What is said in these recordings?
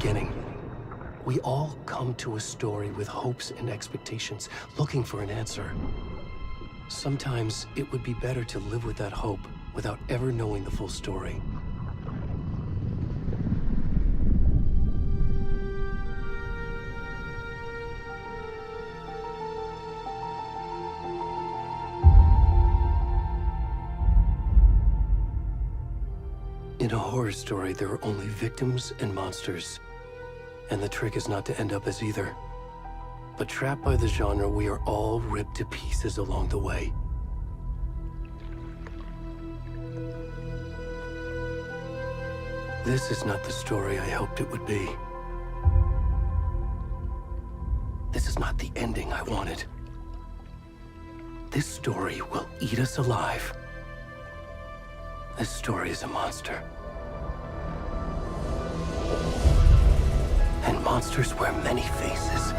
beginning. We all come to a story with hopes and expectations, looking for an answer. Sometimes it would be better to live with that hope without ever knowing the full story. In a horror story, there are only victims and monsters. And the trick is not to end up as either. But trapped by the genre, we are all ripped to pieces along the way. This is not the story I hoped it would be. This is not the ending I wanted. This story will eat us alive. This story is a monster. And monsters wear many faces.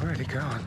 Already gone.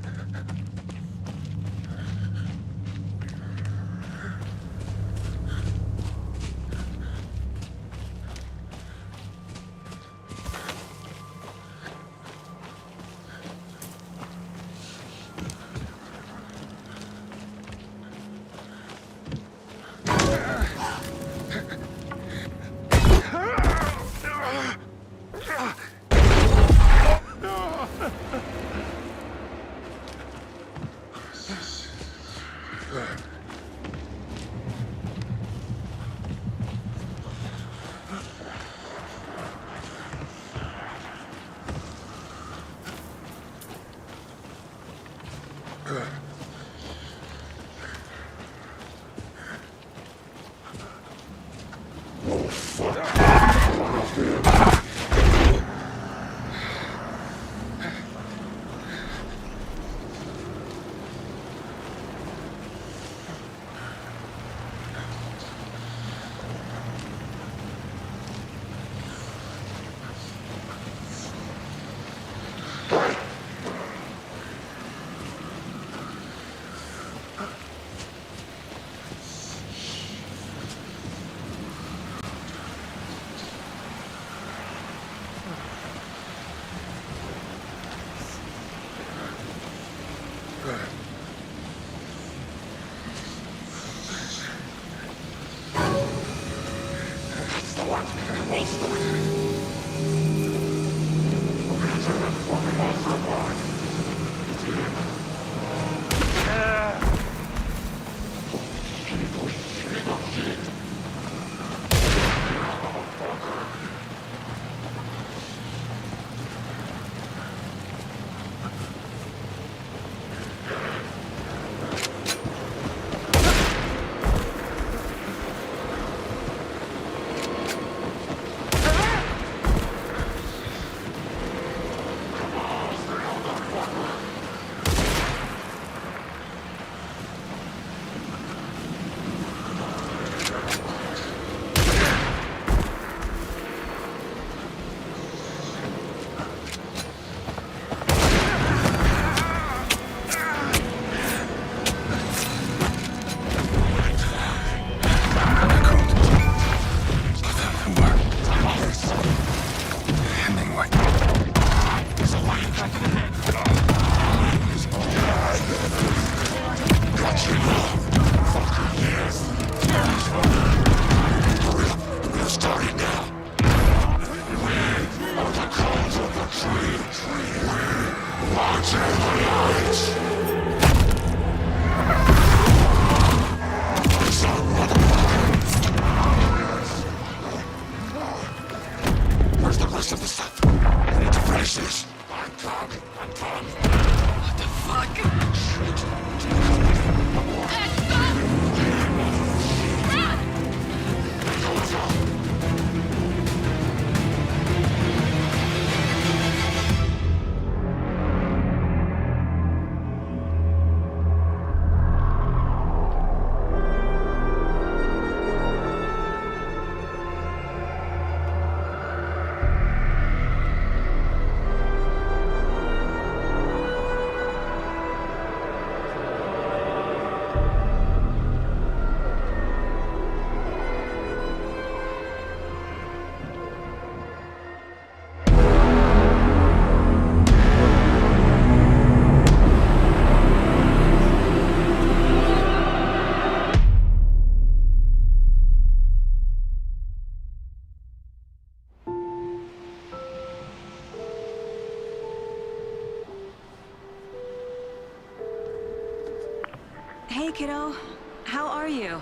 Hey, kiddo. How are you?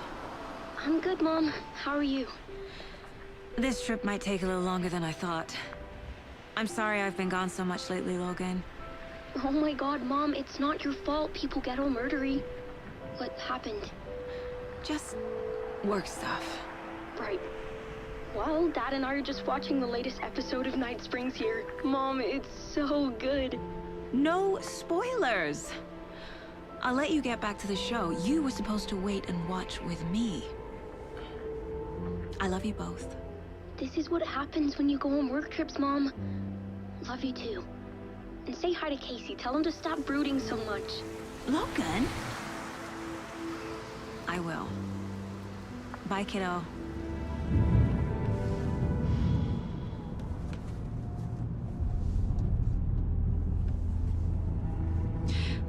I'm good, Mom. How are you? This trip might take a little longer than I thought. I'm sorry I've been gone so much lately, Logan. Oh my god, Mom, it's not your fault people get all murdery. What happened? Just work stuff. Right. Well, Dad and I are just watching the latest episode of Night Springs here. Mom, it's so good. No spoilers! I'll let you get back to the show. You were supposed to wait and watch with me. I love you both. This is what happens when you go on work trips, Mom. Love you too. And say hi to Casey. Tell him to stop brooding so much. Logan? I will. Bye, kiddo.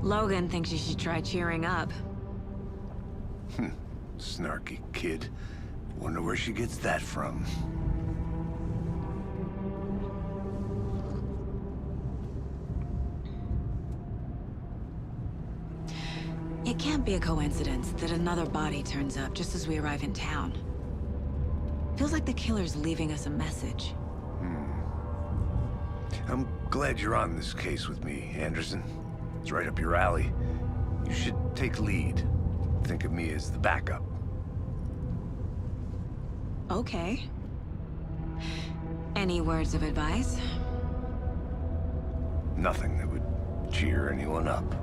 Logan thinks you should try cheering up. Snarky kid. Wonder where she gets that from. It can't be a coincidence that another body turns up just as we arrive in town. Feels like the killer's leaving us a message. I'm glad you're on this case with me, Anderson. It's right up your alley. You should take lead. Think of me as the backup. Okay. Any words of advice? Nothing that would cheer anyone up.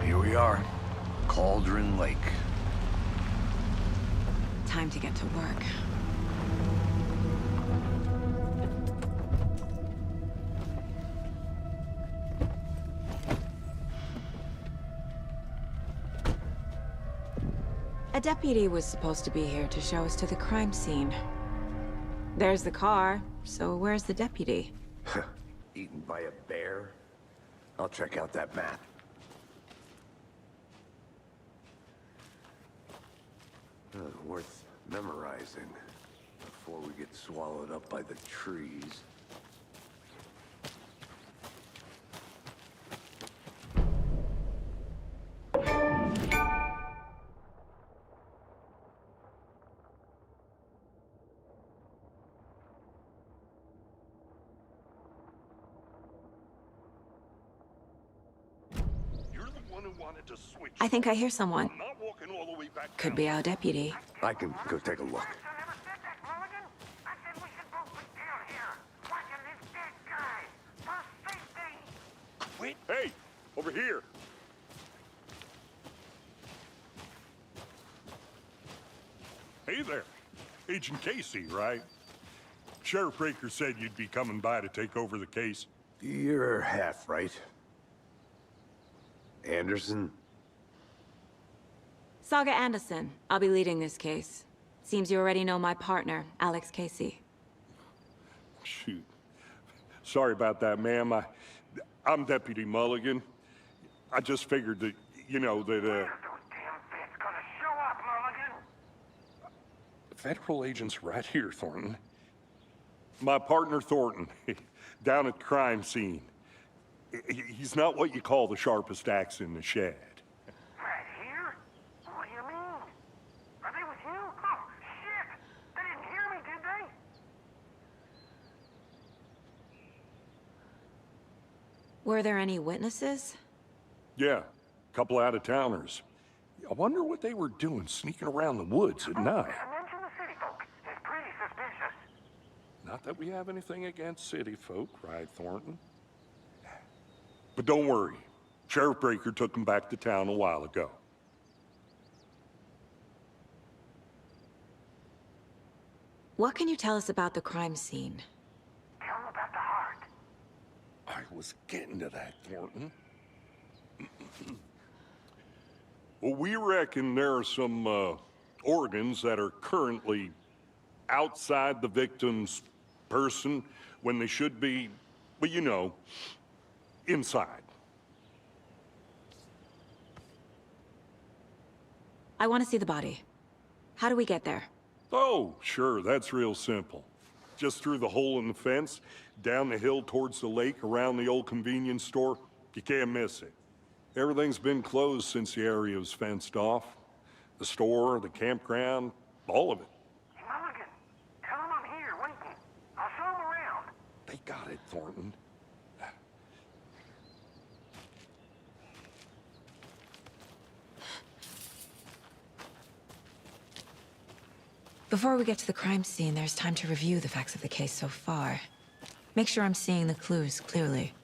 Here we are. Cauldron Lake. Time to get to work. A deputy was supposed to be here to show us to the crime scene. There's the car, so where's the deputy? Eaten by a bear? I'll check out that map. Worth memorizing before we get swallowed up by the trees. To switch. I think I hear someone. I'm not walking all the way back Could down. be our deputy. I can go take a look. Wait. Hey, over here. Hey there. Agent Casey, right? Sheriff Breaker said you'd be coming by to take over the case. You're half right. Anderson? Saga Anderson. I'll be leading this case. Seems you already know my partner, Alex Casey. Shoot. Sorry about that, ma'am. I'm Deputy Mulligan. I just figured that, you know, that, Federal agent's right here, Thornton. My partner, Thornton, down at the crime scene. He's not what you call the sharpest axe in the shed. Right here? What do you mean? Are they with you? Oh, shit! They didn't hear me, did they? Were there any witnesses? Yeah, a couple out-of-towners. I wonder what they were doing sneaking around the woods at night. Mention the city folk. It's pretty suspicious. Not that we have anything against city folk, right, Thornton? But don't worry. Sheriff Breaker took them back to town a while ago. What can you tell us about the crime scene? Tell them about the heart. I was getting to that, Thornton. Well, we reckon there are some organs that are currently outside the victim's person when they should be, well, you know, inside. I want to see the body. How do we get there? Oh, sure, that's real simple. just through the hole in the fence, down the hill towards the lake, around the old convenience store. You can't miss it. Everything's been closed since the area was fenced off. The store, the campground, all of it. Hey, Mulligan, tell him I'm here, waiting. I'll show him around. They got it, Thornton. Before we get to the crime scene, there's time to review the facts of the case so far. Make sure I'm seeing the clues clearly.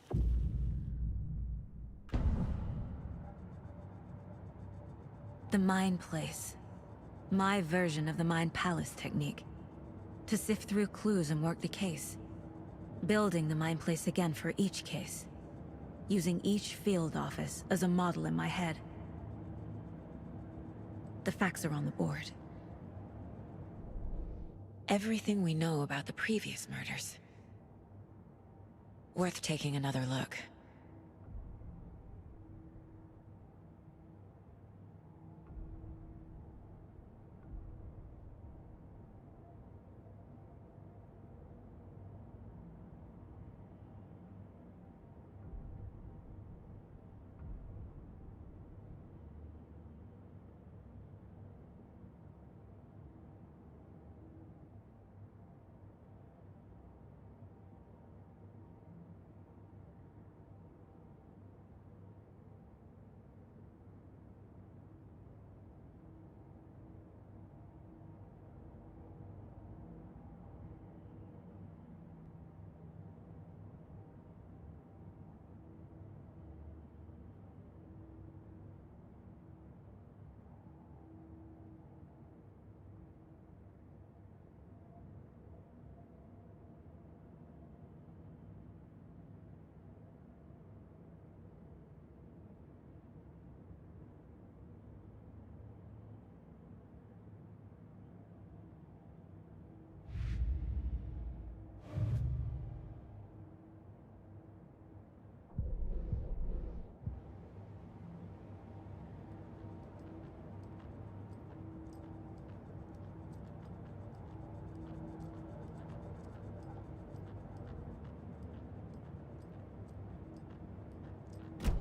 The Mind Place. My version of the Mind Palace technique. To sift through clues and work the case. Building the Mind Place again for each case. Using each field office as a model in my head. The facts are on the board. Everything we know about the previous murders. Worth taking another look.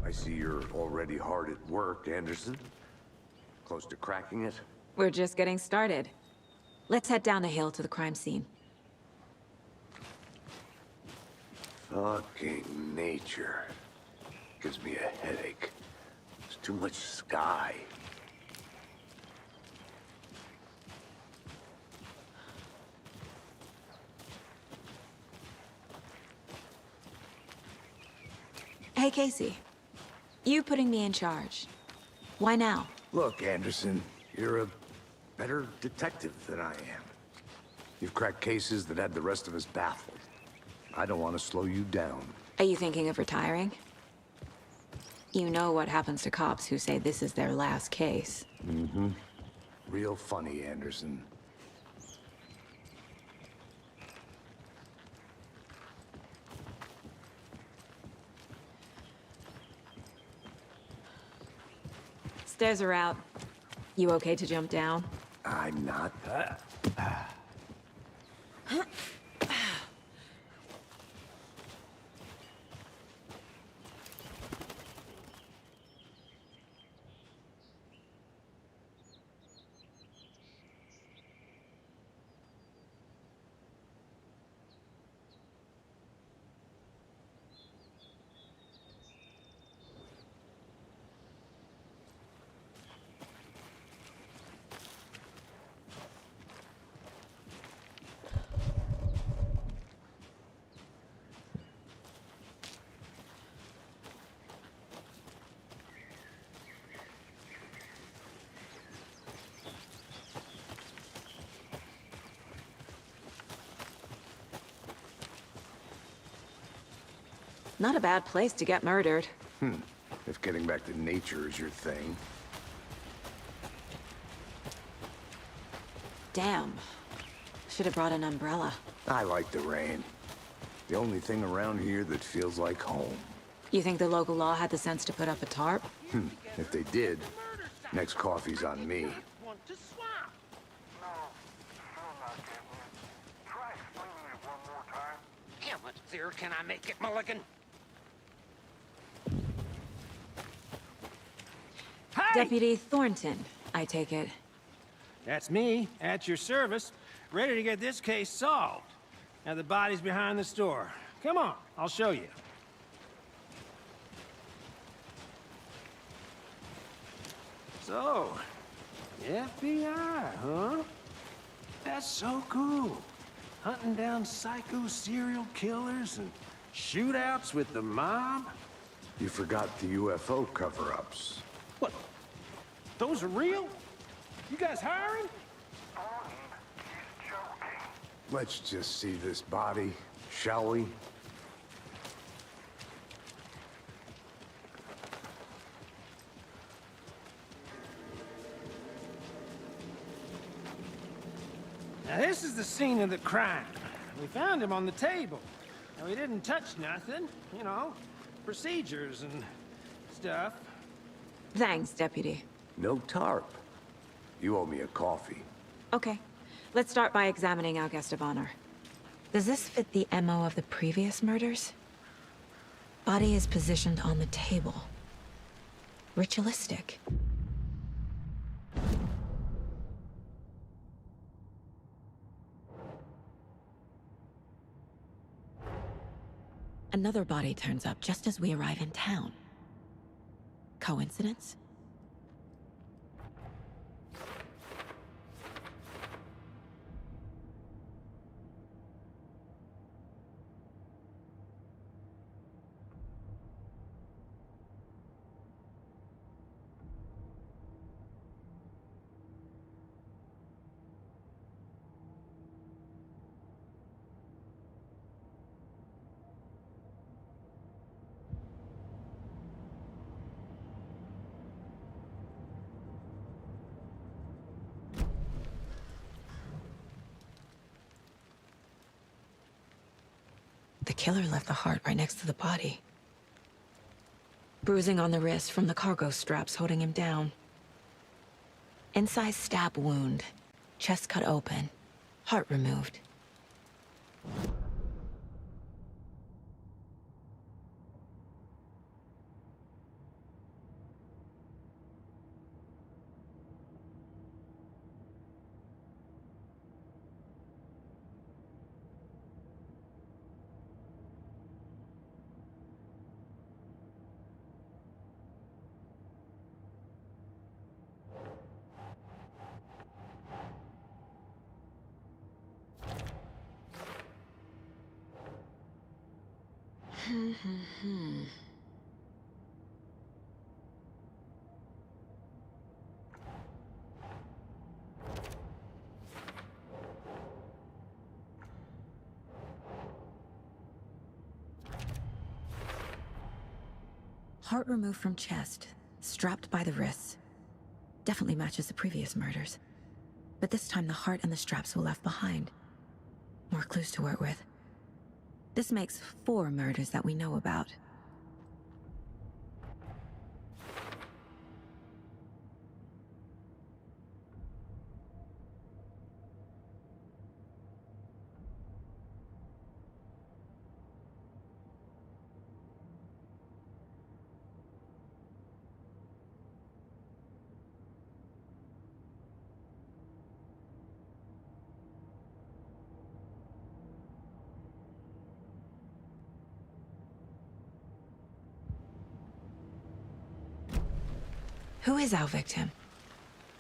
I see you're already hard at work, Anderson. Close to cracking it? We're just getting started. Let's head down the hill to the crime scene. Fucking nature. Gives me a headache. There's too much sky. Hey, Casey. You putting me in charge. Why now? Look, Anderson, you're a better detective than I am. You've cracked cases that had the rest of us baffled. I don't want to slow you down. Are you thinking of retiring? You know what happens to cops who say this is their last case. Mm-hmm. Real funny, Anderson. Stairs are out. You okay to jump down? I'm not. Not a bad place to get murdered. If getting back to nature is your thing. Damn. Should have brought an umbrella. I like the rain. The only thing around here that feels like home. You think the local law had the sense to put up a tarp? If they did, next coffee's on me. Want to swap? No, still not getting it. Try explaining it fancier can I make it, Mulligan? Hey! Deputy Thornton, I take it. That's me, at your service, ready to get this case solved. Now the body's behind the store. Come on, I'll show you. So, FBI, huh? That's so cool. Hunting down psycho serial killers and shootouts with the mob. You forgot the UFO cover-ups. What? Those are real? You guys hiring? He's joking. Let's just see this body, shall we? Now this is the scene of the crime. We found him on the table. Now he didn't touch nothing, you know, procedures and stuff. Thanks, Deputy. No tarp. You owe me a coffee. Okay, let's start by examining our guest of honor. Does this fit the MO of the previous murders? Body is positioned on the table. Ritualistic. Another body turns up just as we arrive in town. Coincidence? The killer left the heart right next to the body. Bruising on the wrist from the cargo straps holding him down. Incised stab wound. Chest cut open. Heart removed. Heart removed from chest, strapped by the wrists. Definitely matches the previous murders. But this time the heart and the straps were left behind. More clues to work with. This makes 4 murders that we know about. Who is our victim?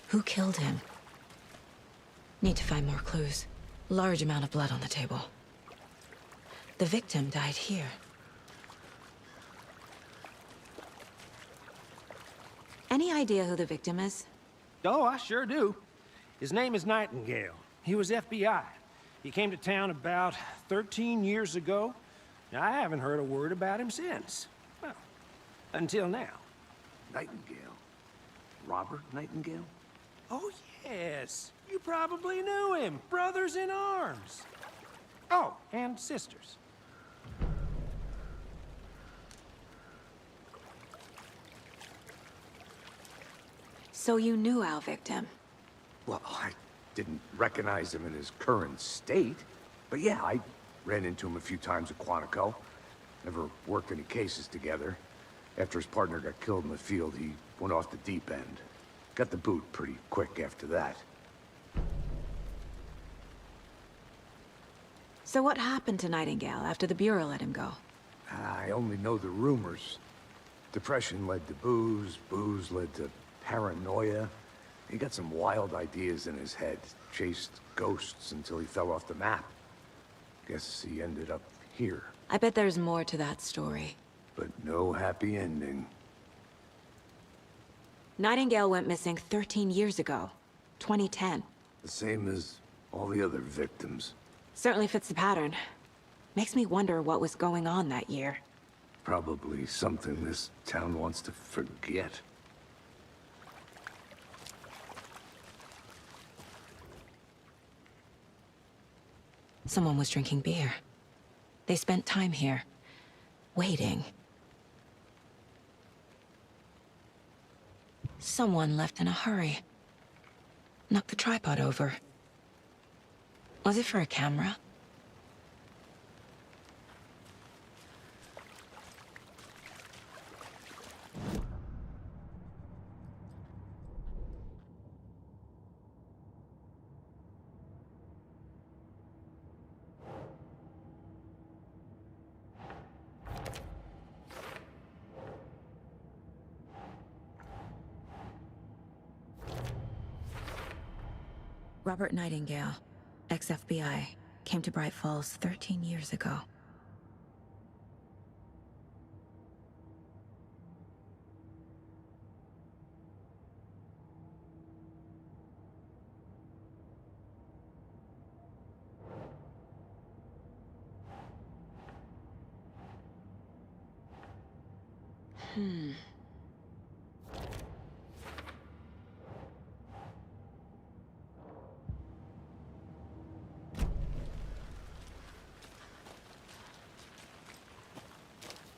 Who killed him? Need to find more clues. Large amount of blood on the table. The victim died here. Any idea who the victim is? Oh, I sure do. His name is Nightingale. He was FBI. He came to town about 13 years ago. Now, I haven't heard a word about him since. Well, until now. Nightingale? Robert Nightingale? Oh, yes. You probably knew him. Brothers in arms. Oh, and sisters. So you knew our victim? Well, I didn't recognize him in his current state. But yeah, I Ran into him a few times at Quantico. Never worked any cases together. After his partner got killed in the field, he went off the deep end. Got the boot pretty quick after that. So what happened to Nightingale after the Bureau let him go? I only know the rumors. Depression led to booze, booze led to paranoia. He got some wild ideas in his head, chased ghosts until he fell off the map. Guess he ended up here, I bet there's more to that story. but no happy ending. Nightingale went missing 13 years ago, 2010. The same as all the other victims. Certainly fits the pattern. Makes me wonder what was going on that year. Probably something this town wants to forget. Someone was drinking beer. They spent time here, waiting. Someone left in a hurry. Knocked the tripod over. Was it for a camera? Robert Nightingale, ex-FBI, came to Bright Falls 13 years ago.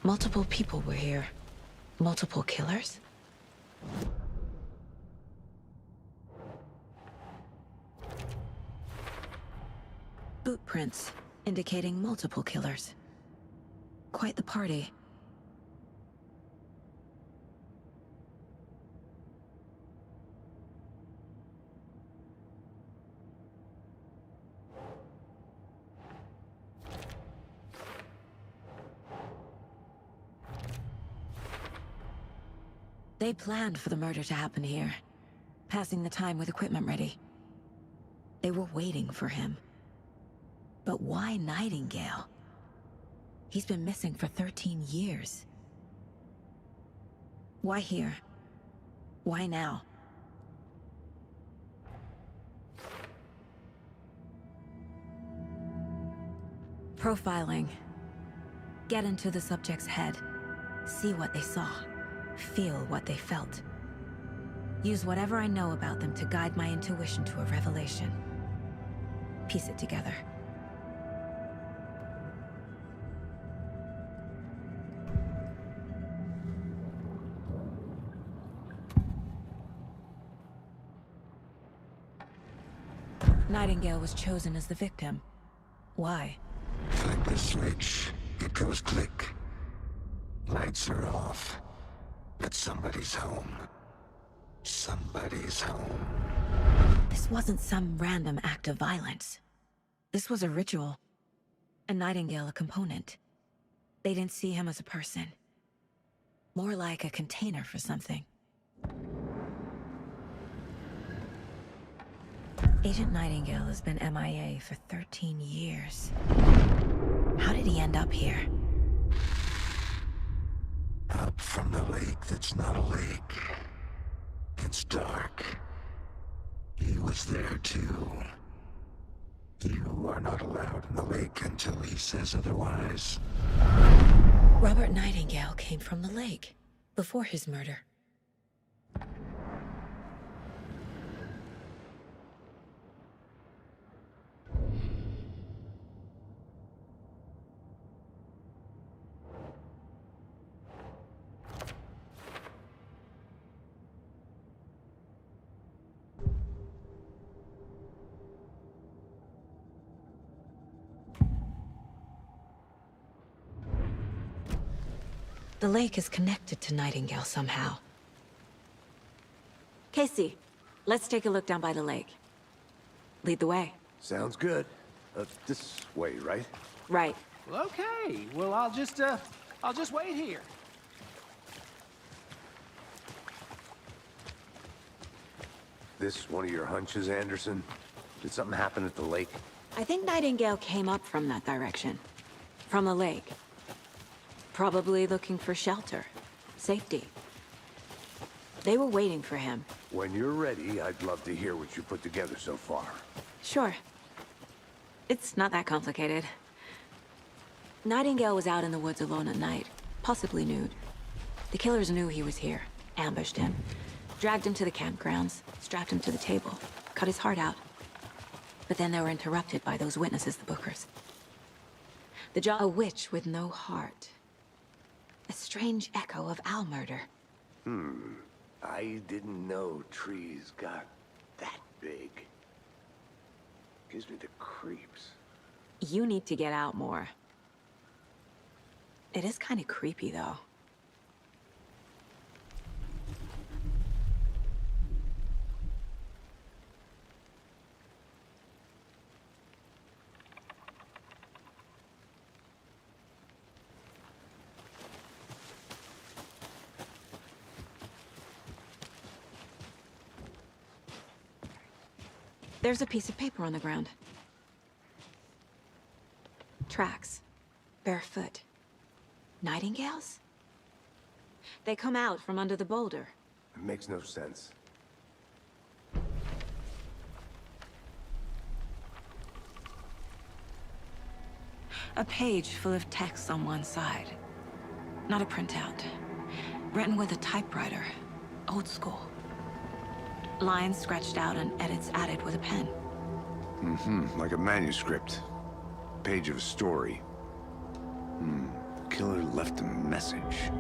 Multiple people were here. Multiple killers? Boot prints, indicating multiple killers. Quite the party. They planned for the murder to happen here, passing the time with equipment ready. They were waiting for him. But why Nightingale? He's been missing for 13 years. Why here? Why now? Profiling. Get into the subject's head. See what they saw. Feel what they felt. Use whatever I know about them to guide my intuition to a revelation. Piece it together. Nightingale was chosen as the victim. Why? Flip the switch, it goes click. Lights are off. But somebody's home. Somebody's home. This wasn't some random act of violence. This was a ritual. And Nightingale a component. They didn't see him as a person. More like a container for something. Agent Nightingale has been MIA for 13 years. How did he end up here? Up from the lake that's not a lake. It's dark. He was there too. You are not allowed in the lake until he says otherwise. Robert Nightingale came from the lake, before his murder. The lake is connected to Nightingale somehow. Casey, let's take a look down by the lake. Lead the way. Sounds good. This way, right? Right. Well, okay. Well, I'll just wait here. This one of your hunches, Anderson? Did something happen at the lake? I think Nightingale came up from that direction. From the lake. Probably looking for shelter. Safety. They were waiting for him. When you're ready, I'd love to hear what you put together so far. Sure. It's not that complicated. Nightingale was out in the woods alone at night, possibly nude. The killers knew he was here, ambushed him, dragged him to the campgrounds, strapped him to the table, cut his heart out. But then they were interrupted by those witnesses, the Bookers. A witch with no heart. A strange echo of owl murder. I didn't know trees got that big. Gives me the creeps. You need to get out more. It is kind of creepy, though. There's a piece of paper on the ground. Tracks. Barefoot. Nightingales? They come out from under the boulder. It makes no sense. A page full of text on one side. Not a printout. Written with a typewriter. Old school. Lines scratched out and edits added with a pen. Like a manuscript. Page of a story. Killer left a message.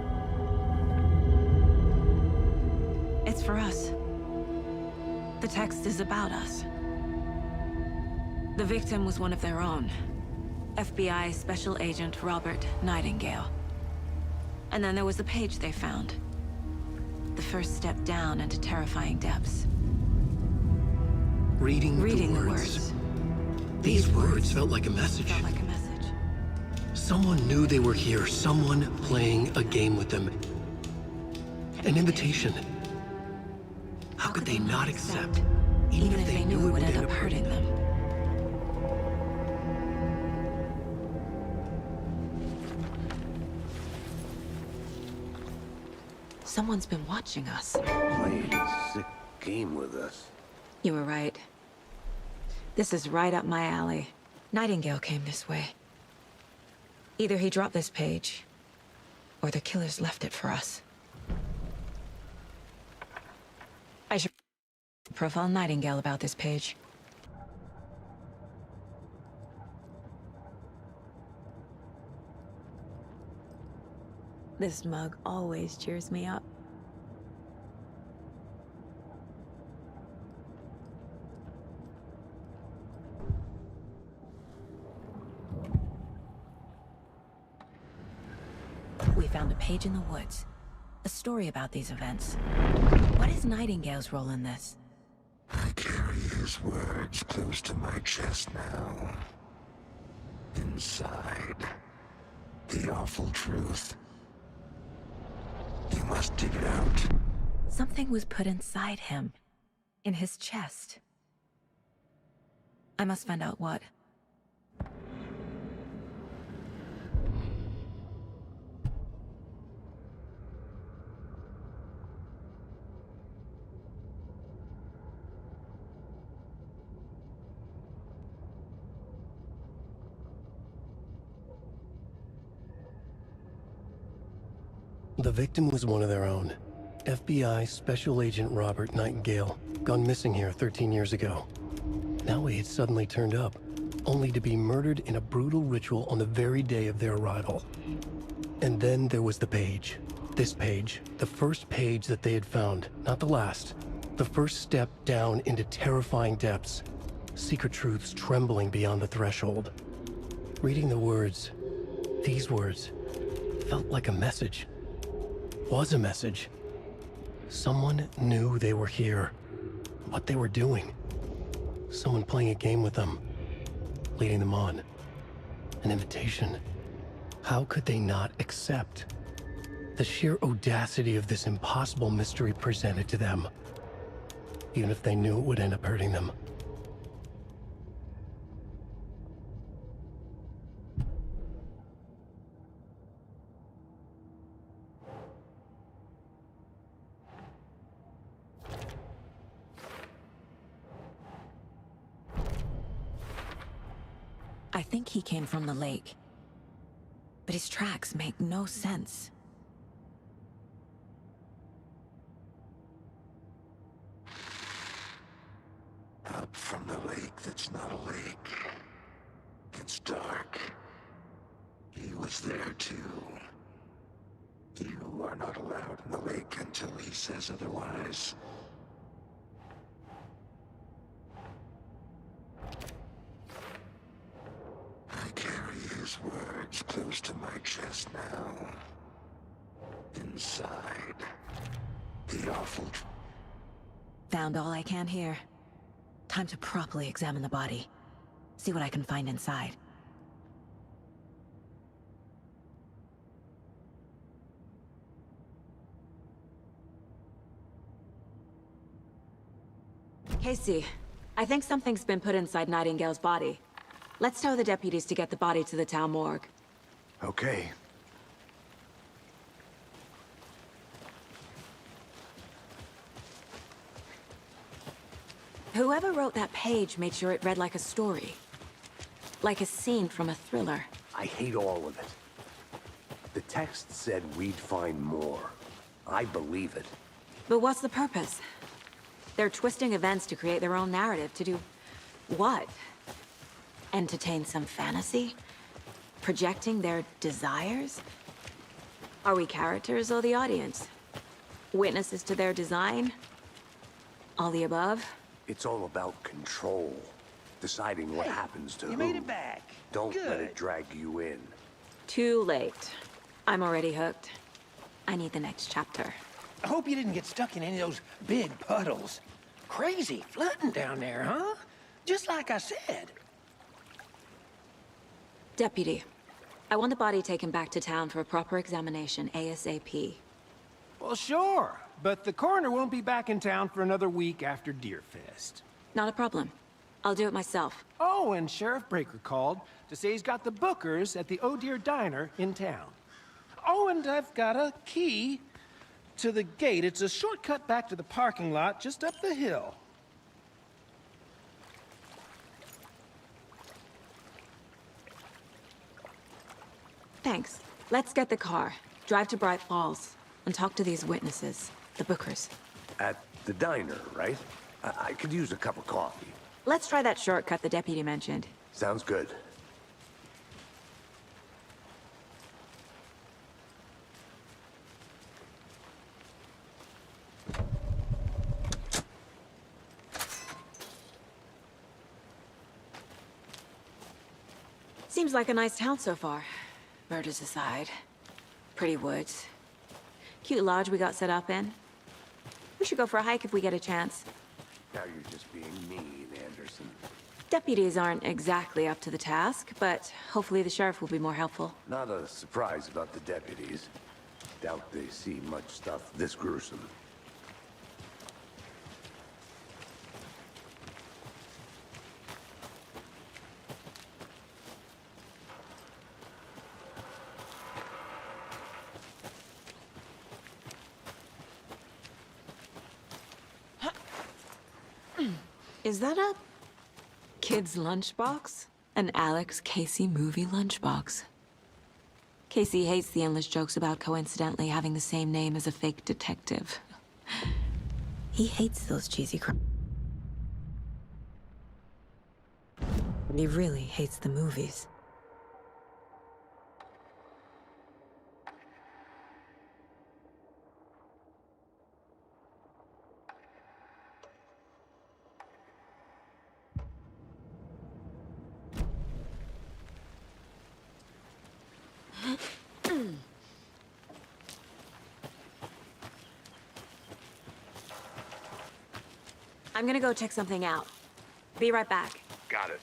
It's for us. The text is about us. The victim was one of their own. FBI Special Agent Robert Nightingale. And then there was the page they found. The first step down into terrifying depths. Reading the words. These words felt like a message. Felt like a message. Someone knew they were here, someone playing a game with them. An invitation. How could they not accept, even if they knew it would end up hurting them? Someone's been watching us. Playing a sick game with us. You were right. This is right up my alley. Nightingale came this way. Either he dropped this page, or the killers left it for us. I should profile Nightingale about this page. This mug always cheers me up. We found a page in the woods. A story about these events. What is Nightingale's role in this? I carry his words close to my chest now. Inside, the awful truth. You must dig it out. Something was put inside him. In his chest. I must find out what. The victim was one of their own. FBI Special Agent Robert Nightingale, gone missing here 13 years ago. Now he had suddenly turned up, only to be murdered in a brutal ritual on the very day of their arrival. And then there was the page. This page, the first page that they had found, not the last. The first step down into terrifying depths. Secret truths trembling beyond the threshold. Reading the words, these words, felt like a message. was a message. Someone knew they were here, what they were doing. Someone playing a game with them, leading them on. An invitation. How could they not accept? The sheer audacity of this impossible mystery presented to them, even if they knew it would end up hurting them. I think he came from the lake. But his tracks make no sense. Up from the lake that's not a lake. It's dark. He was there too. You are not allowed in the lake until he says otherwise. I carry his words close to my chest now. Inside, the awful... Found all I can here. Time to properly examine the body. See what I can find inside. Casey, I think something's been put inside Nightingale's body. Let's tell the deputies to get the body to the town morgue. Okay. Whoever wrote that page made sure it read like a story. Like a scene from a thriller. I hate all of it. The text said we'd find more. I believe it. But what's the purpose? They're twisting events to create their own narrative. To do what? Entertain some fantasy? Projecting their desires? Are we characters or the audience? Witnesses to their design? All the above? It's all about control. Deciding what happens to You who. made it back. Don't let Good. it drag you in. Too late. I'm already hooked. I need the next chapter. I hope you didn't get stuck in any of those big puddles. Crazy flooding down there, huh? Just like I said. Deputy, I want the body taken back to town for a proper examination ASAP. Well, sure. But the coroner won't be back in town for another week after Deerfest. Not a problem. I'll do it myself. Oh, and Sheriff Breaker called to say he's got the Bookers at the Oh Dear Diner in town. Oh, and I've got a key to the gate. It's a shortcut back to the parking lot just up the hill. Thanks. Let's get the car, drive to Bright Falls, and talk to these witnesses, the Bookers. At the diner, right? I could use a cup of coffee. Let's try that shortcut the deputy mentioned. Sounds good. Seems like a nice town so far. Murders aside. Pretty woods. Cute lodge we got set up in. We should go for a hike if we get a chance. Now you're just being mean, Anderson. Deputies aren't exactly up to the task, but hopefully the sheriff will be more helpful. Not a surprise about the deputies. Doubt they see much stuff this gruesome. Is that a kid's lunchbox? An Alex Casey movie lunchbox. Casey hates the endless jokes about coincidentally having the same name as a fake detective. He hates those cheesy He really hates the movies. I'm gonna go check something out. Be right back. Got it.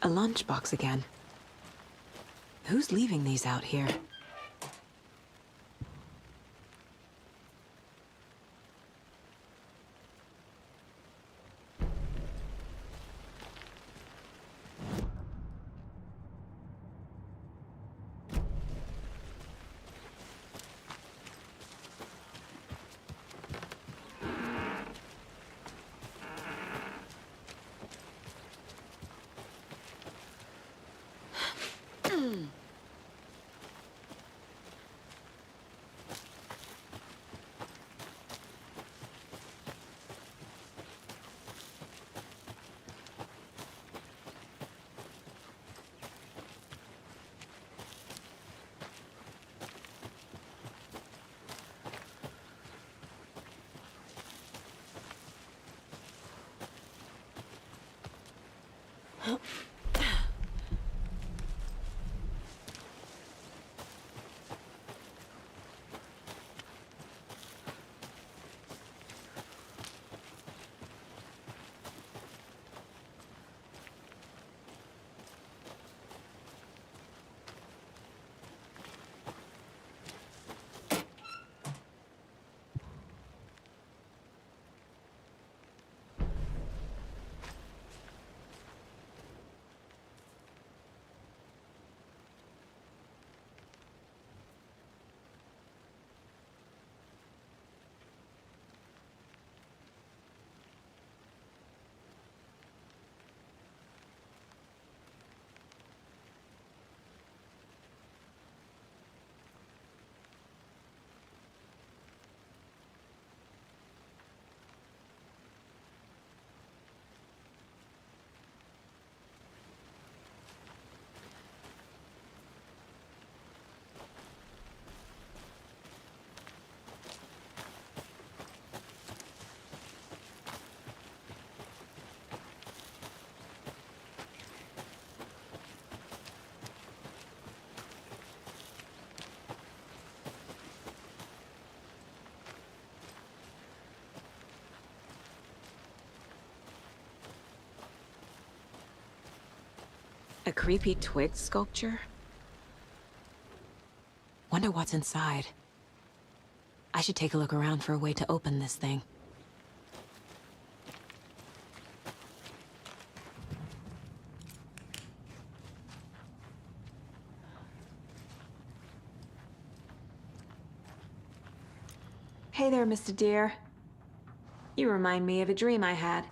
A lunchbox again. Who's leaving these out here? A creepy twig sculpture? Wonder what's inside. I should take a look around for a way to open this thing. Hey there, Mr. Deer. You remind me of a dream I had.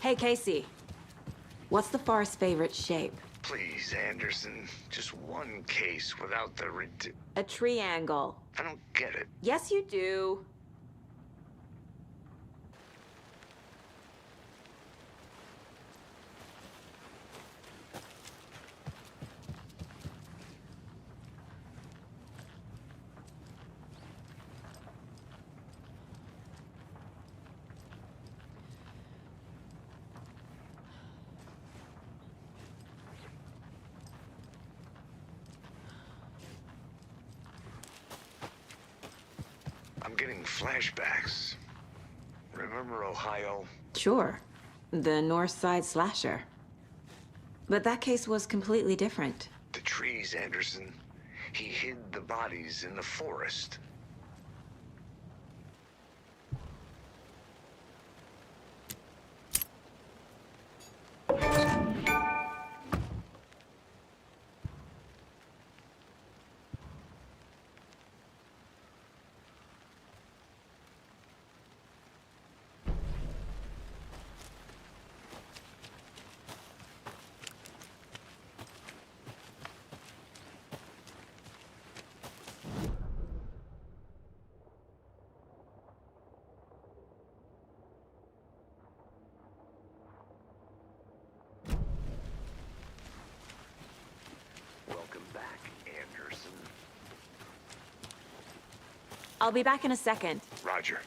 Hey, Casey. What's the far's favorite shape? Please, Anderson. Just one case without the A triangle. I don't get it. Yes, you do. I'm getting flashbacks. Remember Ohio? Sure. The North Side Slasher. But that case was completely different. The trees, Anderson. He hid the bodies in the forest. Welcome back, Anderson. I'll be back in a second. Roger.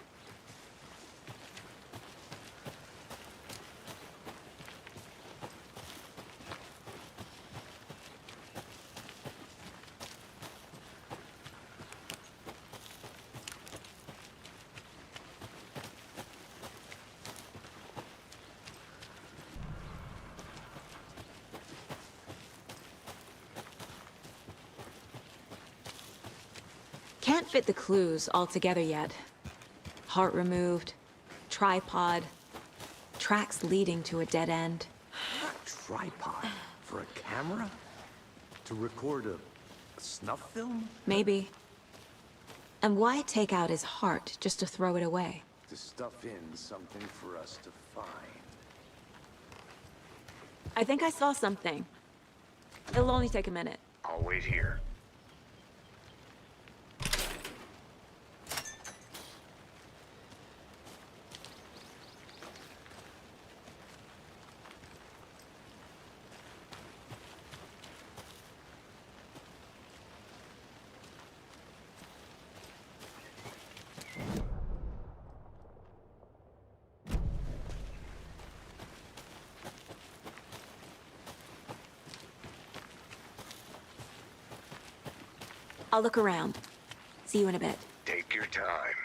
Can't fit the clues all together yet. Heart removed, tripod, tracks leading to a dead end. Tripod? For a camera? To record a snuff film? Maybe. And why take out his heart just to throw it away? To stuff in something for us to find. I think I saw something. It'll only take a minute. I'll wait here. I'll look around. See you in a bit. Take your time.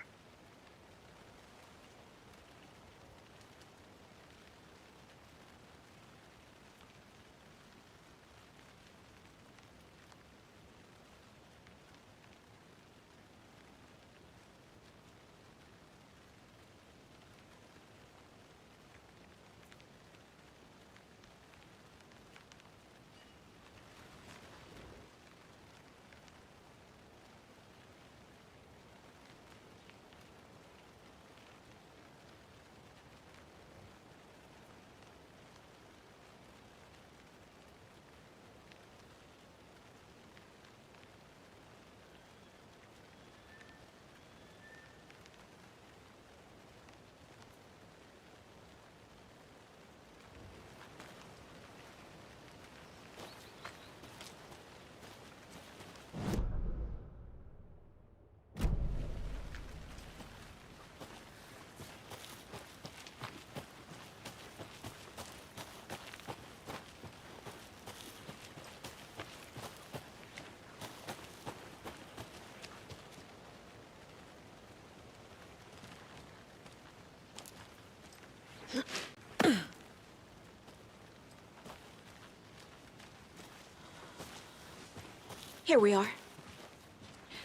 Here we are.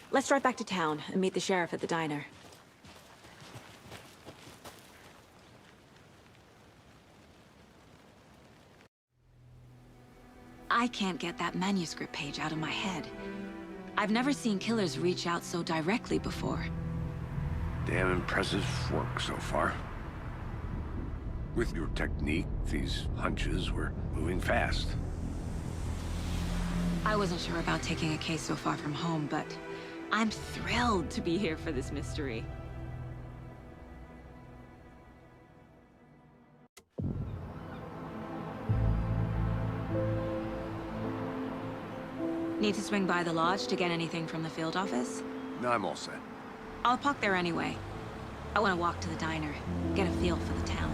Let's drive back to town and meet the sheriff at the diner. I can't get that manuscript page out of my head. I've never seen killers reach out so directly before. Damn impressive work so far. With your technique, these hunches were moving fast. I wasn't sure about taking a case so far from home, but I'm thrilled to be here for this mystery. Need to swing by the lodge to get anything from the field office? No, I'm all set. I'll park there anyway. I want to walk to the diner, get a feel for the town.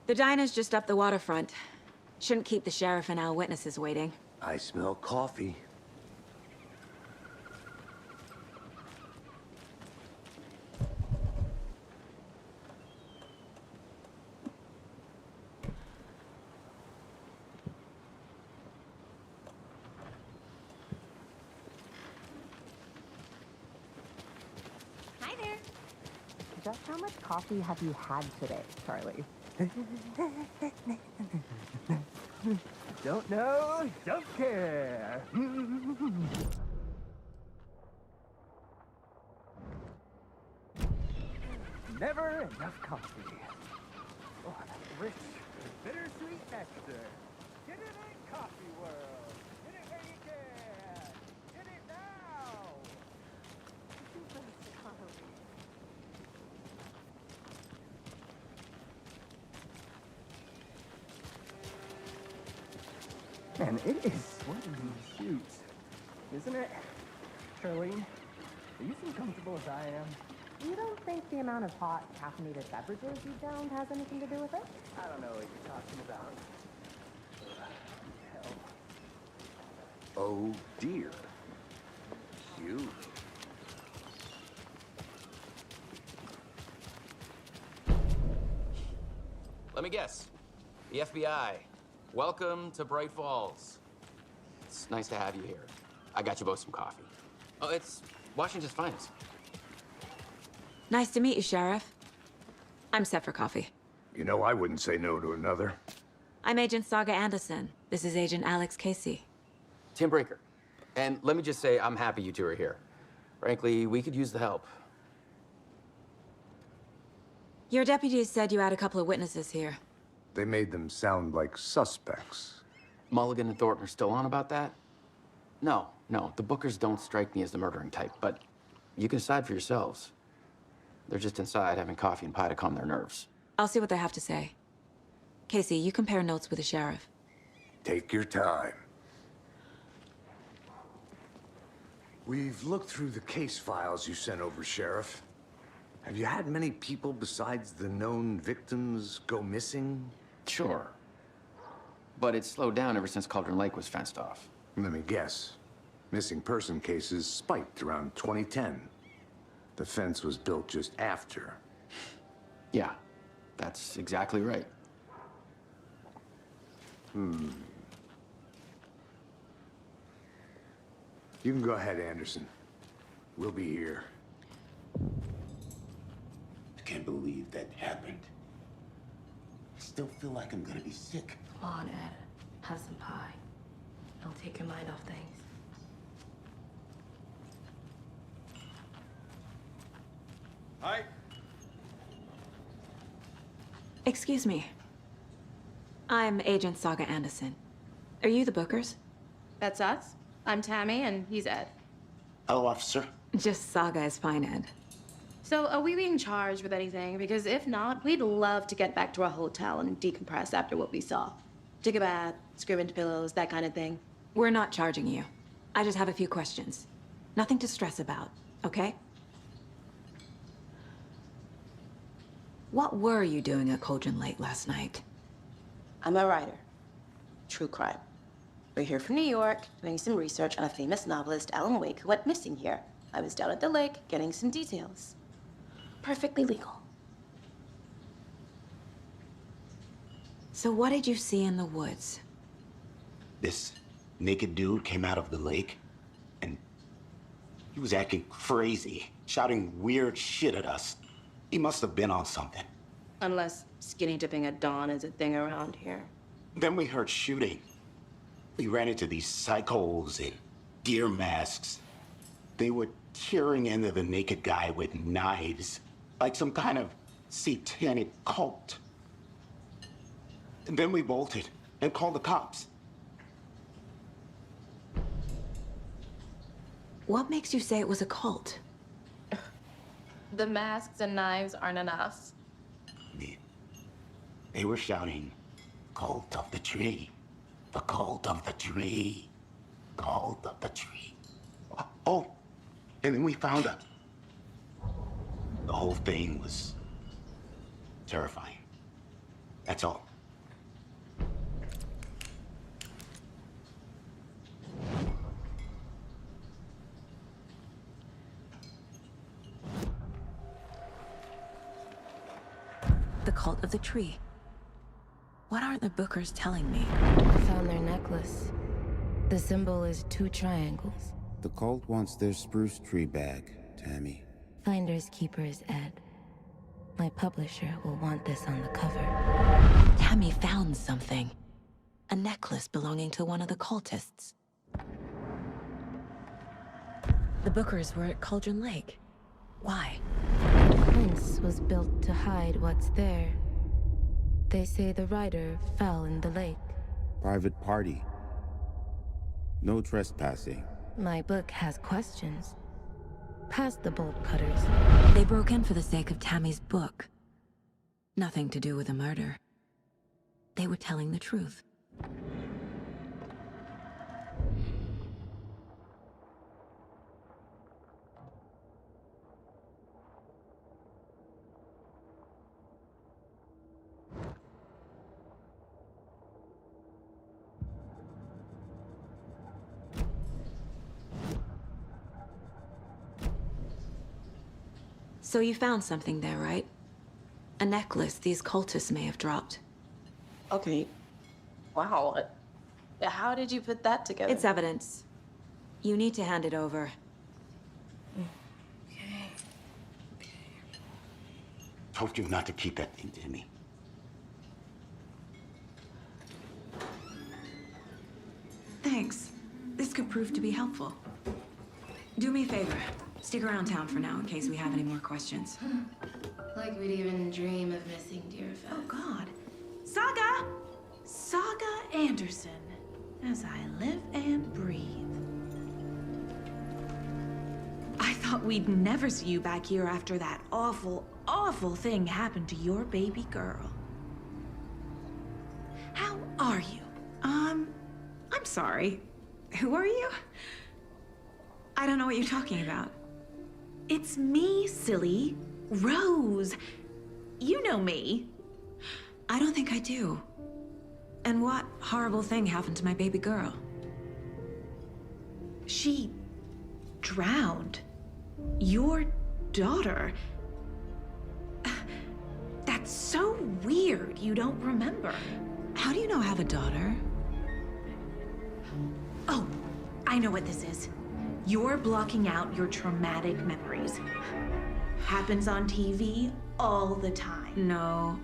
The diner's just up the waterfront. Shouldn't keep the sheriff and our witnesses waiting. I smell coffee. Hi there. Just how much coffee have you had today, Charlie? Don't know, don't care. Never enough coffee. Oh, that rich, bittersweet nectar. Get it in, coffee world. Get it where you can. Get it now. Man, it is sweaty in these suits, isn't it? Charlene, are you as comfortable as I am? You don't think the amount of hot, caffeinated beverages you downed has anything to do with it? I don't know what you're talking about. Hell. Oh dear. You. Let me guess. The FBI. Welcome to Bright Falls. It's nice to have you here. I got you both some coffee. Oh, it's Washington's finest. Nice to meet you, Sheriff. I'm set for coffee. You know, I wouldn't say no to another. I'm Agent Saga Anderson. This is Agent Alex Casey. Tim Breaker. And let me just say, I'm happy you two are here. Frankly, we could use the help. Your deputies said you had a couple of witnesses here. They made them sound like suspects. Mulligan and Thornton are still on about that? No, the Bookers don't strike me as the murdering type, but you can decide for yourselves. They're just inside having coffee and pie to calm their nerves. I'll see what they have to say. Casey, you compare notes with the sheriff. Take your time. We've looked through the case files you sent over, Sheriff. Have you had many people besides the known victims go missing? Sure. But it's slowed down ever since Cauldron Lake was fenced off. Let me guess. Missing person cases spiked around 2010. The fence was built just after. Yeah, that's exactly right. You can go ahead, Anderson. We'll be here. I can't believe that happened. I still feel like I'm gonna be sick. Come on, Ed. Have some pie. It'll take your mind off things. Hi. Excuse me. I'm Agent Saga Anderson. Are you the Bookers? That's us. I'm Tammy, and he's Ed. Hello, officer. Just Saga is fine, Ed. So, are we being charged with anything? Because if not, we'd love to get back to our hotel and decompress after what we saw. Take a bath, scream into pillows, that kind of thing. We're not charging you. I just have a few questions. Nothing to stress about, okay? What were you doing at Cauldron Lake last night? I'm a writer. True crime. We're here from New York, doing some research on a famous novelist, Alan Wake, who went missing here. I was down at the lake, getting some details. Perfectly legal. So what did you see in the woods? This naked dude came out of the lake, and he was acting crazy, shouting weird shit at us. He must have been on something. Unless skinny dipping at dawn is a thing around here. Then we heard shooting. We ran into these psychos in deer masks. They were tearing into the naked guy with knives, like some kind of satanic cult. And then we bolted and called the cops. What makes you say it was a cult? The masks and knives aren't enough. They were shouting, "Cult of the tree, the cult of the tree, cult of the tree." Oh, and then we found out. The whole thing was terrifying. That's all. The cult of the tree. What aren't the Bookers telling me? I found their necklace. The symbol is 2 triangles. The cult wants their spruce tree back, Tammy. Finders keepers, Ed. My publisher will want this on the cover. Tammy found something. A necklace belonging to one of the cultists. The Bookers were at Cauldron Lake. Why? The fence was built to hide what's there. They say the rider fell in the lake. Private party. No trespassing. My book has questions. Past the bolt cutters. They broke in for the sake of Tammy's book. Nothing to do with the murder. They were telling the truth. So you found something there, right? A necklace these cultists may have dropped. Okay. Wow. How did you put that together? It's evidence. You need to hand it over. Okay. Told you not to keep that thing to me. Thanks. This could prove to be helpful. Do me a favor. Stick around town for now in case we have any more questions. Like we'd even dream of missing Deerfest. Oh, God. Saga! Saga Anderson. As I live and breathe. I thought we'd never see you back here after that awful, awful thing happened to your baby girl. How are you? I'm sorry. Who are you? I don't know what you're talking about. It's me, silly. Rose. You know me. I don't think I do. And what horrible thing happened to my baby girl? She drowned. Your daughter. That's so weird you don't remember. How do you know I have a daughter? Oh, I know what this is. You're blocking out your traumatic memories. Happens on TV all the time. No.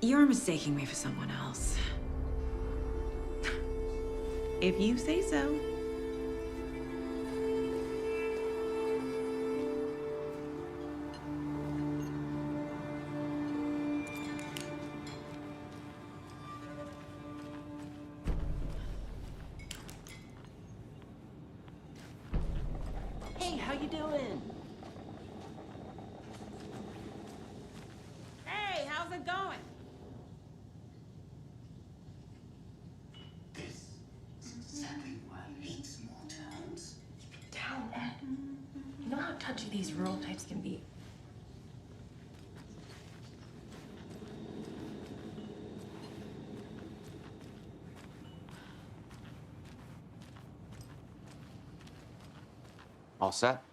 You're mistaking me for someone else. If you say so. Hey, how you doing? Hey, how's it going? This is exactly why I hate small towns. Down, Ed. You know how touchy these rural types can be. All set?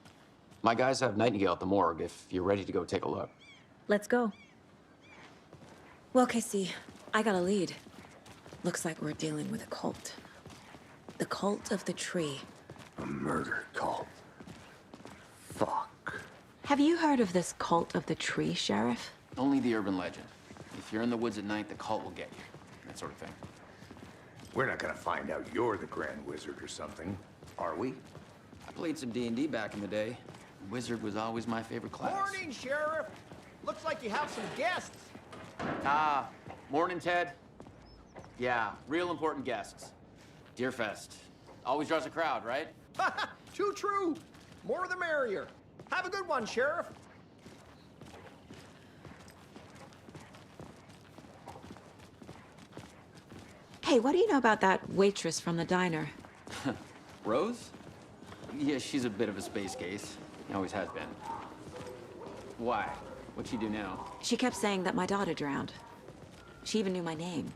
My guys have Nightingale at the morgue if you're ready to go take a look. Let's go. Well, Casey, I got a lead. Looks like we're dealing with a cult. The cult of the tree. A murder cult. Fuck. Have you heard of this cult of the tree, Sheriff? Only the urban legend. If you're in the woods at night, the cult will get you. That sort of thing. We're not gonna find out you're the Grand Wizard or something, are we? I played some D&D back in the day. Wizard was always my favorite class. Morning, Sheriff. Looks like you have some guests. Ah, morning, Ted. Yeah, real important guests. Deerfest. Always draws a crowd, right? Too true. More the merrier. Have a good one, Sheriff. Hey, what do you know about that waitress from the diner? Rose? Yeah, she's a bit of a space case. Always has been. Why? What'd she do now? She kept saying that my daughter drowned. She even knew my name.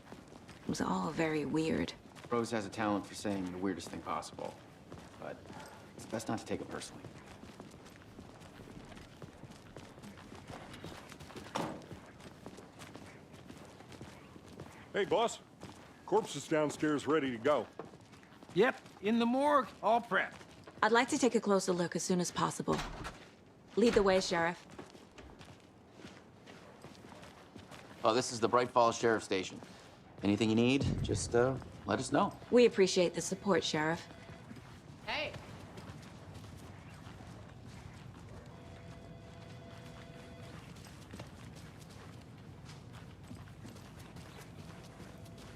It was all very weird. Rose has a talent for saying the weirdest thing possible. But it's best not to take it personally. Hey, boss. Corpse is downstairs ready to go. Yep, in the morgue, all prepped. I'd like to take a closer look as soon as possible. Lead the way, Sheriff. Oh, this is the Bright Falls Sheriff Station. Anything you need, just let us know. We appreciate the support, Sheriff. Hey!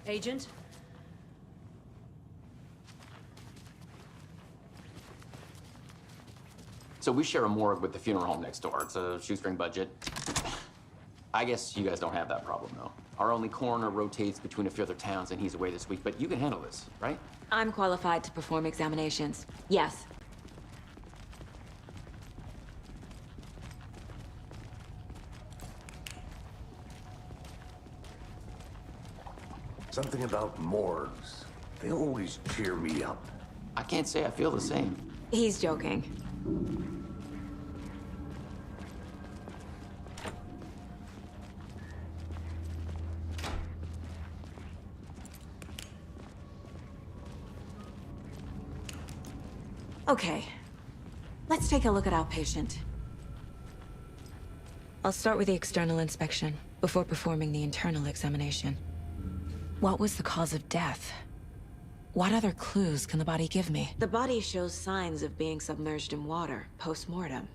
Agent? So we share a morgue with the funeral home next door. It's a shoestring budget. I guess you guys don't have that problem, though. Our only coroner rotates between a few other towns, and he's away this week, but you can handle this, right? I'm qualified to perform examinations. Yes. Something about morgues. They always cheer me up. I can't say I feel the same. He's joking. Okay, let's take a look at our patient. I'll start with the external inspection before performing the internal examination. What was the cause of death? What other clues can the body give me? The body shows signs of being submerged in water post-mortem.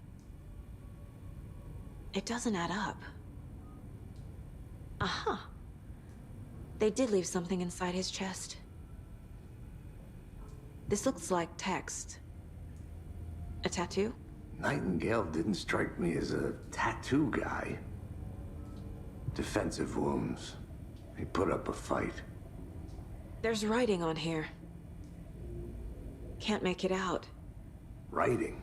It doesn't add up. Uh-huh. They did leave something inside his chest. This looks like text. A tattoo? Nightingale didn't strike me as a tattoo guy. Defensive wounds. He put up a fight. There's writing on here. Can't make it out. Writing?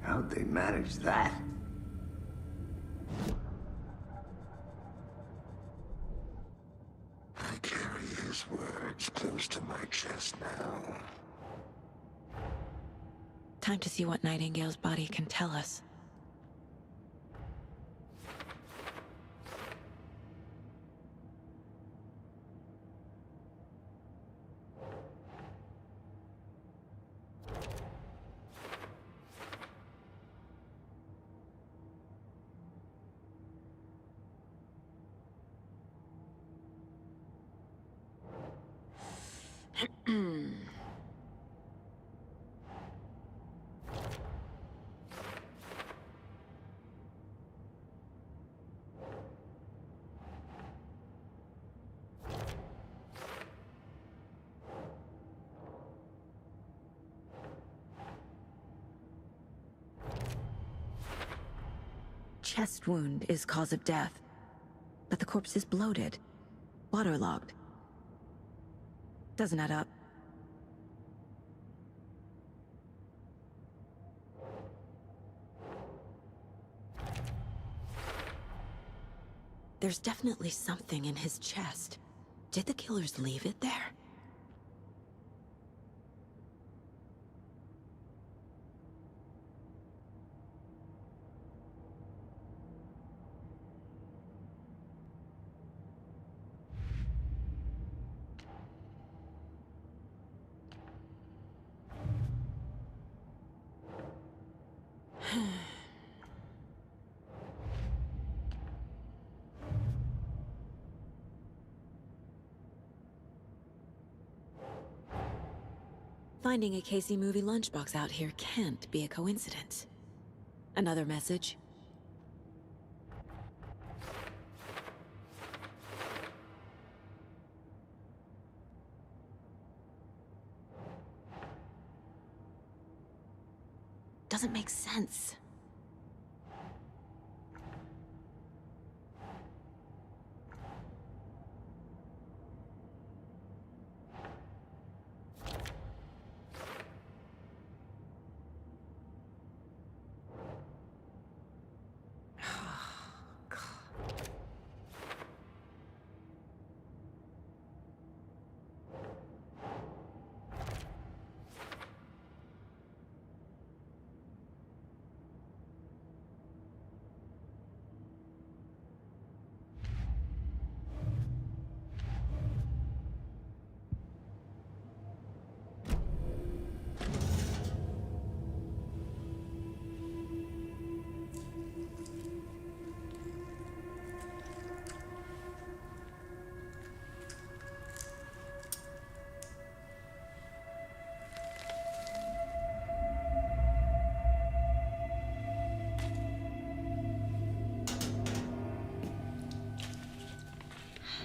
How'd they manage that? I carry his words close to my chest now. Time to see what Nightingale's body can tell us. Chest wound is cause of death, but the corpse is bloated, waterlogged. Doesn't add up. There's definitely something in his chest. Did the killers leave it there? Finding a Casey movie lunchbox out here can't be a coincidence. Another message? Doesn't make sense.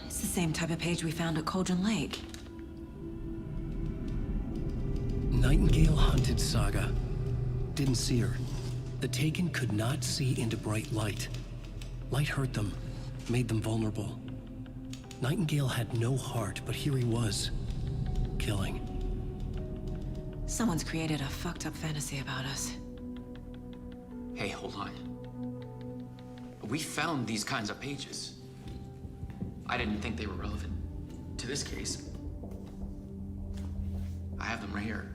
It's the same type of page we found at Cauldron Lake. Nightingale hunted Saga. Didn't see her. The Taken could not see into bright light. Light hurt them, made them vulnerable. Nightingale had no heart, but here he was, killing. Someone's created a fucked up fantasy about us. Hey, hold on. We found these kinds of pages. I didn't think they were relevant to this case. I have them right here.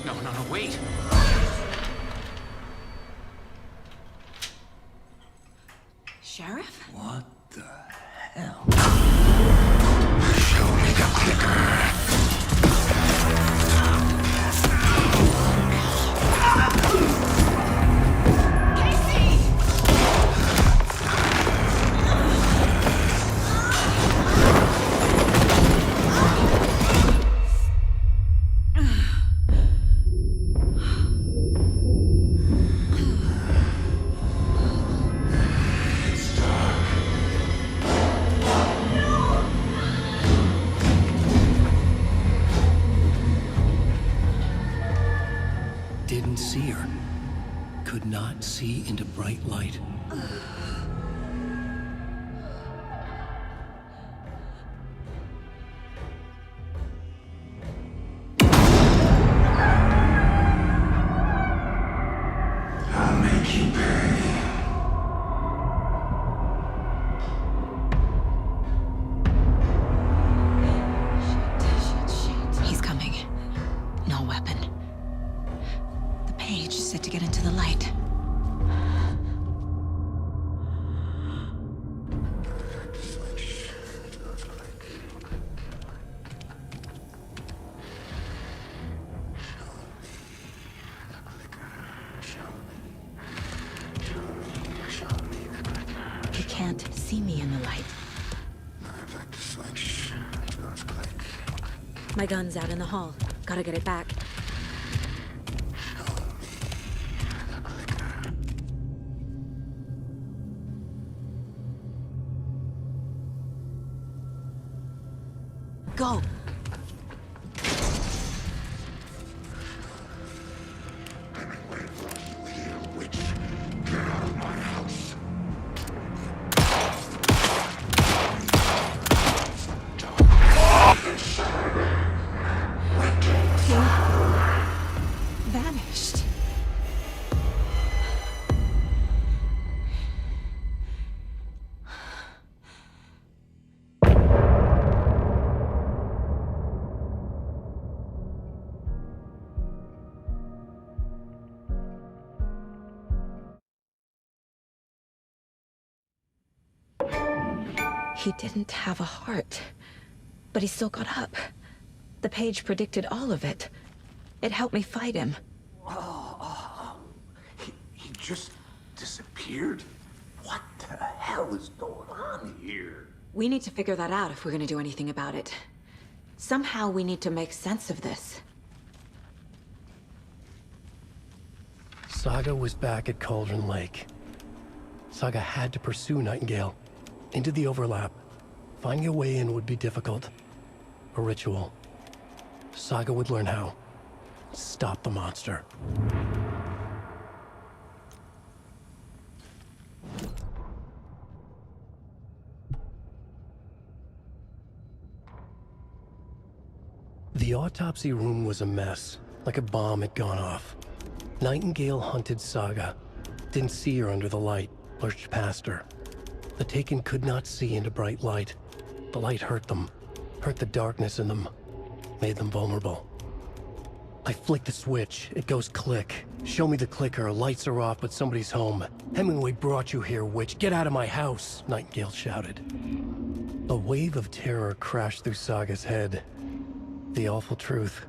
No, wait! Sheriff? What the hell? Show me the clicker. Didn't see her. Could not see into bright light. I'll make you pay. He's coming. No weapon. The page is set to get into the light. He can't see me in the light. My gun's out in the hall. Gotta get it back. Go! Vanished. He didn't have a heart, but he still got up. The page predicted all of it. It helped me fight him. He just disappeared? What the hell is going on here? We need to figure that out if we're gonna do anything about it. Somehow we need to make sense of this. Saga was back at Cauldron Lake. Saga had to pursue Nightingale. Into the overlap. Finding a way in would be difficult. A ritual. Saga would learn how. Stop the monster. The autopsy room was a mess, like a bomb had gone off. Nightingale hunted Saga. Didn't see her under the light, lurched past her. The Taken could not see into bright light. The light hurt them, hurt the darkness in them, made them vulnerable. I flick the switch, it goes click. Show me the clicker, lights are off, but somebody's home. Hemingway brought you here, witch. Get out of my house, Nightingale shouted. A wave of terror crashed through Saga's head. The awful truth.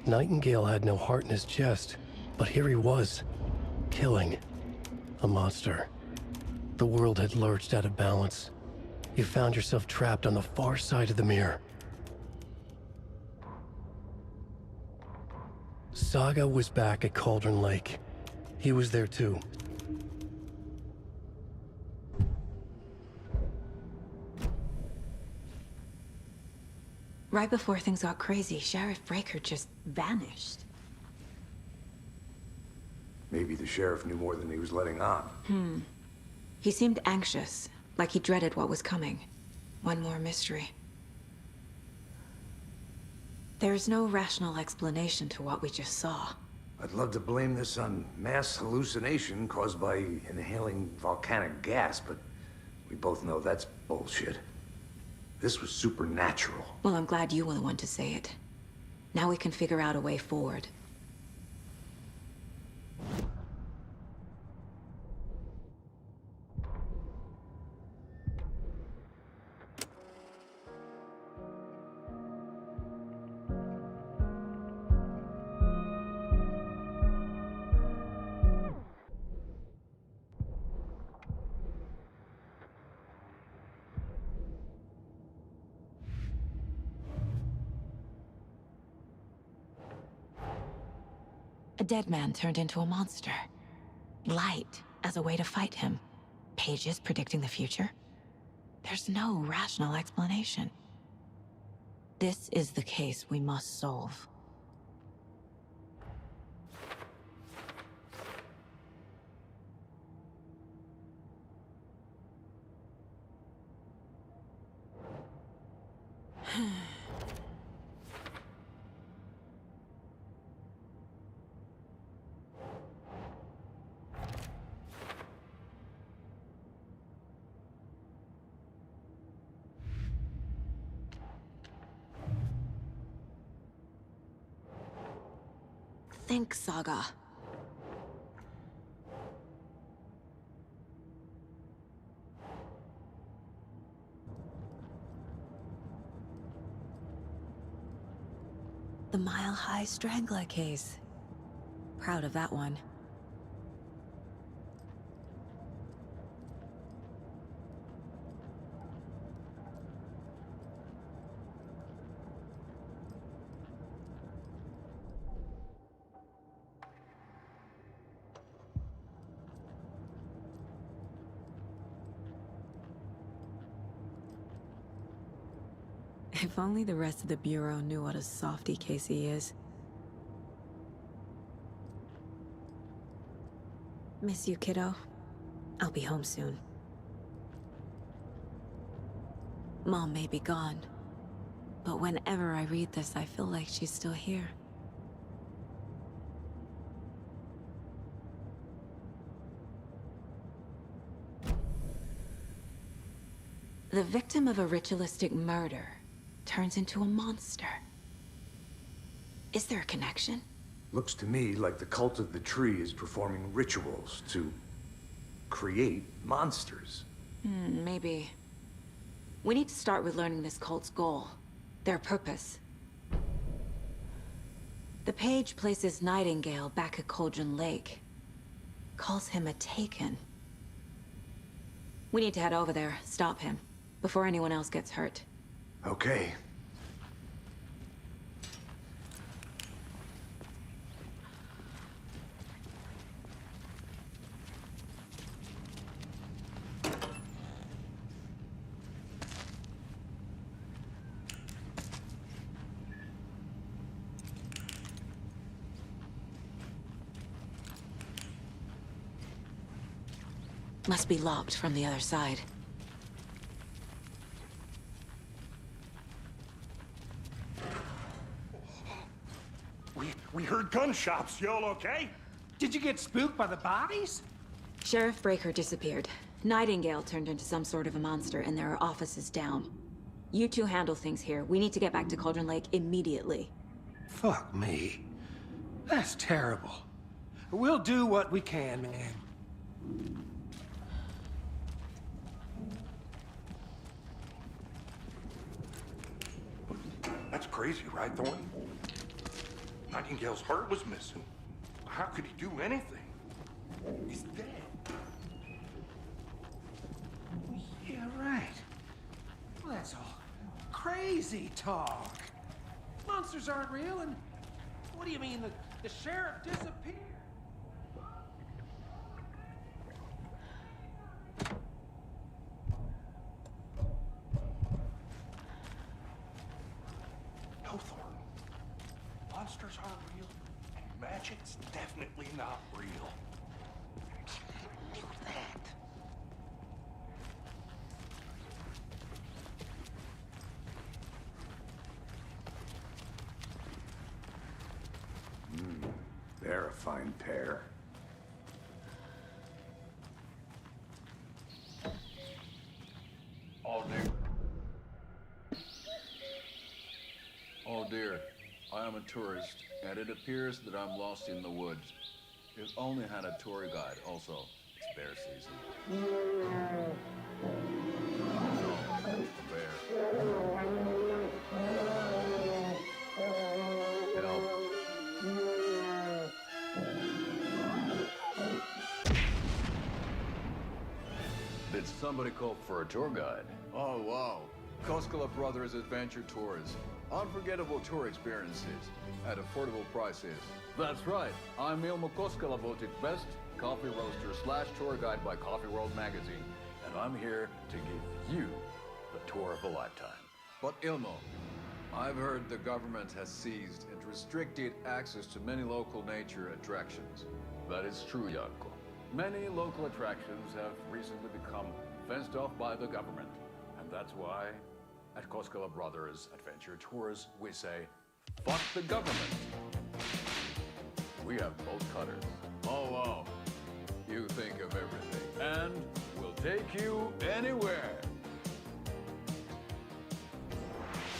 Nightingale had no heart in his chest, but here he was, killing a monster. The world had lurched out of balance. You found yourself trapped on the far side of the mirror. Saga was back at Cauldron Lake. He was there too. Right before things got crazy, Sheriff Breaker just vanished. Maybe the sheriff knew more than he was letting on. He seemed anxious, like he dreaded what was coming. One more mystery. There's no rational explanation to what we just saw. I'd love to blame this on mass hallucination caused by inhaling volcanic gas, but we both know that's bullshit. This was supernatural. Well, I'm glad you were the one to say it. Now we can figure out a way forward. A dead man turned into a monster. Light as a way to fight him. Pages predicting the future. There's no rational explanation. This is the case we must solve. Think, Saga. The Mile High Strangler case. Proud of that one. If only the rest of the Bureau knew what a softy Casey is. Miss you, kiddo. I'll be home soon. Mom may be gone, but whenever I read this, I feel like she's still here. The victim of a ritualistic murder turns into a monster. Is there a connection? Looks to me like the cult of the tree is performing rituals to create monsters. Maybe. We need to start with learning this cult's goal, their purpose. The page places Nightingale back at Cauldron Lake. Calls him a Taken. We need to head over there, stop him, before anyone else gets hurt. Okay. Must be locked from the other side. We heard gunshots. Y'all okay? Did you get spooked by the bodies? Sheriff Breaker disappeared. Nightingale turned into some sort of a monster, and there are offices down. You two handle things here. We need to get back to Cauldron Lake immediately. Fuck me. That's terrible. We'll do what we can, man. That's crazy, right, Thornton? Nightingale's heart was missing. How could he do anything? He's dead. Yeah, right. Well, that's all crazy talk. Monsters aren't real, and what do you mean the sheriff disappeared? No, Thornton. Monsters aren't real, and magic's definitely not real. I knew that. They're a fine pair. Oh dear. Oh dear. I am a tourist, and it appears that I'm lost in the woods. If only had a tour guide. Also, it's bear season. Bear. Help. Did somebody call for a tour guide? Oh, wow. Koskela Brothers Adventure Tours. Unforgettable tour experiences at affordable prices. That's right. I'm Ilmo Koskela, voted best coffee roaster / tour guide by Coffee World magazine. And I'm here to give you the tour of a lifetime. But Ilmo, I've heard the government has seized and restricted access to many local nature attractions. That is true, Jaakko. Many local attractions have recently become fenced off by the government. And that's why at Koskela Brothers Adventure Tours, we say, fuck the government. We have bolt cutters. Oh, wow. You think of everything. And we'll take you anywhere.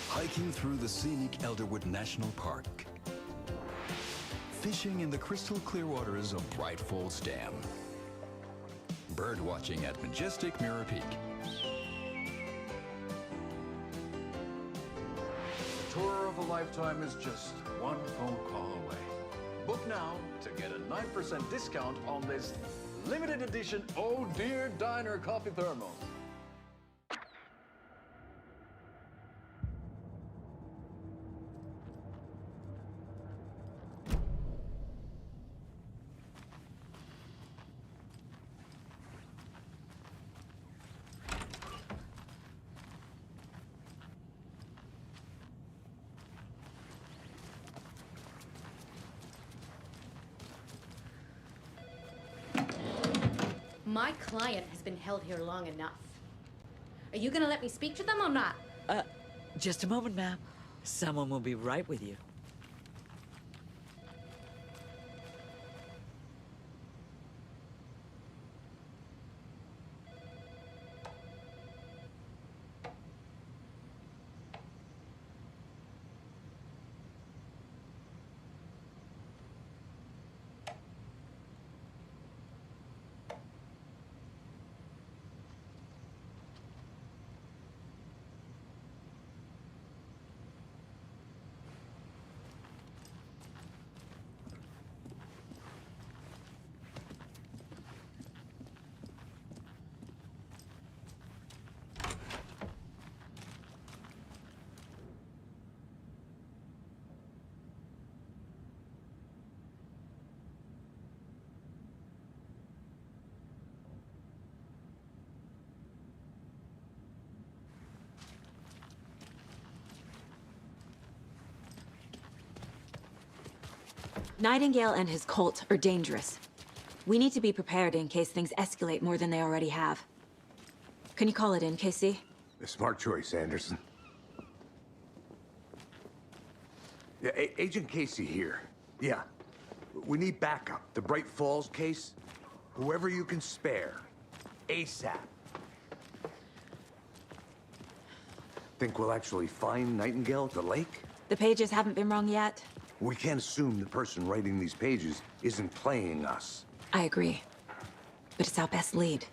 Hiking through the scenic Elderwood National Park. Fishing in the crystal clear waters of Bright Falls Dam. Bird watching at majestic Mirror Peak. The tour of a lifetime is just one phone call away. Book now to get a 9% discount on this limited edition Oh Dear Diner coffee thermos. My client has been held here long enough. Are you gonna let me speak to them or not? Just a moment, ma'am. Someone will be right with you. Nightingale and his cult are dangerous. We need to be prepared in case things escalate more than they already have. Can you call it in, Casey? A smart choice, Anderson. Yeah, Agent Casey here. Yeah. We need backup. The Bright Falls case? Whoever you can spare. ASAP. Think we'll actually find Nightingale at the lake? The pages haven't been wrong yet. We can't assume the person writing these pages isn't playing us. I agree. But it's our best lead.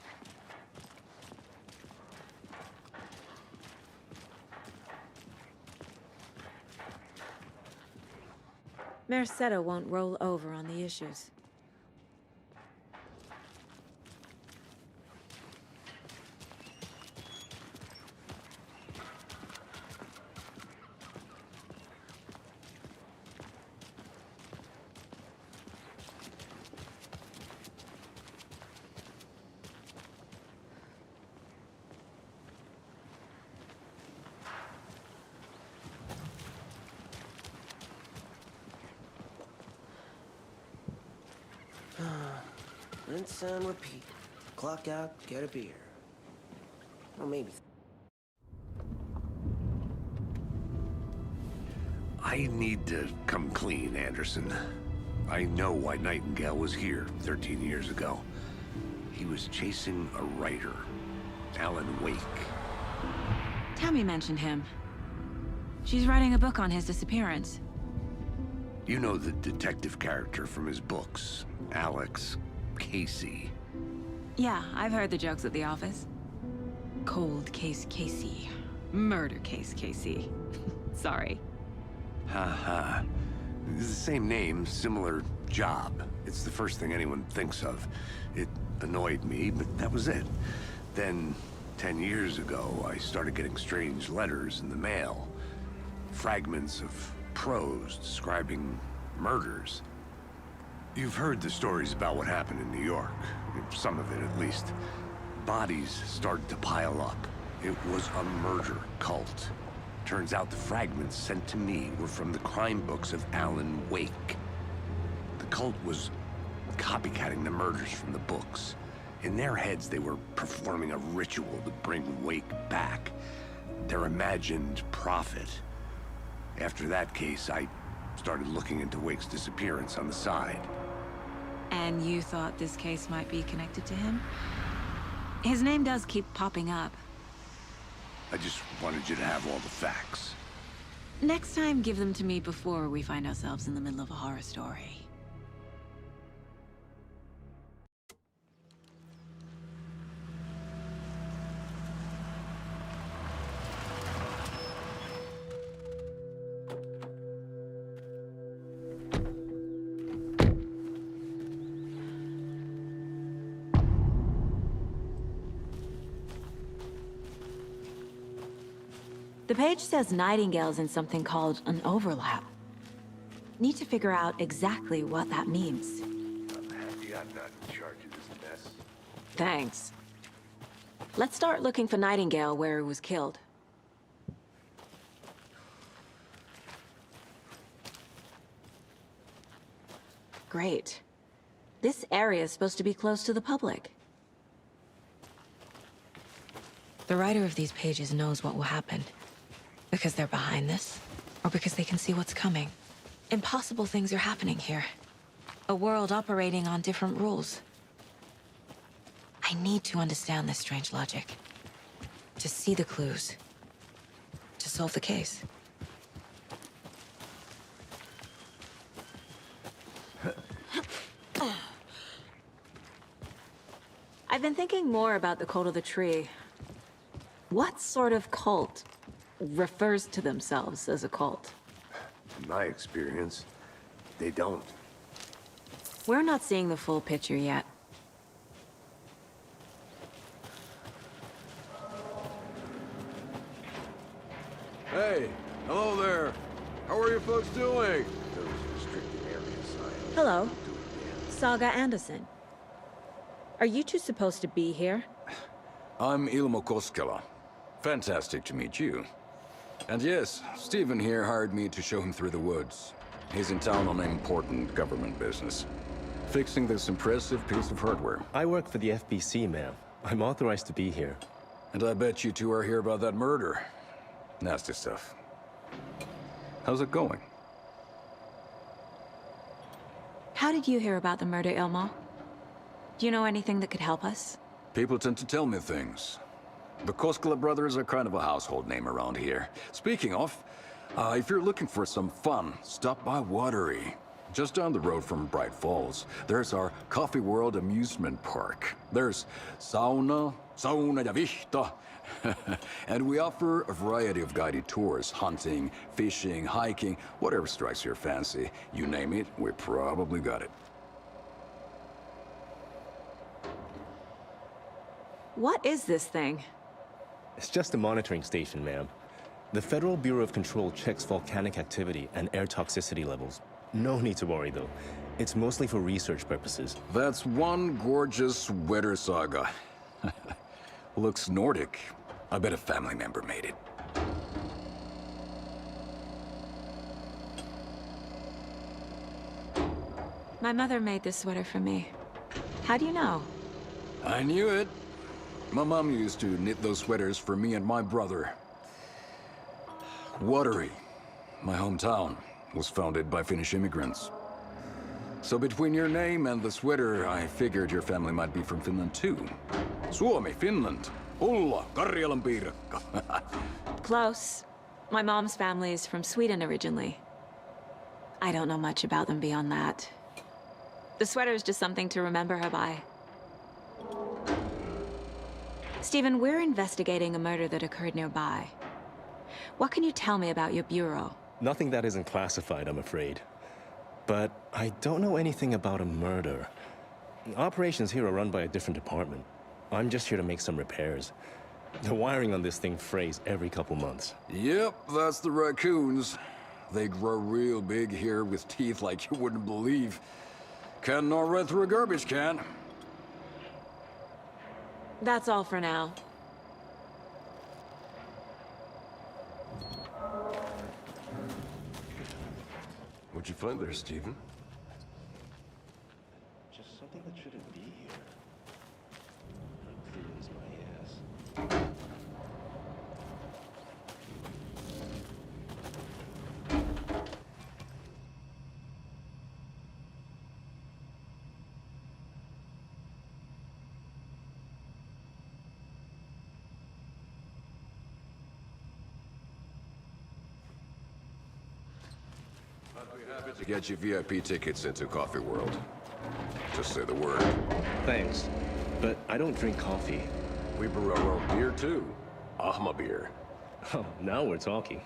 Mercado won't roll over on the issues. Rinse and repeat. Clock out, get a beer. Or maybe... I need to come clean, Anderson. I know why Nightingale was here 13 years ago. He was chasing a writer, Alan Wake. Tammy mentioned him. She's writing a book on his disappearance. You know the detective character from his books, Alex Casey. Yeah, I've heard the jokes at the office. Cold case Casey. Murder case Casey. Sorry. Ha. It's the same name, similar job. It's the first thing anyone thinks of. It annoyed me, but that was it. Then, 10 years ago, I started getting strange letters in the mail. Fragments of prose describing murders. You've heard the stories about what happened in New York. Some of it, at least. Bodies started to pile up. It was a murder cult. Turns out the fragments sent to me were from the crime books of Alan Wake. The cult was copycatting the murders from the books. In their heads, they were performing a ritual to bring Wake back. Their imagined prophet. After that case, I started looking into Wake's disappearance on the side. And you thought this case might be connected to him? His name does keep popping up. I just wanted you to have all the facts. Next time, give them to me before we find ourselves in the middle of a horror story. The page says Nightingale's in something called an overlap. Need to figure out exactly what that means. I'm happy I'm not in charge of this mess. Thanks. Let's start looking for Nightingale where he was killed. Great. This area is supposed to be close to the public. The writer of these pages knows what will happen. Because they're behind this, or because they can see what's coming. Impossible things are happening here. A world operating on different rules. I need to understand this strange logic. To see the clues. To solve the case. I've been thinking more about the Cult of the Tree. What sort of cult refers to themselves as a cult? In my experience, they don't. We're not seeing the full picture yet. Hey, hello there. How are you folks doing? Those restricted areas. Hello. Saga Anderson. Are you two supposed to be here? I'm Ilmo Koskela. Fantastic to meet you. And yes, Stephen here hired me to show him through the woods. He's in town on important government business. Fixing this impressive piece of hardware. I work for the FBC, ma'am. I'm authorized to be here. And I bet you two are here about that murder. Nasty stuff. How's it going? How did you hear about the murder, Ilmo? Do you know anything that could help us? People tend to tell me things. The Koskela brothers are kind of a household name around here. Speaking of, if you're looking for some fun, stop by Watery. Just down the road from Bright Falls, there's our Coffee World amusement park. There's sauna ja vihta. And we offer a variety of guided tours, hunting, fishing, hiking, whatever strikes your fancy. You name it, we probably got it. What is this thing? It's just a monitoring station, ma'am. The Federal Bureau of Control checks volcanic activity and air toxicity levels. No need to worry, though. It's mostly for research purposes. That's one gorgeous weather saga. Looks Nordic. I bet a family member made it. My mother made this sweater for me. How do you know? I knew it. My mom used to knit those sweaters for me and my brother. Watery, my hometown, was founded by Finnish immigrants. So between your name and the sweater, I figured your family might be from Finland too. Suomi, Finland. Ulla, Karjalan piirakka. Close. My mom's family is from Sweden originally. I don't know much about them beyond that. The sweater is just something to remember her by. Stephen, we're investigating a murder that occurred nearby. What can you tell me about your bureau? Nothing that isn't classified, I'm afraid. But I don't know anything about a murder. Operations here are run by a different department. I'm just here to make some repairs. The wiring on this thing frays every couple months. Yep, that's the raccoons. They grow real big here with teeth like you wouldn't believe. Can't gnaw right through a garbage can. That's all for now. What'd you find there, Stephen? Just something that shouldn't be here. Clear as my ass. Happy to get you VIP tickets into Coffee World. Just say the word. Thanks, but I don't drink coffee. We brew our own beer too. Ahma beer. Oh, now we're talking.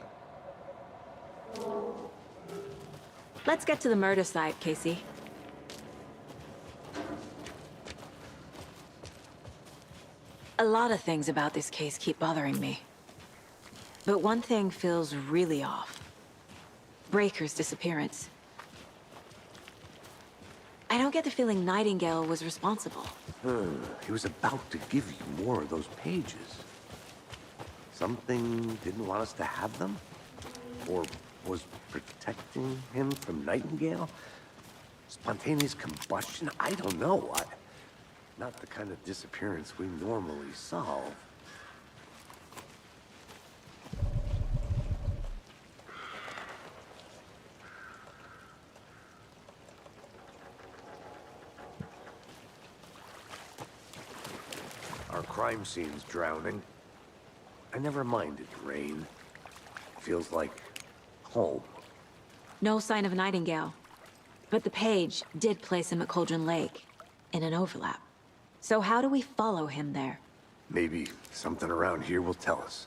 Let's get to the murder site, Casey. A lot of things about this case keep bothering me. But one thing feels really off. Breaker's disappearance. I don't get the feeling Nightingale was responsible. He was about to give you more of those pages. Something didn't want us to have them? Or was protecting him from Nightingale? Spontaneous combustion? I don't know. Not the kind of disappearance we normally solve. Our crime scene's drowning. I never minded rain. Feels like home. No sign of Nightingale. But the page did place him at Cauldron Lake, in an overlap. So how do we follow him there? Maybe something around here will tell us.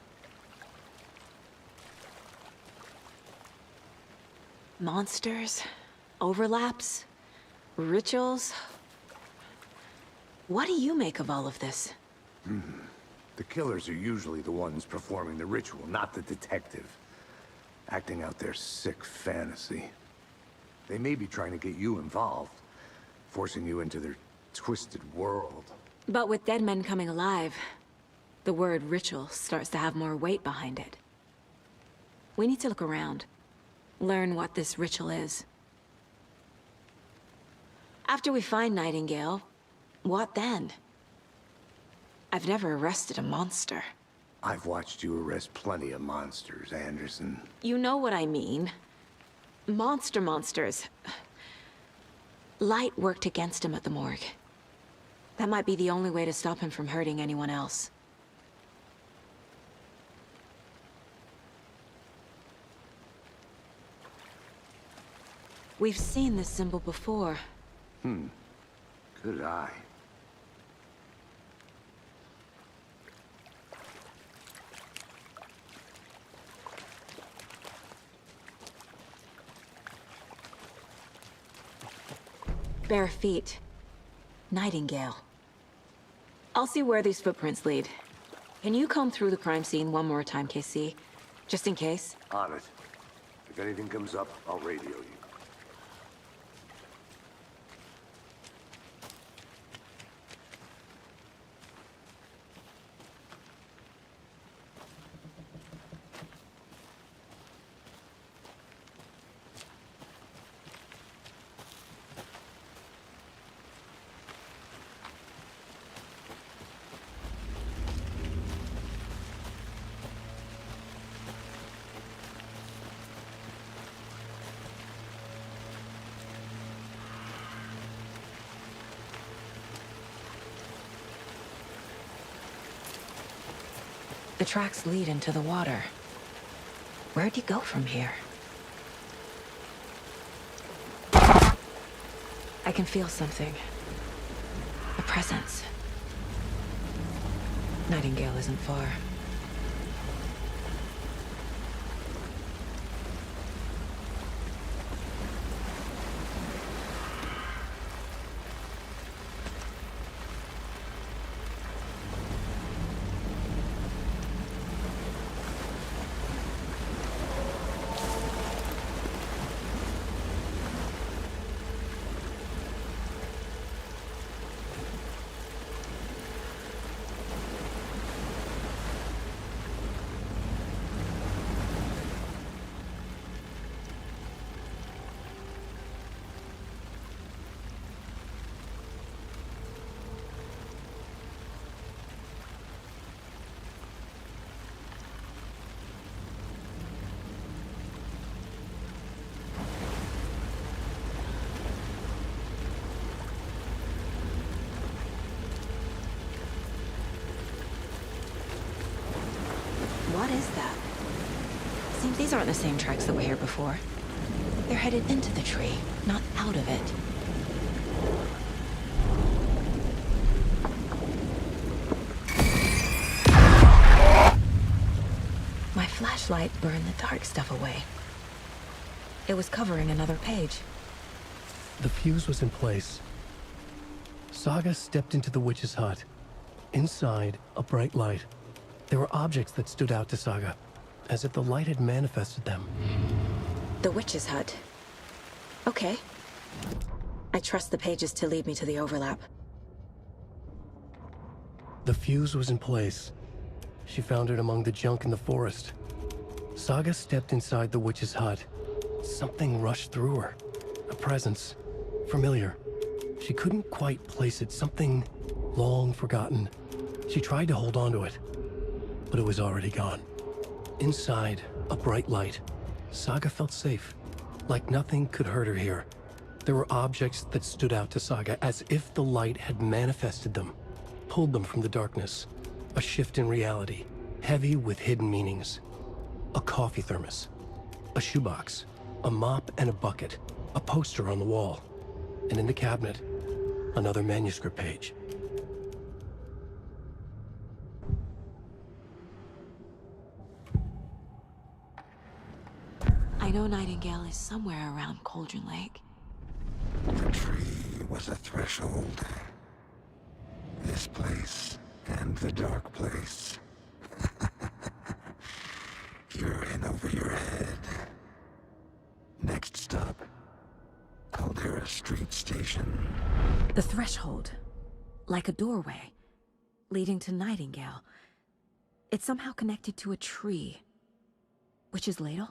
Monsters? Overlaps? Rituals? What do you make of all of this? The killers are usually the ones performing the ritual, not the detective. Acting out their sick fantasy. They may be trying to get you involved, forcing you into their twisted world. But with dead men coming alive, the word ritual starts to have more weight behind it. We need to look around. learn what this ritual is. After we find Nightingale, what then? I've never arrested a monster. I've watched you arrest plenty of monsters, Anderson. You know what I mean. Monsters. Light worked against him at the morgue. That might be the only way to stop him from hurting anyone else. We've seen this symbol before. Good eye. Bare feet. Nightingale. I'll see where these footprints lead. Can you comb through the crime scene one more time, KC? Just in case? On it. If anything comes up, I'll radio you. The tracks lead into the water. Where'd you go from here? I can feel something. A presence. Nightingale isn't far. What is that? Seems these aren't the same tracks that were here before. They're headed into the tree, not out of it. My flashlight burned the dark stuff away. It was covering another page. The fuse was in place. Saga stepped into the witch's hut. Inside, a bright light. There were objects that stood out to Saga, as if the light had manifested them. The witch's hut. Okay. I trust the pages to lead me to the overlap. The fuse was in place. She found it among the junk in the forest. Saga stepped inside the witch's hut. Something rushed through her. A presence. Familiar. She couldn't quite place it. Something long forgotten. She tried to hold on to it, but it was already gone. Inside, a bright light. Saga felt safe, like nothing could hurt her here. There were objects that stood out to Saga as if the light had manifested them, pulled them from the darkness. A shift in reality, heavy with hidden meanings. A coffee thermos, a shoebox, a mop and a bucket, a poster on the wall, and in the cabinet, another manuscript page. I know Nightingale is somewhere around Cauldron Lake. The tree was a threshold. This place and the dark place. You're in over your head. Next stop, Caldera Street Station. The threshold. Like a doorway. Leading to Nightingale. It's somehow connected to a tree. Witch's ladle?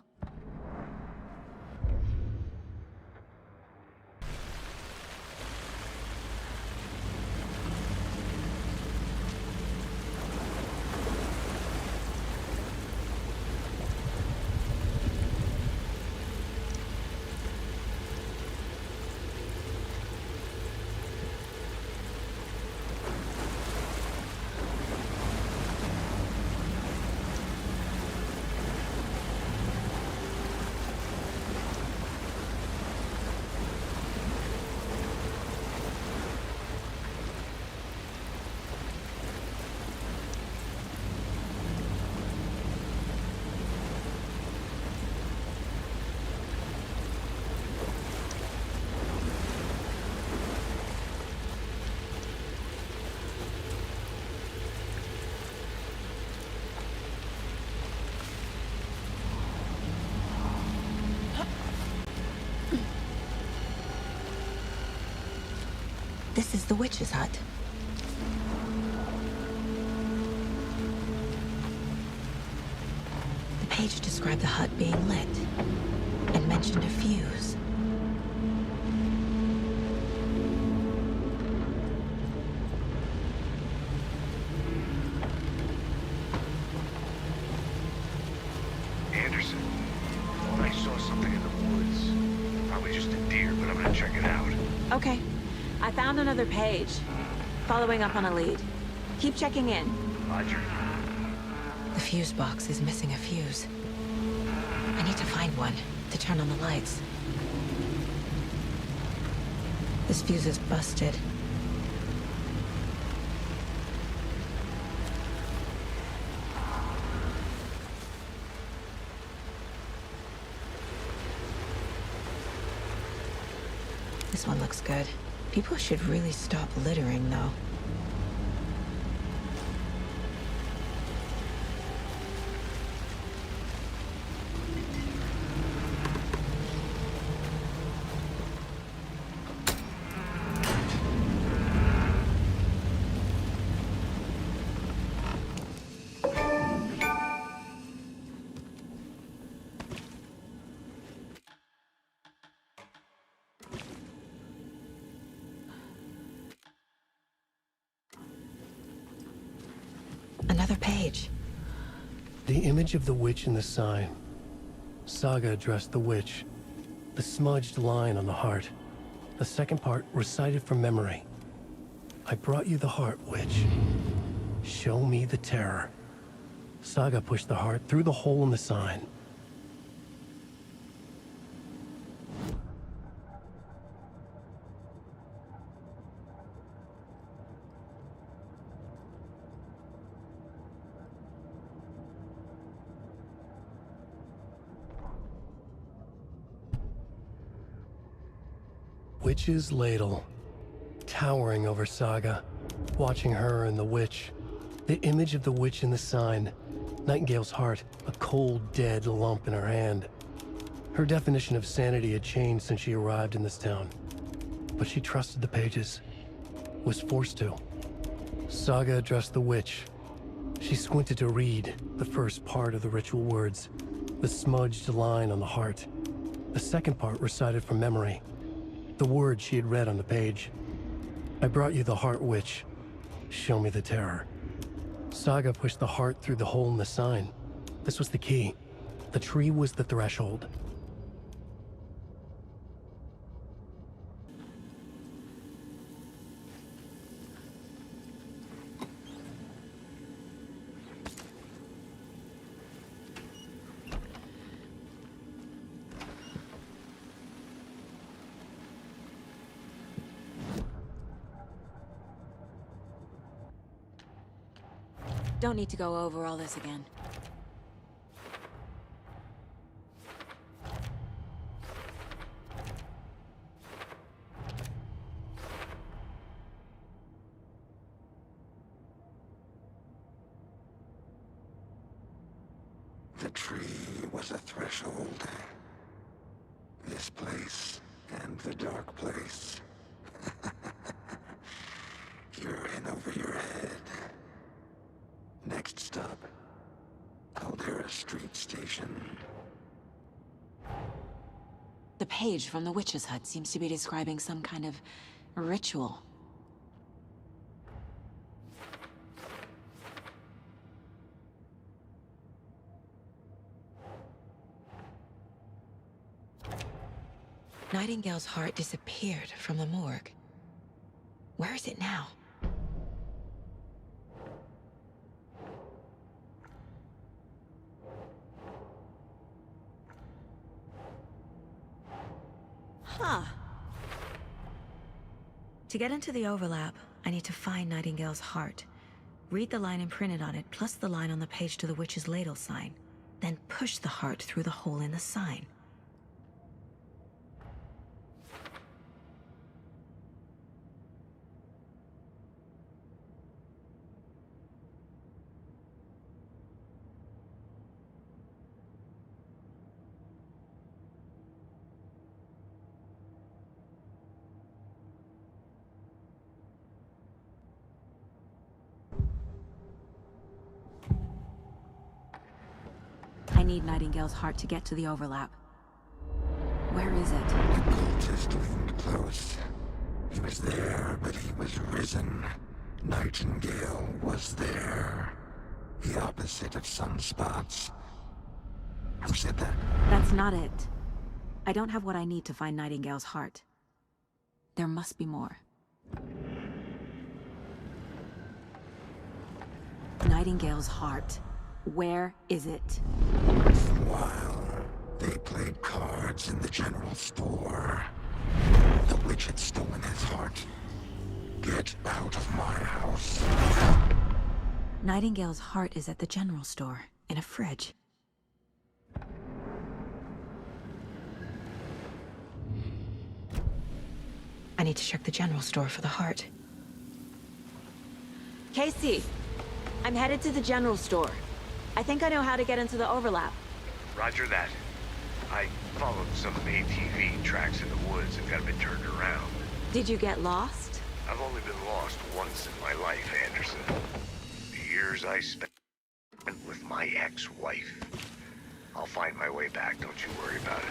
This is the witch's hut. The page described the hut being lit and mentioned a fuse. Anderson, I saw something in the woods. Probably just a deer, but I'm gonna check it out. Okay. I found another page. Following up on a lead. Keep checking in. Roger. The fuse box is missing a fuse. I need to find one to turn on the lights. This fuse is busted. This one looks good. People should really stop littering, though. Another page. The image of the witch in the sign. Saga addressed the witch. The smudged line on the heart. The second part recited from memory. I brought you the heart, witch. Show me the terror. Saga pushed the heart through the hole in the sign. Witch's ladle, towering over Saga, watching her and the witch. The image of the witch in the sign, Nightingale's heart, a cold, dead lump in her hand. Her definition of sanity had changed since she arrived in this town, but she trusted the pages, was forced to. Saga addressed the witch. She squinted to read the first part of the ritual words, the smudged line on the heart. The second part recited from memory. The words she had read on the page. I brought you the heart, witch. Show me the terror. Saga pushed the heart through the hole in the sign. This was the key. The tree was the threshold. Don't need to go over all this again. The tree was a threshold. This place and the dark place. You're in over your head. Next stop, Caldera Street Station. The page from the witch's hut seems to be describing some kind of ritual. Nightingale's heart disappeared from the morgue. Where is it now? Huh. To get into the overlap, I need to find Nightingale's heart. Read the line imprinted on it, plus the line on the page to the witch's ladle sign. Then push the heart through the hole in the sign. need Nightingale's heart to get to the overlap. Where is it? The cultist leaned close. He was there, but he was risen. Nightingale was there. The opposite of sunspots. Who said that? That's not it. I don't have what I need to find Nightingale's heart. There must be more. Nightingale's heart. Where is it? While they played cards in the general store, the witch had stolen his heart. Get out of my house. Nightingale's heart is at the general store, in a fridge. I need to check the general store for the heart. Casey, I'm headed to the general store. I think I know how to get into the overlap. Roger that. I followed some ATV tracks in the woods and got a bit turned around. Did you get lost? I've only been lost once in my life, Anderson. The years I spent with my ex-wife. I'll find my way back, don't you worry about it.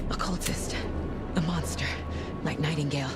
Occultist. A monster. Like Nightingale.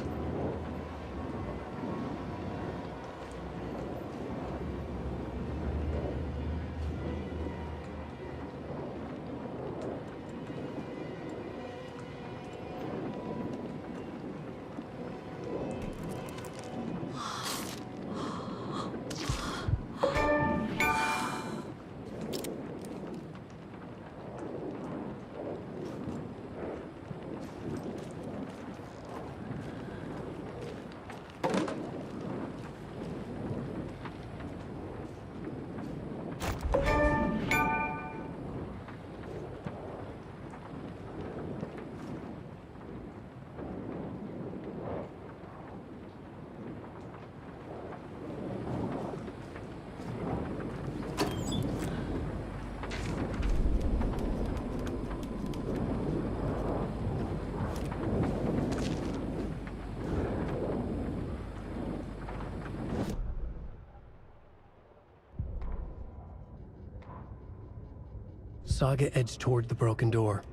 Saga edged toward the broken door,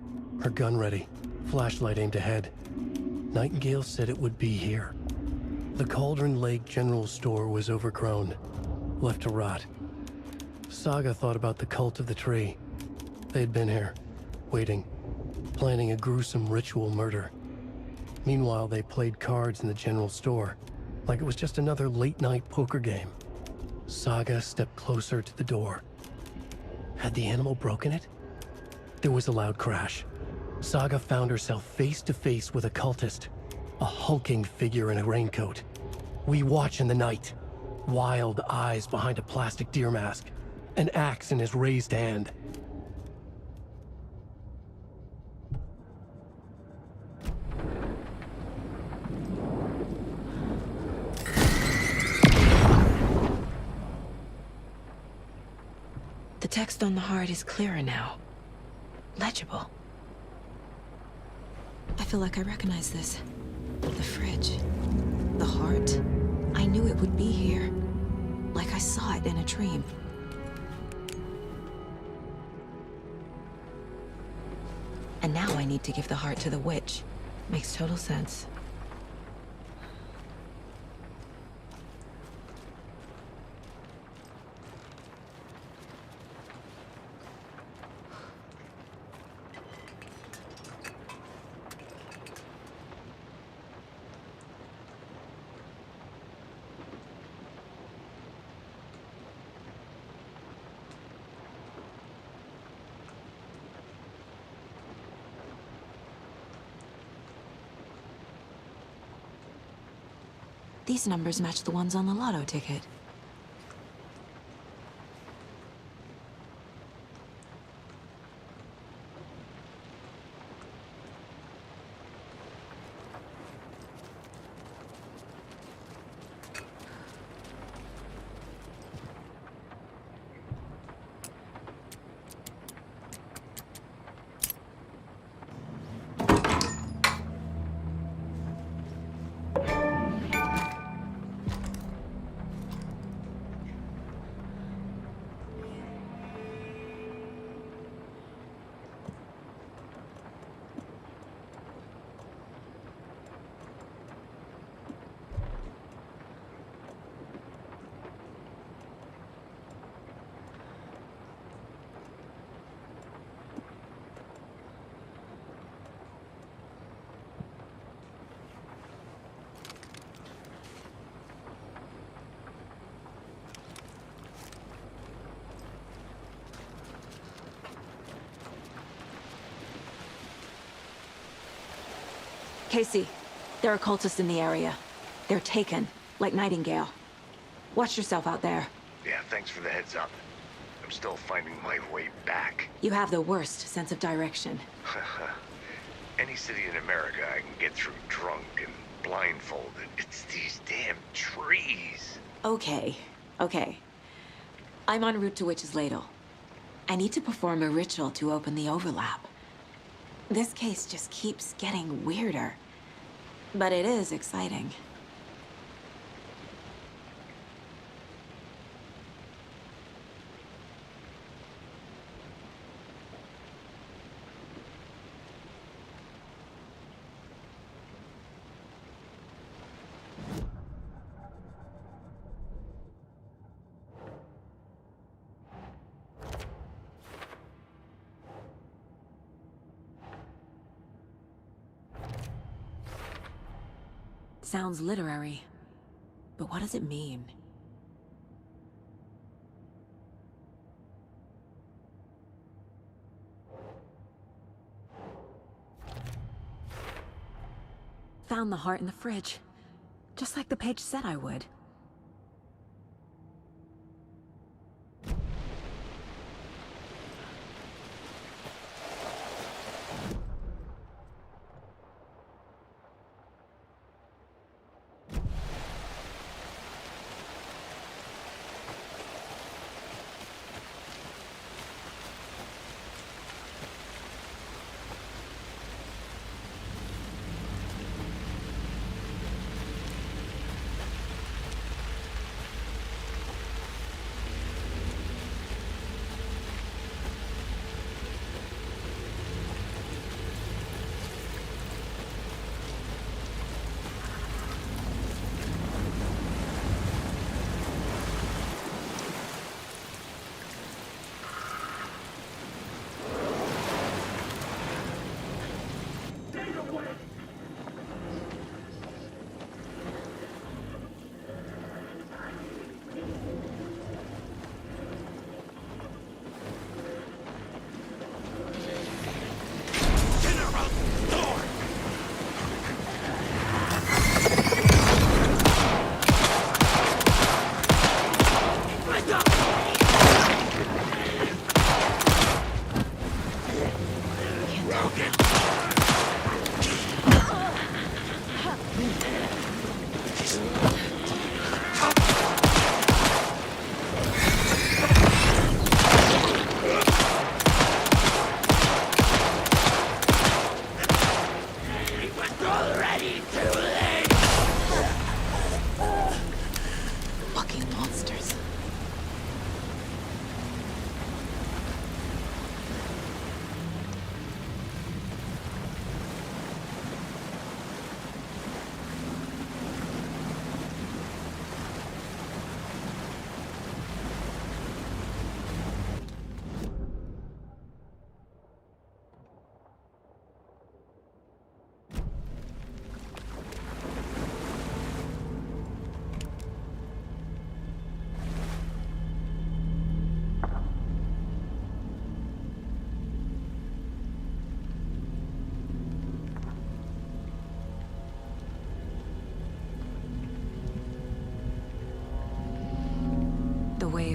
her gun ready, flashlight aimed ahead. Nightingale said it would be here. The Cauldron Lake General Store was overgrown, left to rot. Saga thought about the cult of the tree. They'd been here, waiting, planning a gruesome ritual murder. Meanwhile, they played cards in the general store, like it was just another late-night poker game. Saga stepped closer to the door. Had the animal broken it? There was a loud crash. Saga found herself face to face with a cultist, a hulking figure in a raincoat. We watch in the night. Wild eyes behind a plastic deer mask, an axe in his raised hand. The text on the heart is clearer now. Legible. I feel like I recognize this. The fridge. The heart. I knew it would be here. Like I saw it in a dream. And now I need to give the heart to the witch. Makes total sense. These numbers match the ones on the lotto ticket. Casey, there are cultists in the area. They're taken, like Nightingale. Watch yourself out there. Yeah, thanks for the heads up. I'm still finding my way back. You have the worst sense of direction. Any city in America I can get through drunk and blindfolded. It's these damn trees. Okay. I'm en route to Witch's Ladle. I need to perform a ritual to open the overlap. This case just keeps getting weirder. But it is exciting. Sounds literary, but what does it mean? Found the heart in the fridge, just like the page said I would.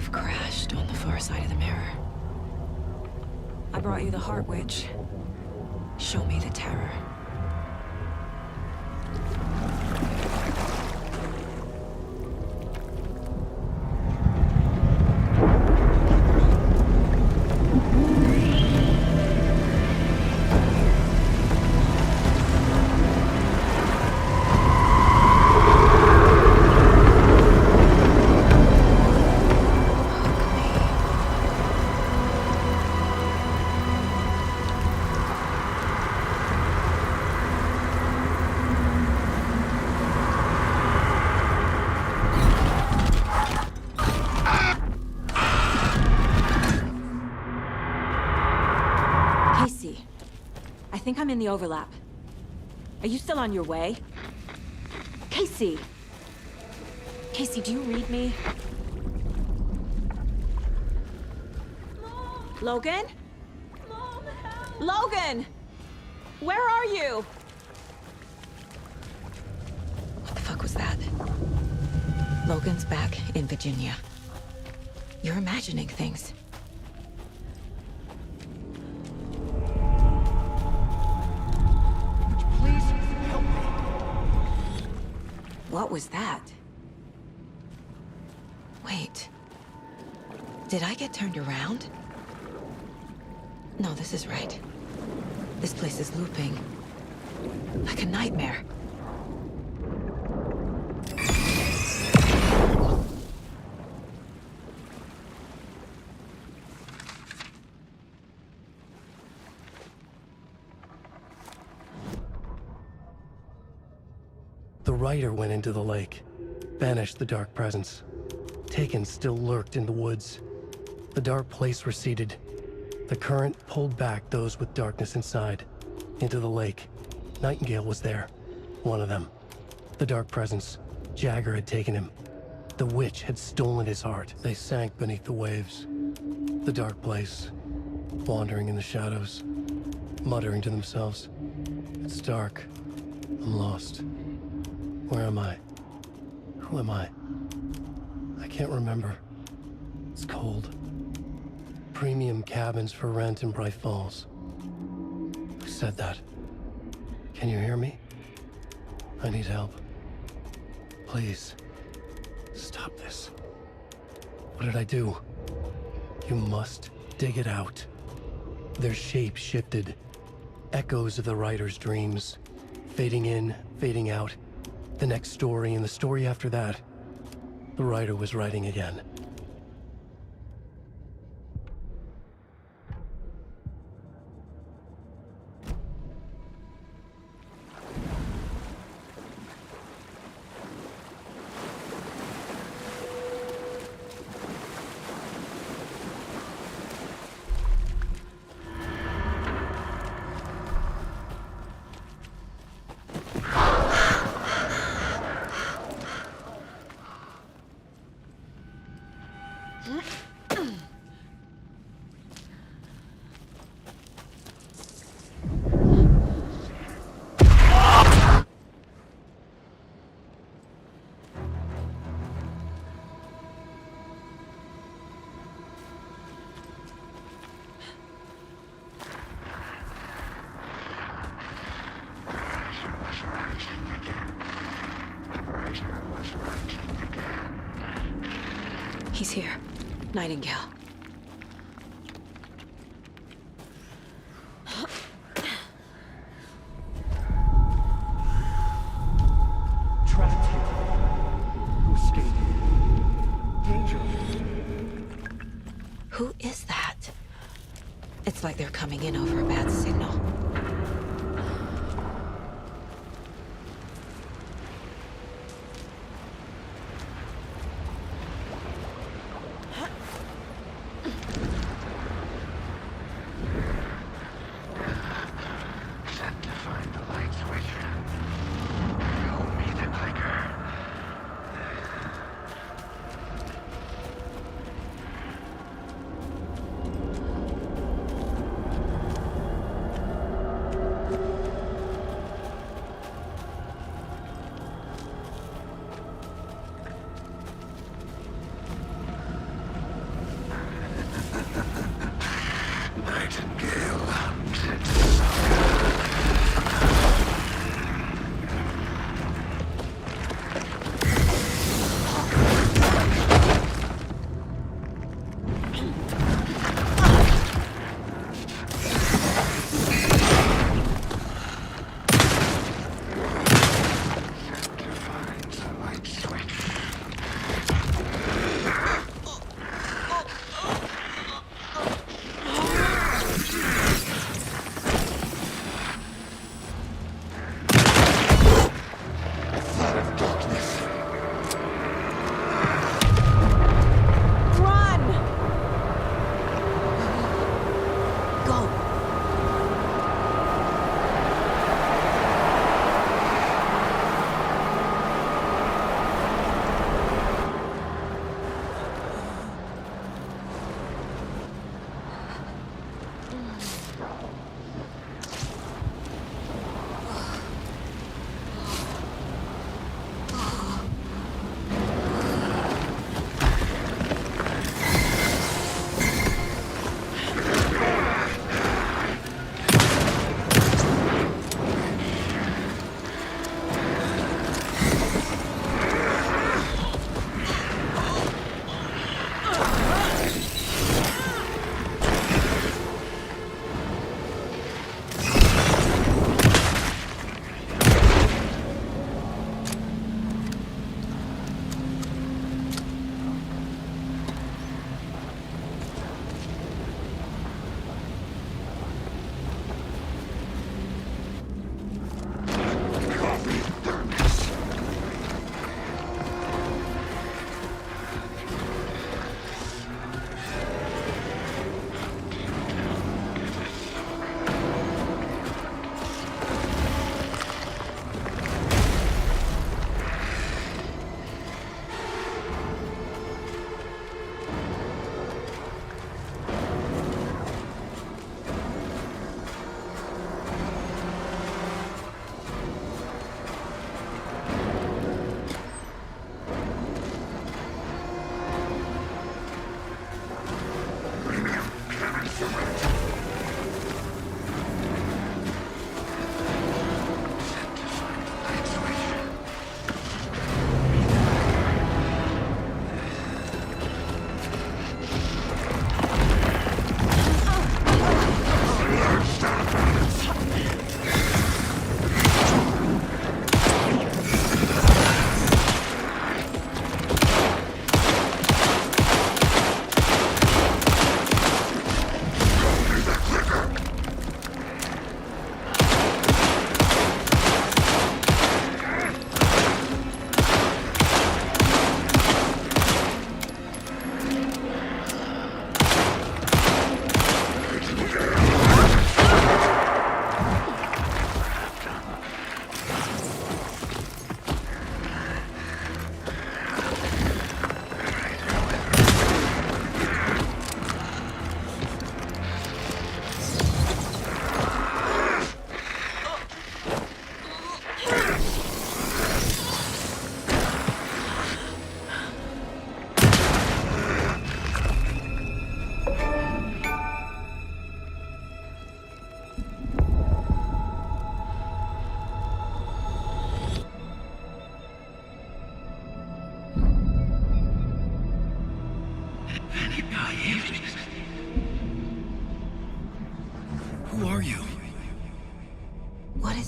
You've crashed on the far side of the mirror. I brought you the Heart Witch. Show me the terror. I think I'm in the overlap. Are you still on your way? Casey! Casey, do you read me? Mom. Logan? Mom, help. Logan! Where are you? What the fuck was that? Logan's back in Virginia. You're imagining things. What was that? Wait. Did I get turned around? No, this is right. This place is looping. Like a nightmare. The Rider went into the lake, banished the dark presence. Taken still lurked in the woods. The dark place receded. The current pulled back those with darkness inside, into the lake. Nightingale was there, one of them. The dark presence, Jagger had taken him. The witch had stolen his heart. They sank beneath the waves. The dark place, wandering in the shadows, muttering to themselves. It's dark. I'm lost. Where am I? Who am I? I can't remember. It's cold. Premium cabins for rent in Bright Falls. Who said that? Can you hear me? I need help. Please. Stop this. What did I do? You must dig it out. Their shape shifted. Echoes of the Rider's dreams. Fading in, fading out. The next story and the story after that. The Rider was writing again. He's here. Nightingale. Trapped here. Who escaped? Danger. Who is that? It's like they're coming in over a bad signal.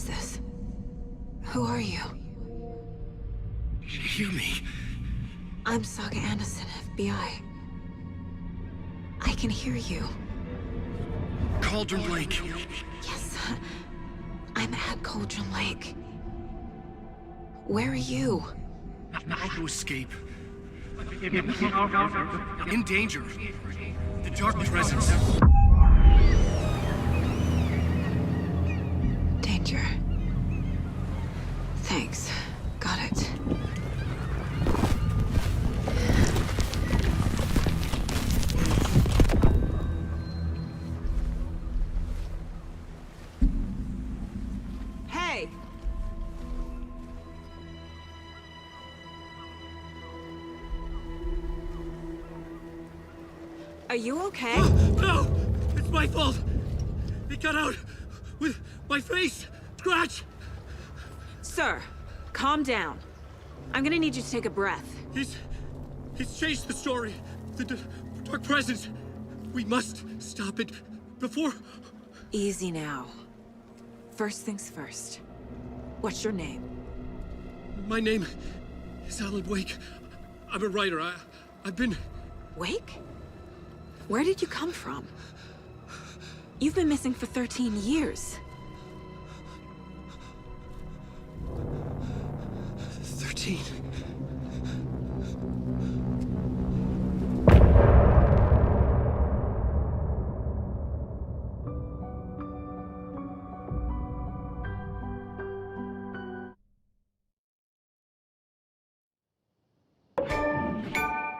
this? Who are you? Hear me. I'm Saga Anderson, FBI. I can hear you. Cauldron Lake. Yes, I'm at Cauldron Lake. Where are you? How to escape. In danger. The dark presence. Danger. Thanks. Got it. Hey! Are you okay? No! It's my fault! It got out with my face! Scratch! Sir, calm down. I'm gonna need you to take a breath. He's changed the story. The dark presence. We must stop it before... Easy now. First things first. What's your name? My name is Alan Wake. I'm a writer. I've been... Wake? Where did you come from? You've been missing for 13 years. 13.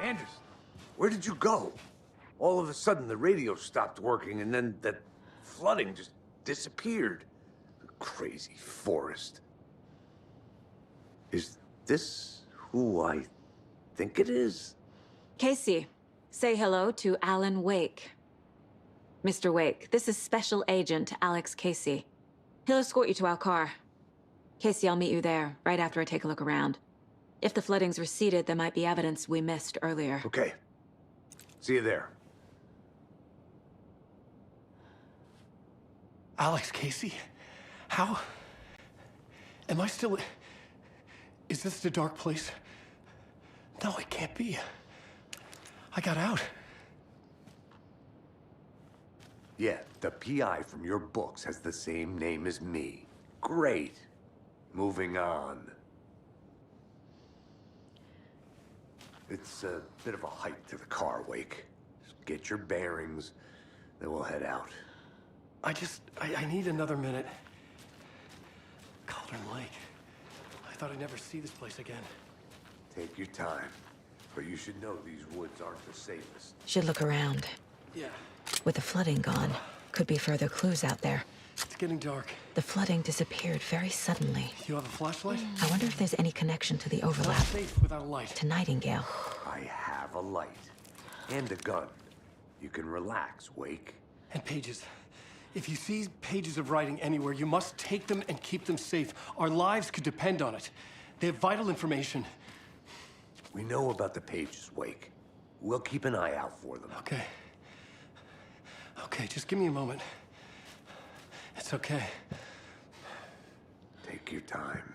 Anderson, where did you go? All of a sudden, the radio stopped working, and then that flooding just disappeared. Crazy forest. Is this who I think it is? Casey, say hello to Alan Wake. Mr. Wake, this is Special Agent Alex Casey. He'll escort you to our car. Casey, I'll meet you there, right after I take a look around. If the flooding's receded, there might be evidence we missed earlier. Okay. See you there. Alex Casey? How? Am I still... Is this the dark place? No, it can't be. I got out. Yeah, the PI from your books has the same name as me. Great. Moving on. It's a bit of a hike to the car, Wake. Just get your bearings, then we'll head out. I need another minute. Cauldron Lake. I thought I'd never see this place again. Take your time. But you should know these woods aren't the safest. Should look around. Yeah. With the flooding gone, could be further clues out there. It's getting dark. The flooding disappeared very suddenly. You have a flashlight? I wonder if there's any connection to the overlap. Not safe without a light. To Nightingale. I have a light. And a gun. You can relax, Wake. And pages. If you see pages of writing anywhere, you must take them and keep them safe. Our lives could depend on it. They have vital information. We know about the pages, Wake. We'll keep an eye out for them. Okay. Okay, just give me a moment. It's okay. Take your time.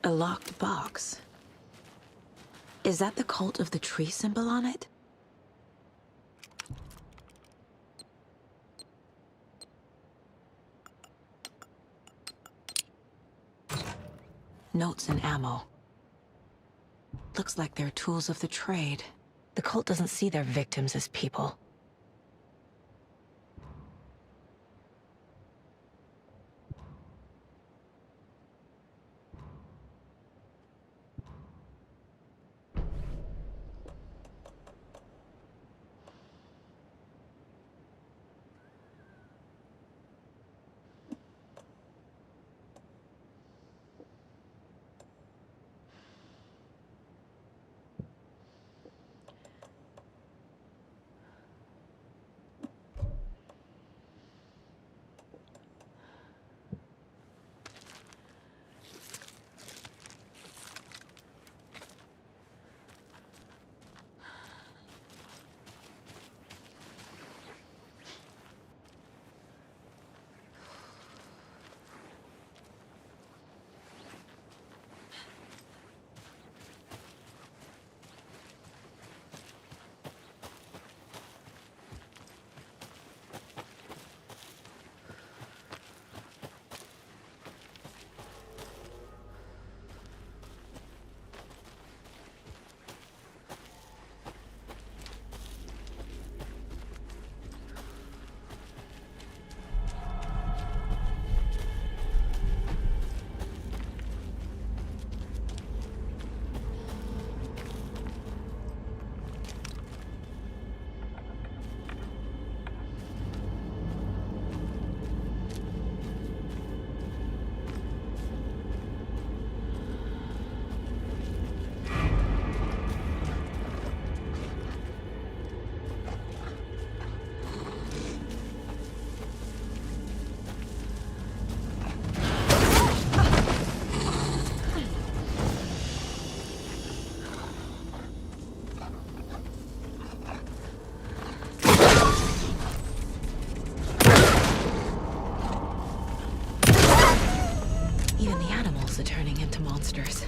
A locked box. Is that the cult of the tree symbol on it? Notes and ammo. Looks like they're tools of the trade. The cult doesn't see their victims as people. themselves are turning into monsters.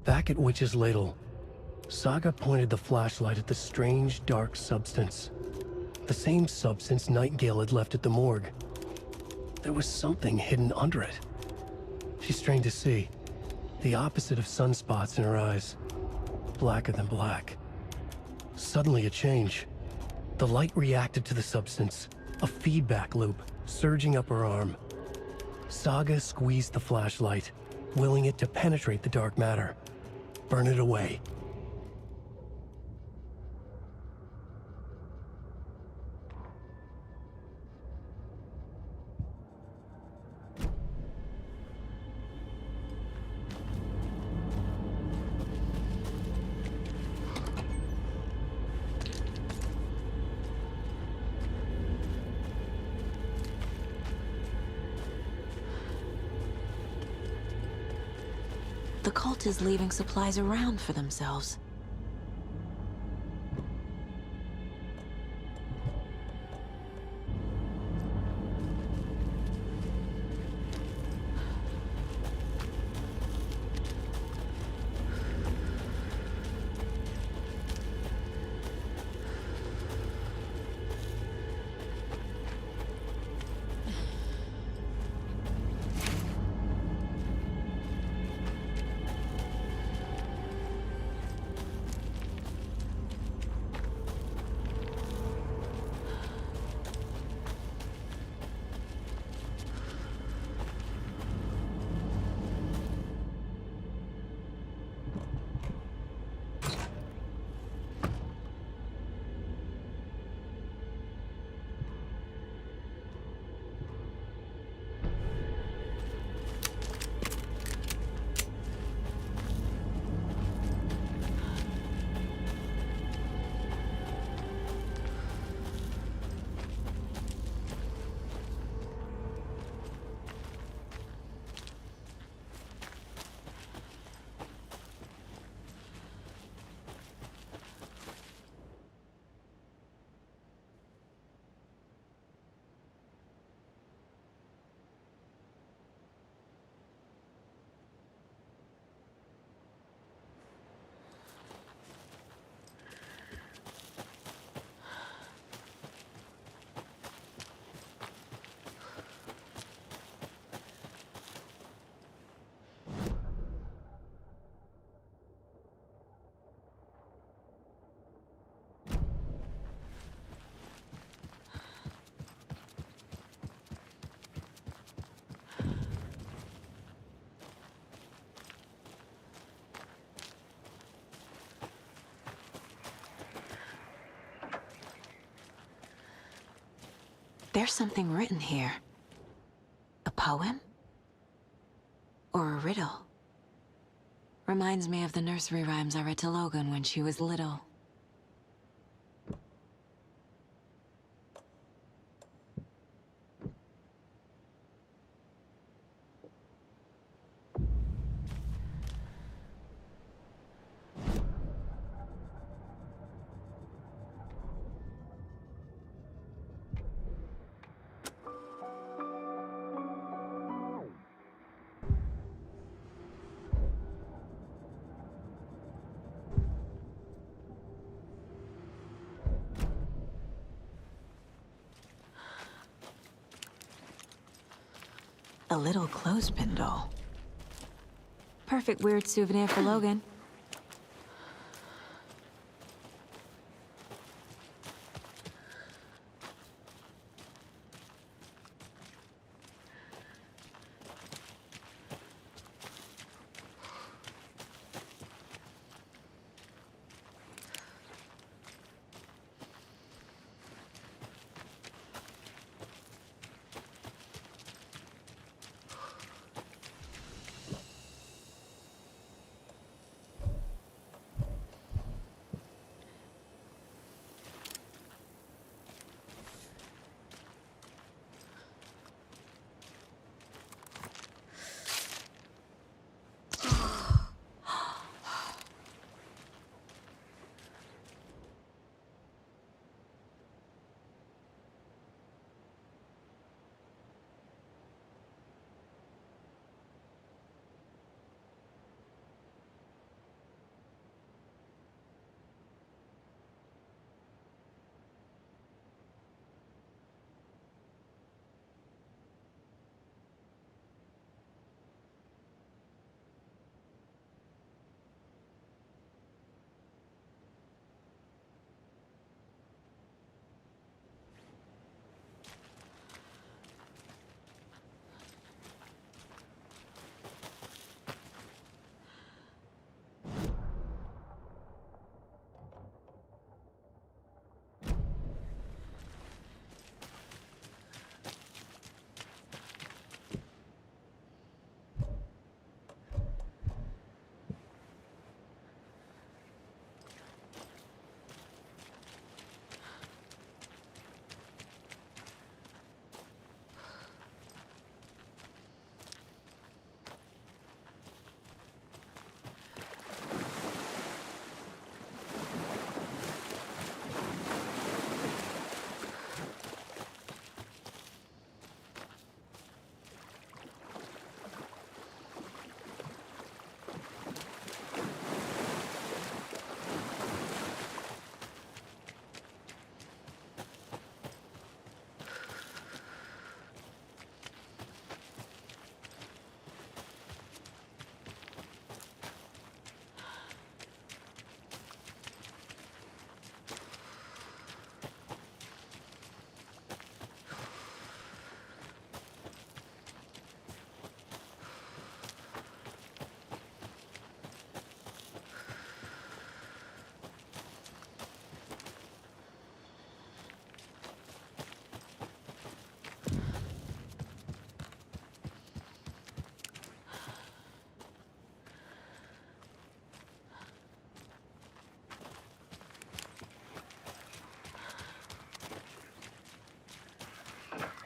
Back at Witch's Ladle, Saga pointed the flashlight at the strange, dark substance. The same substance Nightingale had left at the morgue. There was something hidden under it. She strained to see. The opposite of sunspots in her eyes. Blacker than black. Suddenly a change. The light reacted to the substance. A feedback loop, surging up her arm. Saga squeezed the flashlight, willing it to penetrate the dark matter. Burn it away. The cult is leaving supplies around for themselves. There's something written here. A poem? Or a riddle? Reminds me of the nursery rhymes I read to Logan when she was little. A little clothespin doll. Perfect weird souvenir for Logan.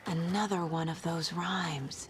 Another one of those rhymes.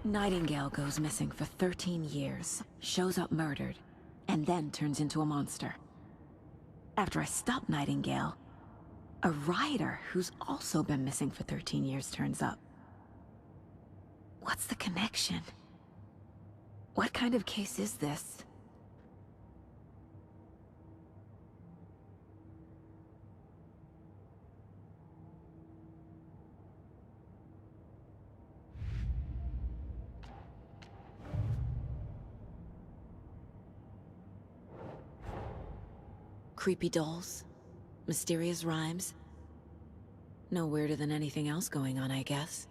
Nightingale goes missing for 13 years, shows up murdered, and then turns into a monster. After I stop Nightingale, a rider who's also been missing for 13 years turns up. What's the connection? What kind of case is this? Creepy dolls, mysterious rhymes. No weirder than anything else going on, I guess.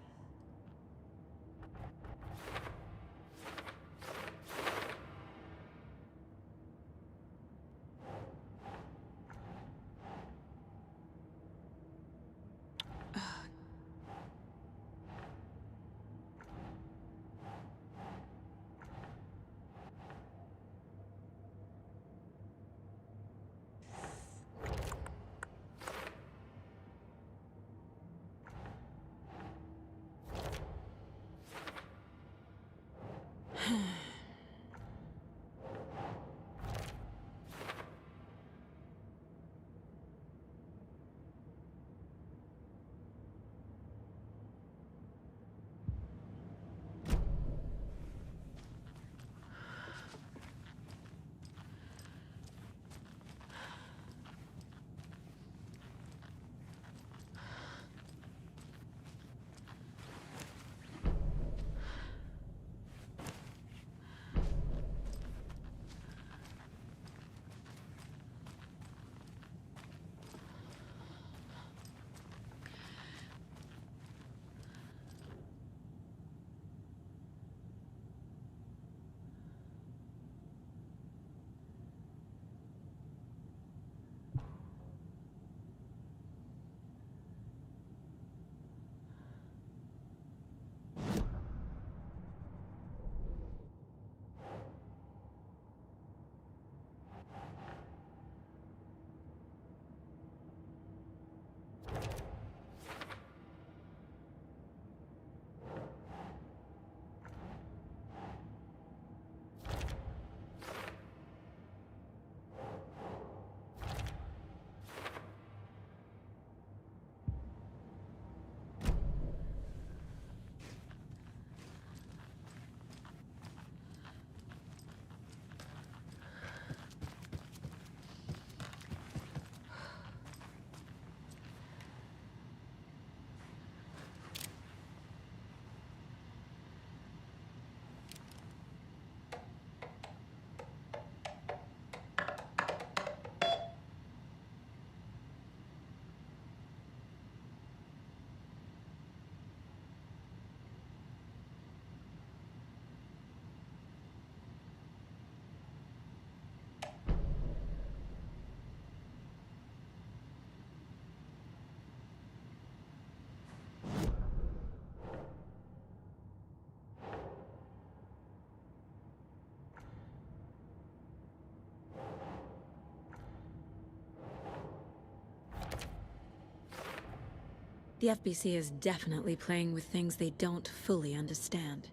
The FBC is definitely playing with things they don't fully understand.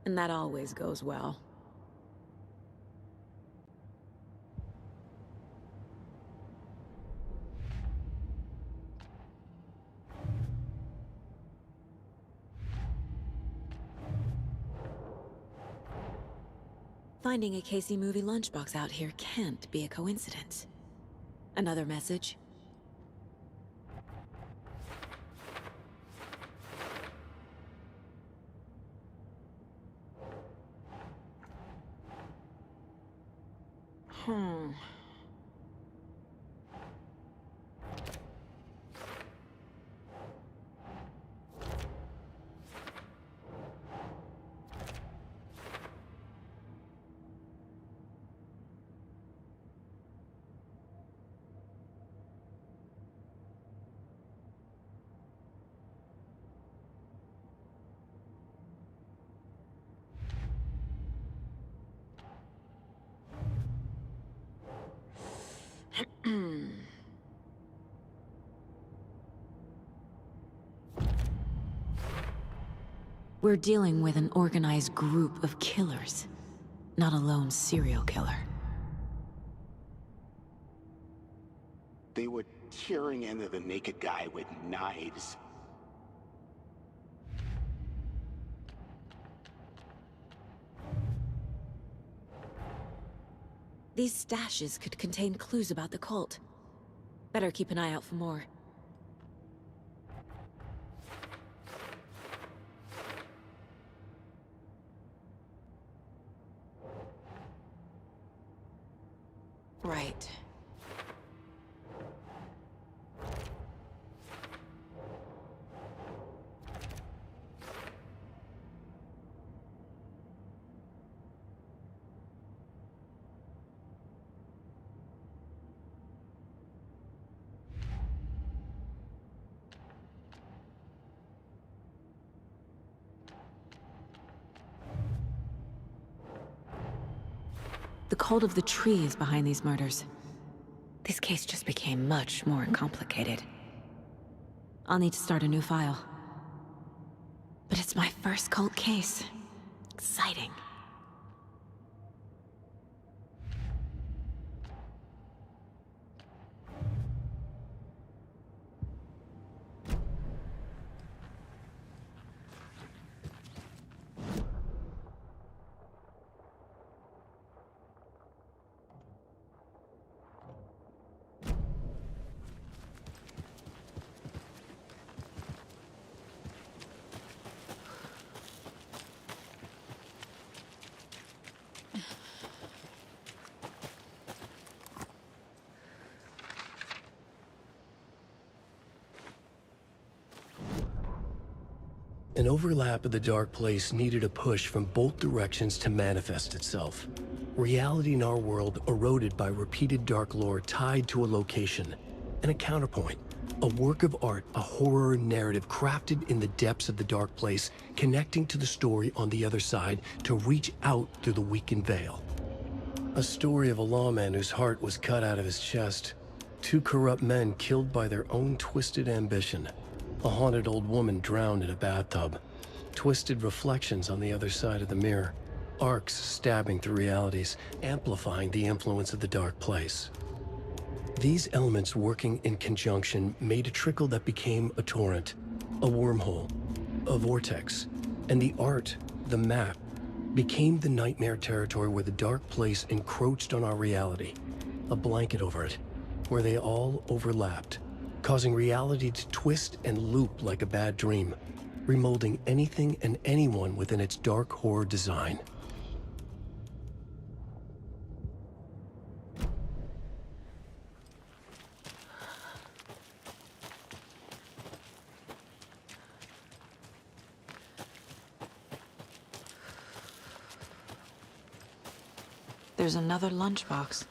And that always goes well. Finding a Casey movie lunchbox out here can't be a coincidence. Another message? We're dealing with an organized group of killers, not a lone serial killer. They were tearing into the naked guy with knives. These stashes could contain clues about the cult. Better keep an eye out for more. Right. The cult of the tree is behind these murders. This case just became much more complicated. I'll need to start a new file. But it's my first cult case. Exciting. An overlap of the dark place needed a push from both directions to manifest itself. Reality in our world eroded by repeated dark lore tied to a location, and a counterpoint, a work of art, a horror narrative crafted in the depths of the dark place, connecting to the story on the other side to reach out through the weakened veil. A story of a lawman whose heart was cut out of his chest, two corrupt men killed by their own twisted ambition, a haunted old woman drowned in a bathtub, twisted reflections on the other side of the mirror, arcs stabbing through realities, amplifying the influence of the dark place. These elements working in conjunction made a trickle that became a torrent, a wormhole, a vortex, and the art, the map, became the nightmare territory where the dark place encroached on our reality, a blanket over it, where they all overlapped, causing reality to twist and loop like a bad dream, remolding anything and anyone within its dark horror design. There's another lunchbox.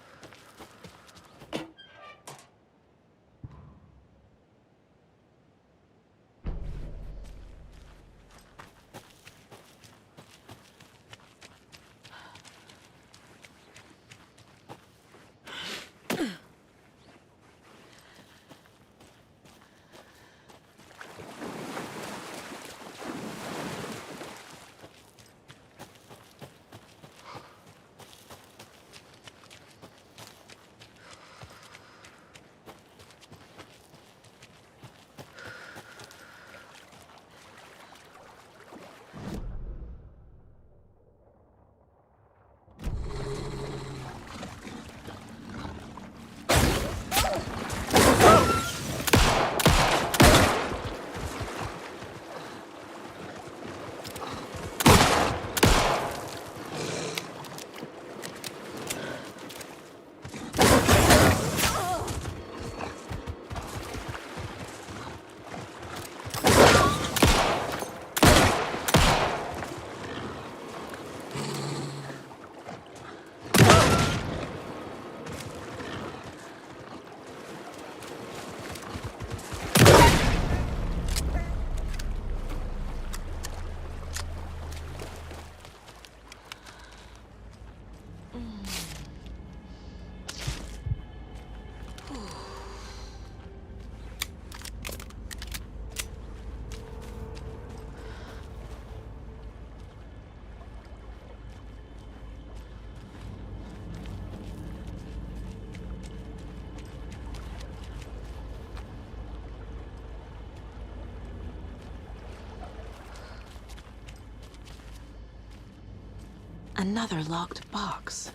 Another locked box.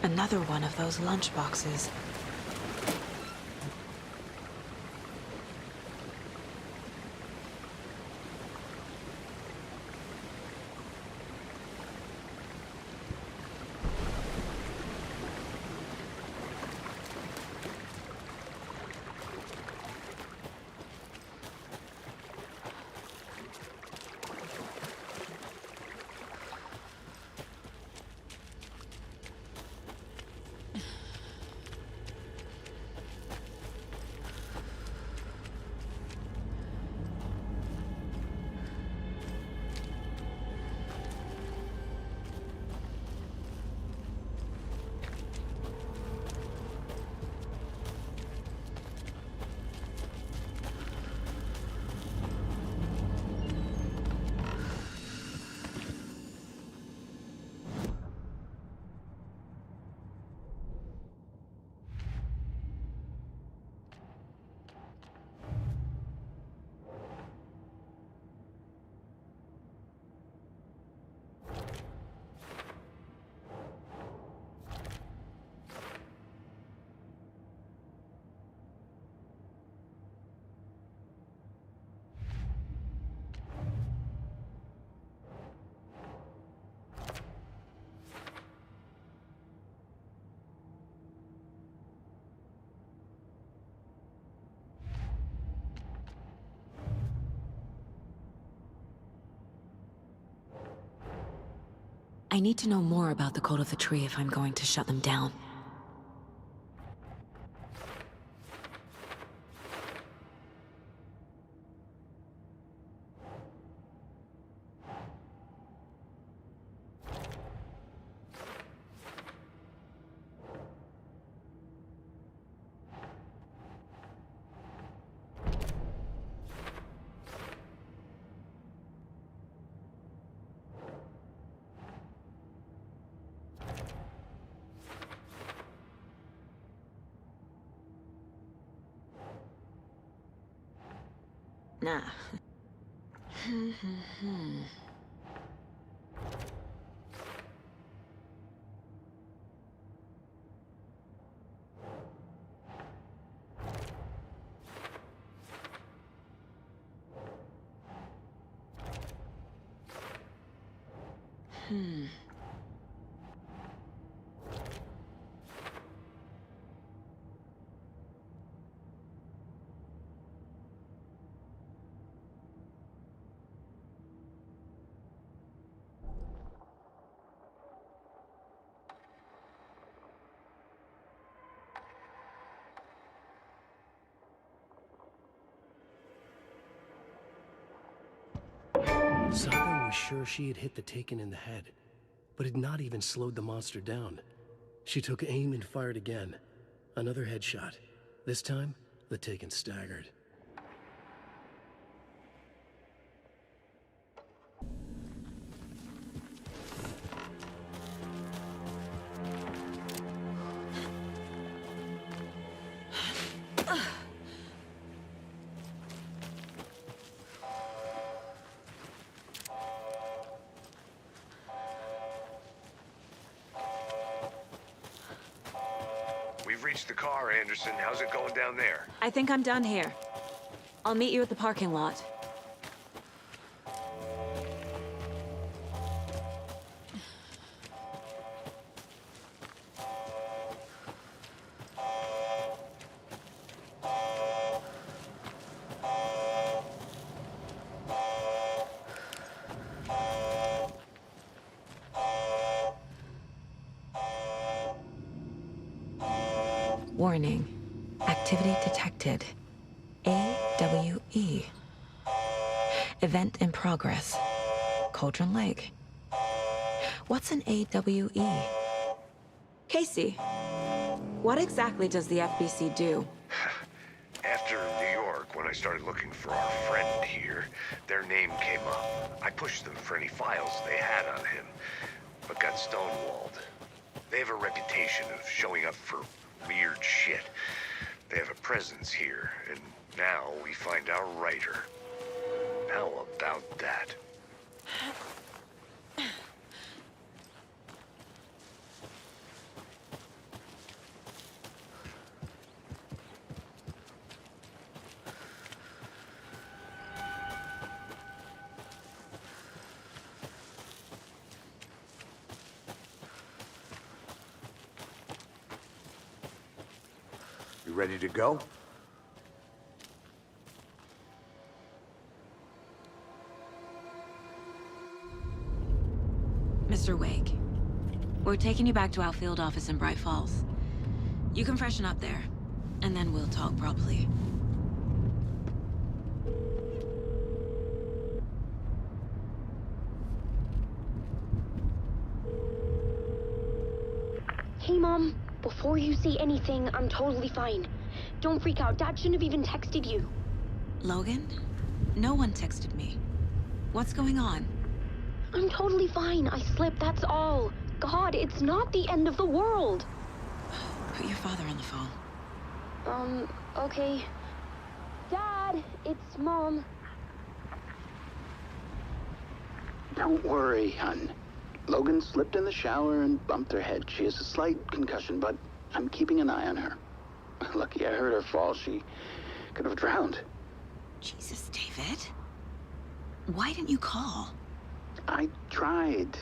Another one of those lunchboxes. I need to know more about the Code of the Tree if I'm going to shut them down. Nah. Saga was sure she had hit the Taken in the head, but had not even slowed the monster down. She took aim and fired again. Another headshot. This time, the Taken staggered. I've reached the car, Anderson. How's it going down there? I think I'm done here. I'll meet you at the parking lot. Warning. Activity detected. AWE. Event in progress. Cauldron Lake. What's an AWE? Casey, what exactly does the FBC do? After New York, when I started looking for our friend here, their name came up. I pushed them for any files they had on him, but got stonewalled. They have a reputation of showing up for weird shit. They have a presence here, and now we find our writer. How about that? You ready to go? Mr. Wake, we're taking you back to our field office in Bright Falls. You can freshen up there, and then we'll talk properly. Hey, Mom. Before you say anything, I'm totally fine. Don't freak out. Dad shouldn't have even texted you. Logan? No one texted me. What's going on? I'm totally fine. I slipped, that's all. God, it's not the end of the world. Put your father on the phone. Okay. Dad, it's Mom. Don't worry, hon. Logan slipped in the shower and bumped her head. She has a slight concussion, but I'm keeping an eye on her. Lucky I heard her fall. She could have drowned. Jesus, David. Why didn't you call? I tried.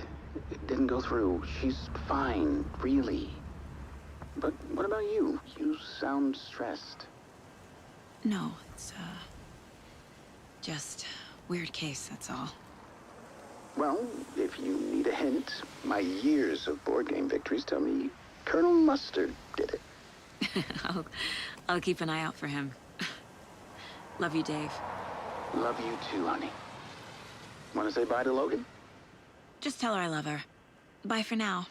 It didn't go through. She's fine, really. But what about you? You sound stressed. No, it's, just weird case, that's all. Well, if you need a hint, my years of board game victories tell me Colonel Mustard did it. I'll keep an eye out for him. Love you, Dave. Love you too, honey. Want to say bye to Logan? Just tell her I love her. Bye for now.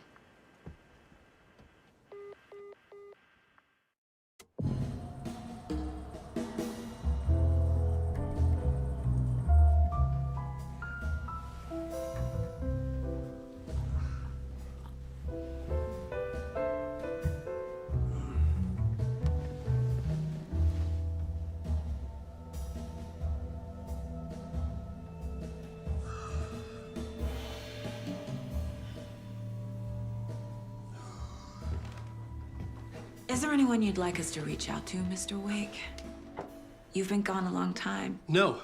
Is there anyone you'd like us to reach out to, Mr. Wake? You've been gone a long time. No.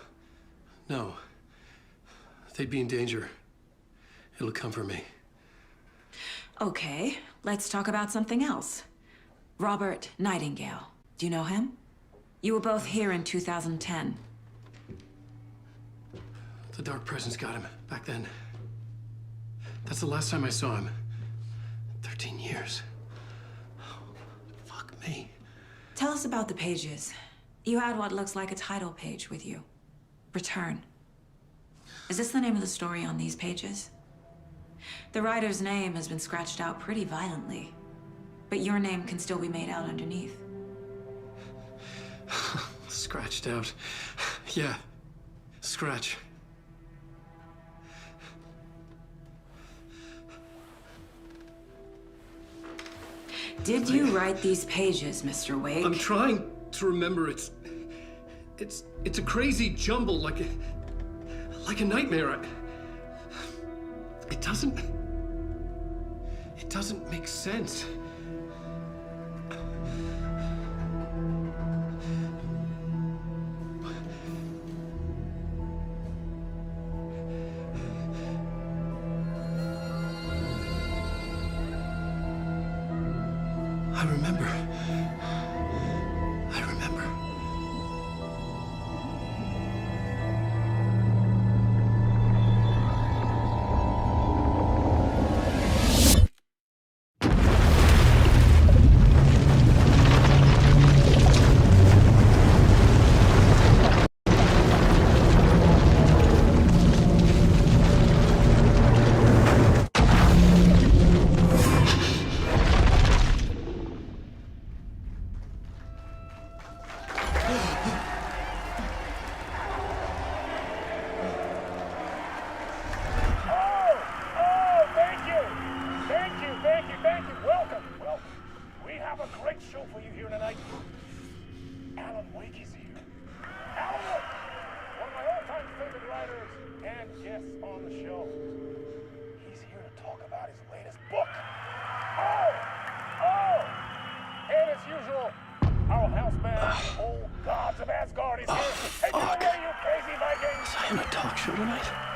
No. They'd be in danger. It'll come for me. Okay, let's talk about something else. Robert Nightingale. Do you know him? You were both here in 2010. The Dark Presence got him back then. That's the last time I saw him. 13 years. Fuck me. Tell us about the pages. You had what looks like a title page with you. Return. Is this the name of the story on these pages? The writer's name has been scratched out pretty violently, but your name can still be made out underneath. Scratched out. Yeah. Scratch. Did you write these pages, Mr. Wake? I'm trying to remember. It's a crazy jumble, like a nightmare. It doesn't make sense. I remember. I remember.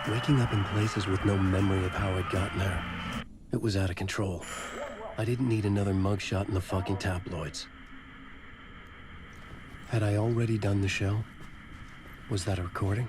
Waking up in places with no memory of how I'd gotten there. It was out of control. I didn't need another mugshot in the fucking tabloids. Had I already done the show? Was that a recording?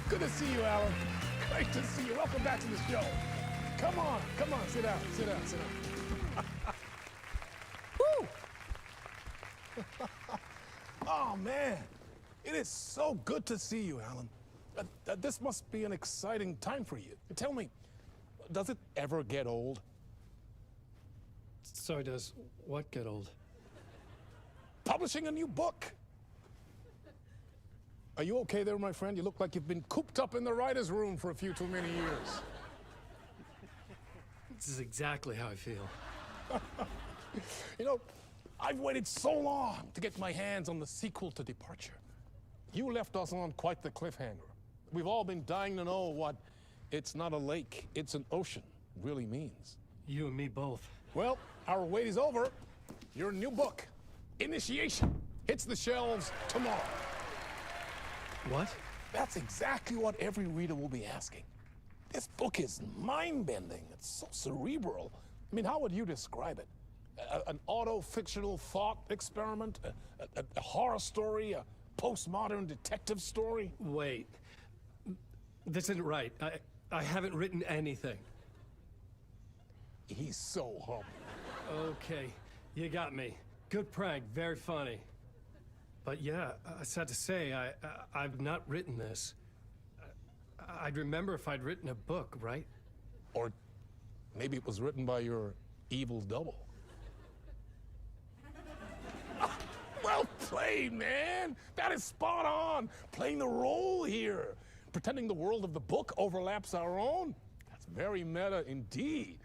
Good to see you, Alan. Great to see you. Welcome back to the show. Come on, sit down, sit down, sit down. Woo! Oh, man. It is so good to see you, Alan. This must be an exciting time for you. Tell me, does it ever get old? Sorry, does what get old? Publishing a new book. Are you okay there, my friend? You look like you've been cooped up in the writer's room for a few too many years. This is exactly how I feel. You know, I've waited so long to get my hands on the sequel to Departure. You left us on quite the cliffhanger. We've all been dying to know what "it's not a lake, it's an ocean" really means. You and me both. Well, our wait is over. Your new book, Initiation, hits the shelves tomorrow. What? That's exactly what every reader will be asking. This book is mind-bending. It's so cerebral. I mean, how would you describe it? An auto-fictional thought experiment? A horror story? A postmodern detective story? Wait. This isn't right. I haven't written anything. He's so humble. Okay, you got me. Good prank, very funny. But yeah, sad to say, I've not written this. I'd remember if I'd written a book, right? Or maybe it was written by your evil double. Well played, man! That is spot on! Playing the role here. Pretending the world of the book overlaps our own. That's very meta indeed.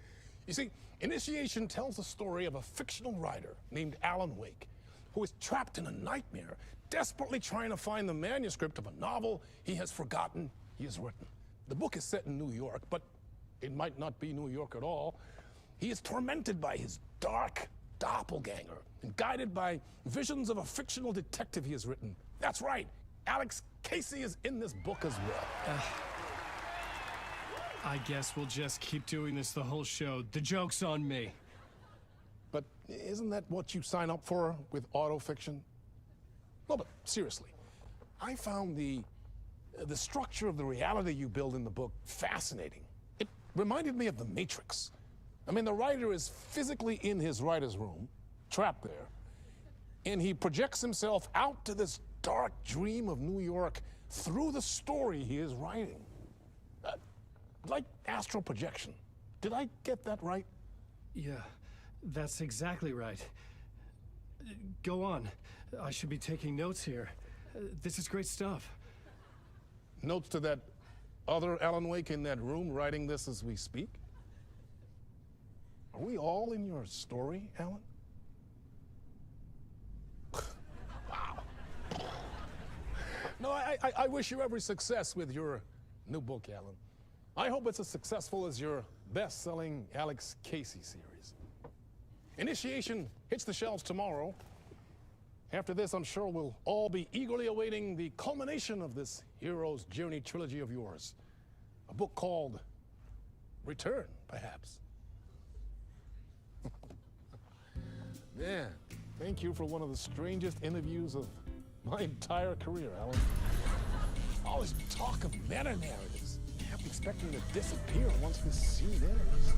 You see, Initiation tells the story of a fictional writer named Alan Wake, who is trapped in a nightmare, desperately trying to find the manuscript of a novel he has forgotten he has written. The book is set in New York, but it might not be New York at all. He is tormented by his dark doppelganger and guided by visions of a fictional detective he has written. That's right, Alex Casey is in this book as well. I guess we'll just keep doing this the whole show. The joke's on me. But isn't that what you sign up for with autofiction? No, but seriously, I found the structure of the reality you build in the book fascinating. It reminded me of The Matrix. I mean, the writer is physically in his writer's room, trapped there, and he projects himself out to this dark dream of New York through the story he is writing. Like astral projection. Did I get that right? Yeah, that's exactly right. Go on. I should be taking notes here. This is great stuff. Notes to that other Alan Wake in that room writing this as we speak? Are we all in your story, Alan? Wow. I wish you every success with your new book, Alan. I hope it's as successful as your best-selling Alex Casey series. Initiation hits the shelves tomorrow. After this, I'm sure we'll all be eagerly awaiting the culmination of this hero's journey trilogy of yours. A book called Return, perhaps. Man, thank you for one of the strangest interviews of my entire career, Alan. All this talk of meta-narratives. I'm expecting to disappear once this scene ends.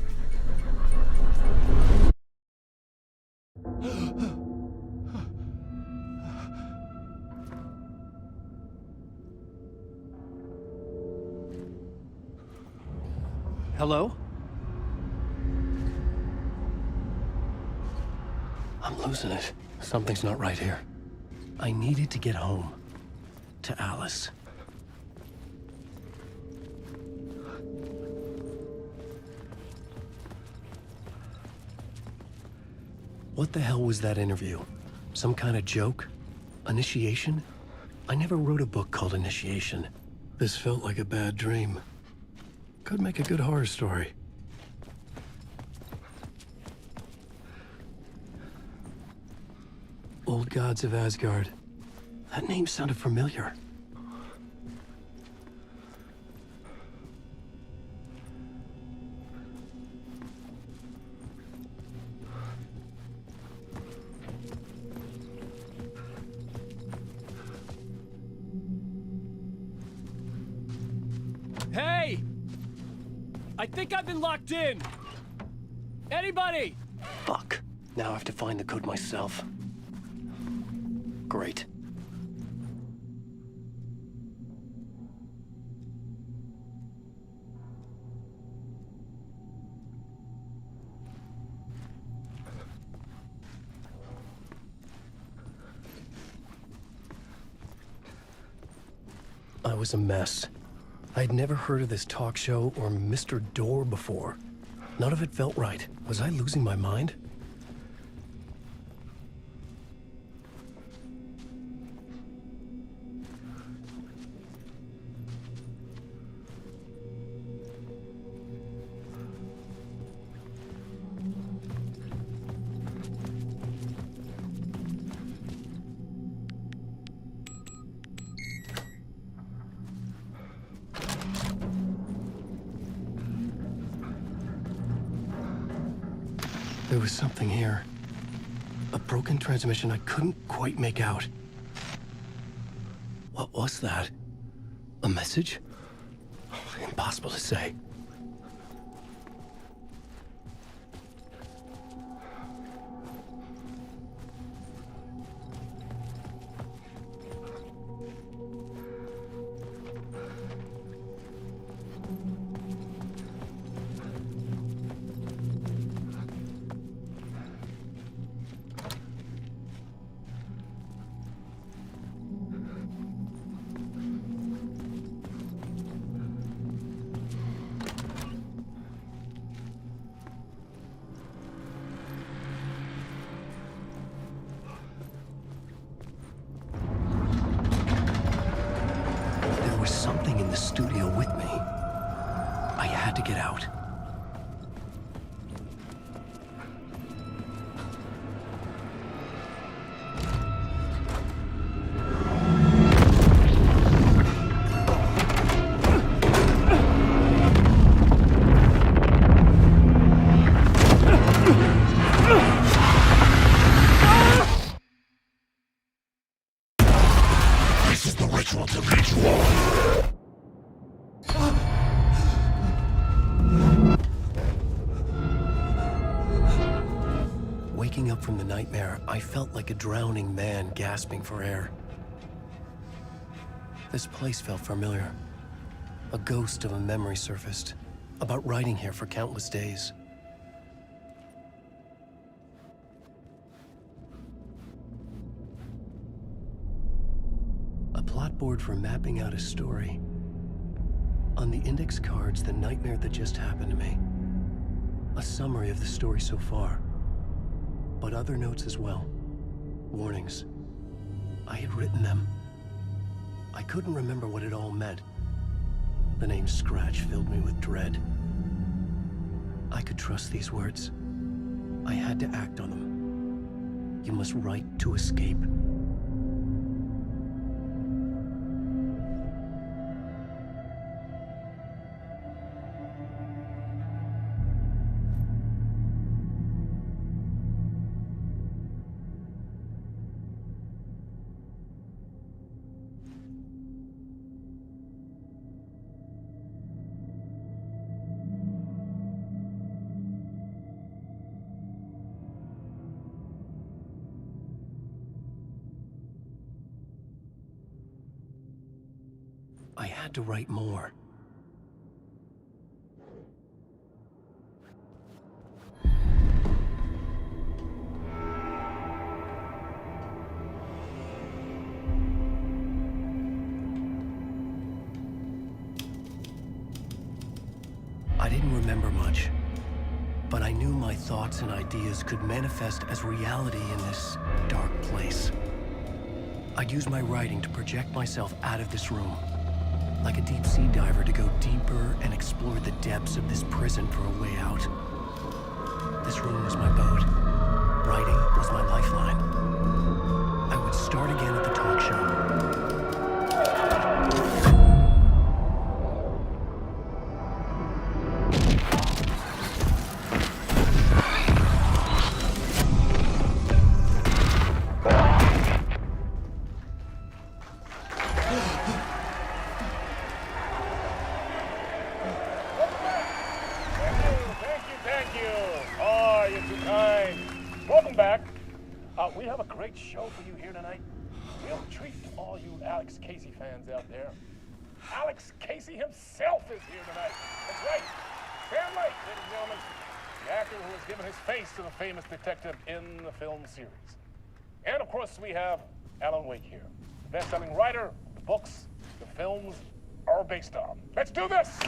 Hello? I'm losing it. Something's not right here. I needed to get home. To Alice. What the hell was that interview? Some kind of joke? Initiation? I never wrote a book called Initiation. This felt like a bad dream. Could make a good horror story. Old Gods of Asgard. That name sounded familiar. Hey! I think I've been locked in! Anybody? Fuck. Now I have to find the code myself. Great. I was a mess. I'd never heard of this talk show or Mr. Door before. None of it felt right. Was I losing my mind? There was something here. A broken transmission I couldn't quite make out. What was that? A message? Impossible to say. Something in the studio with me. I had to get out. This is the ritual to ritual. Waking up from the nightmare, I felt like a drowning man gasping for air. This place felt familiar. A ghost of a memory surfaced, about writing here for countless days. A plot board for mapping out a story. On the index cards, the nightmare that just happened to me. A summary of the story so far. But other notes as well. Warnings. I had written them. I couldn't remember what it all meant. The name Scratch filled me with dread. I could trust these words. I had to act on them. You must write to escape. I had to write more. I didn't remember much, but I knew my thoughts and ideas could manifest as reality in this dark place. I'd use my writing to project myself out of this room. Like a deep-sea diver to go deeper and explore the depths of this prison for a way out. This room was my boat. Writing was my lifeline. I would start again at the talk show. We have a great show for you here tonight. Real treat to all you Alex Casey fans out there. Alex Casey himself is here tonight. That's right. Sam Lake, ladies and gentlemen. The actor who has given his face to the famous detective in the film series. And of course, we have Alan Wake here. The best-selling writer, the books, the films are based on. Let's do this!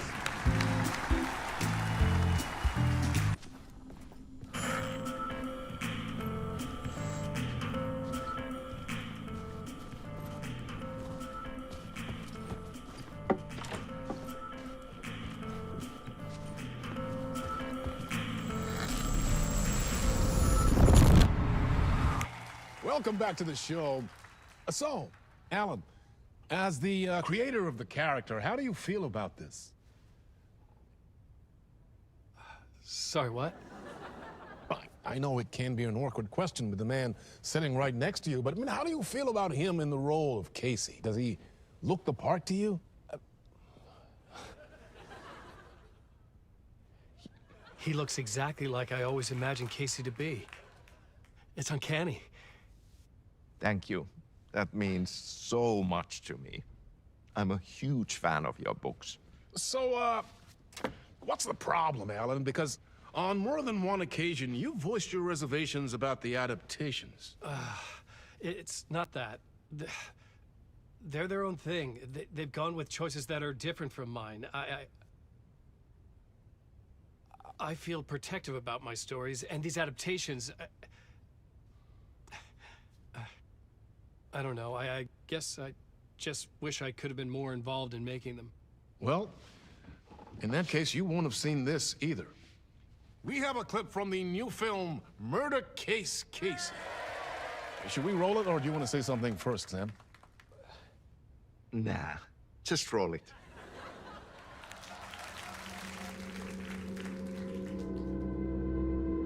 Welcome back to the show. So, Alan, as the creator of the character, how do you feel about this? Sorry, what? I know it can be an awkward question with the man sitting right next to you, but I mean, how do you feel about him in the role of Casey? Does he look the part to you? He looks exactly like I always imagined Casey to be. It's uncanny. Thank you. That means so much to me. I'm a huge fan of your books. So, what's the problem, Alan? Because on more than one occasion, you voiced your reservations about the adaptations. It's not that. They're their own thing. They've gone with choices that are different from mine. I feel protective about my stories, and these adaptations... I don't know. I guess I just wish I could have been more involved in making them. Well, in that case, you won't have seen this either. We have a clip from the new film, Murder Case Casey. Should we roll it, or do you want to say something first, Sam? Nah, just roll it.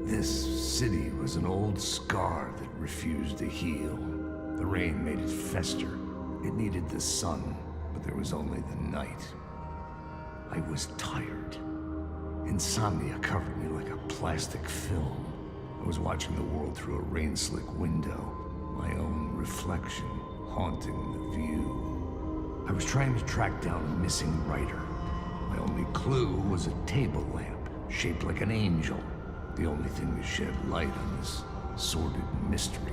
This city was an old scar that refused to heal. The rain made it fester. It needed the sun, but there was only the night. I was tired. Insomnia covered me like a plastic film. I was watching the world through a rain-slick window, my own reflection haunting the view. I was trying to track down a missing writer. My only clue was a table lamp, shaped like an angel. The only thing to shed light on this sordid mystery.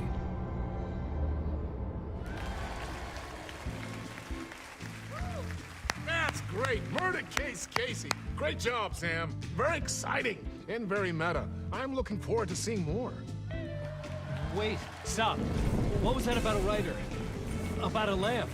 That's great! Murder Case Casey! Great job, Sam. Very exciting and very meta. I'm looking forward to seeing more. Wait, stop. What was that about a writer? About a lamp?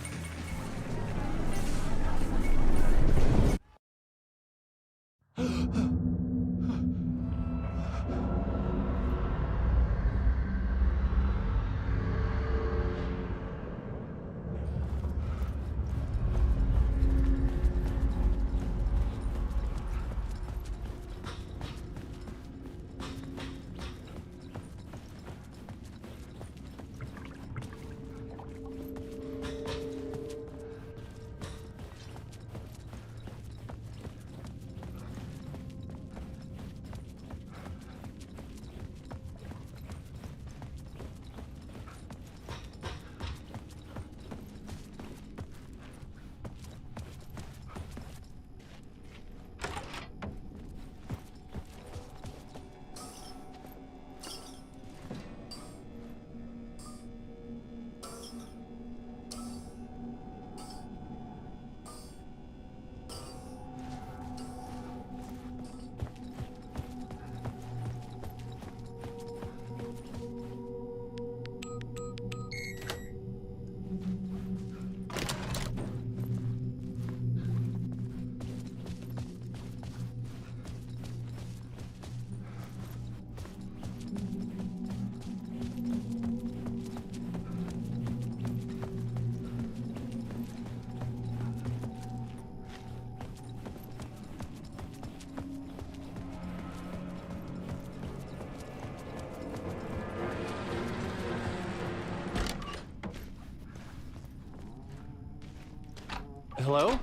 Hello?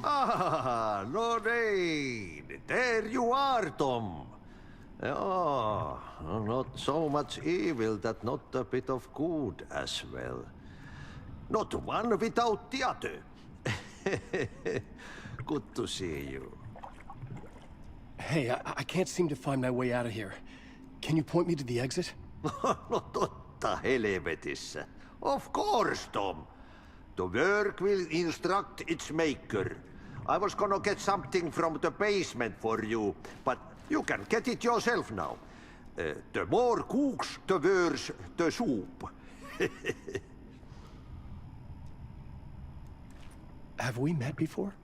Ah, Lorraine! There you are, Tom. Oh, not so much evil that not a bit of good as well. Not one without the other. Good to see you. Hey, I can't seem to find my way out of here. Can you point me to the exit? No totta helvetissä. Of course, Tom. The work will instruct its maker. I was gonna get something from the basement for you, but you can get it yourself now. The more cooks, the worse the soup. Have we met before?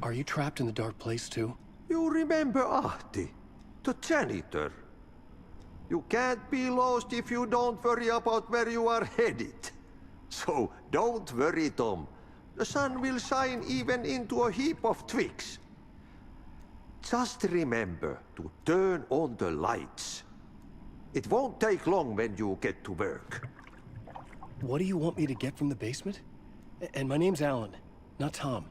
Are you trapped in the dark place too? You remember Ahti, the janitor. You can't be lost if you don't worry about where you are headed. So don't worry, Tom. The sun will shine even into a heap of twigs. Just remember to turn on the lights. It won't take long when you get to work. What do you want me to get from the basement? And my name's Alan, not Tom.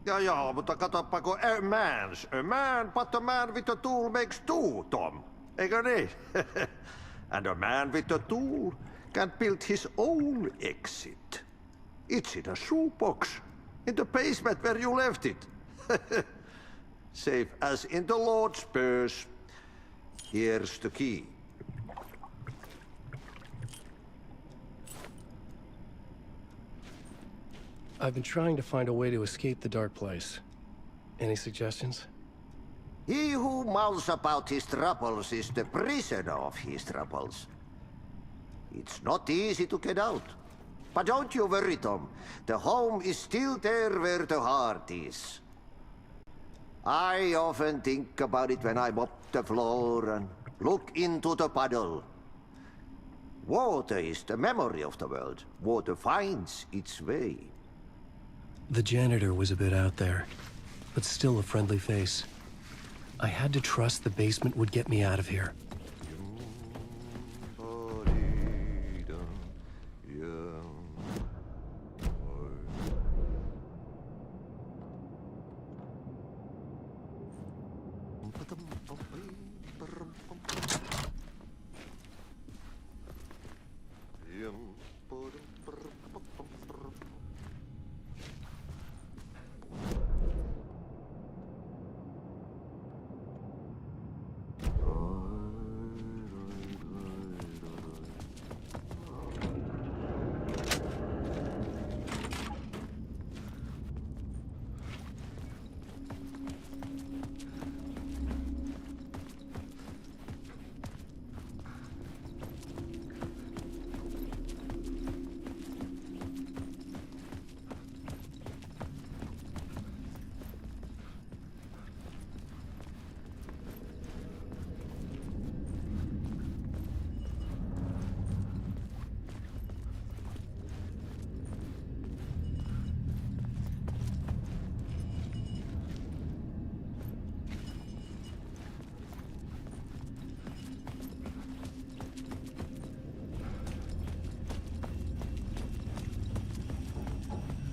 Ja, mutta katoppa kun a man, but a man with a tool makes two, Tom. Eikö niin? And a man with a tool can build his own exit. It's in a shoebox, in the basement where you left it. Safe as in the Lord's purse. Here's the key. I've been trying to find a way to escape the dark place. Any suggestions? He who mouths about his troubles is the prisoner of his troubles. It's not easy to get out. But don't you worry, Tom. The home is still there where the heart is. I often think about it when I mop the floor and look into the puddle. Water is the memory of the world. Water finds its way. The janitor was a bit out there, but still a friendly face. I had to trust the basement would get me out of here.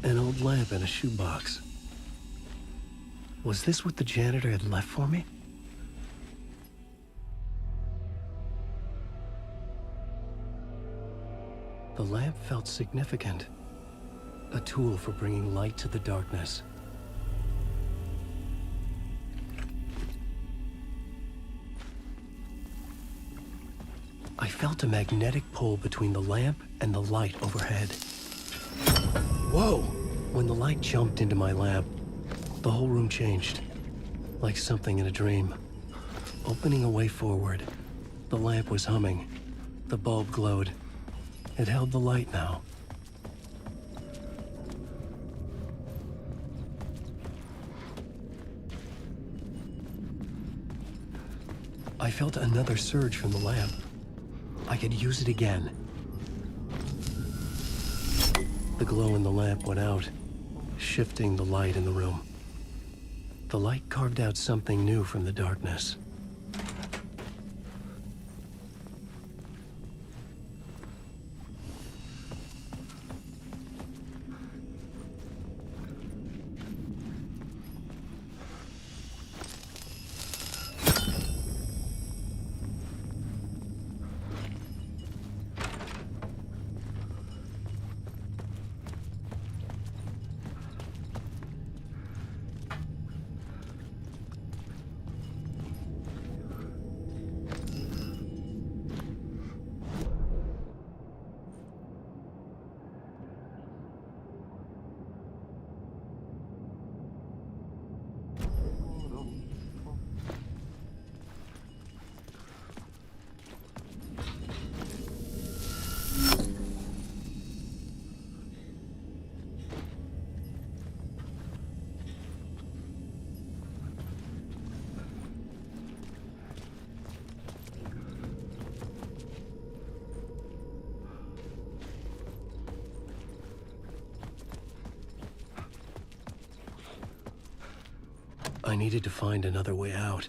An old lamp in a shoebox. Was this what the janitor had left for me? The lamp felt significant. A tool for bringing light to the darkness. I felt a magnetic pull between the lamp and the light overhead. Whoa! When the light jumped into my lamp, the whole room changed. Like something in a dream. Opening a way forward, the lamp was humming. The bulb glowed. It held the light now. I felt another surge from the lamp. I could use it again. The glow in the lamp went out, shifting the light in the room. The light carved out something new from the darkness. I needed to find another way out.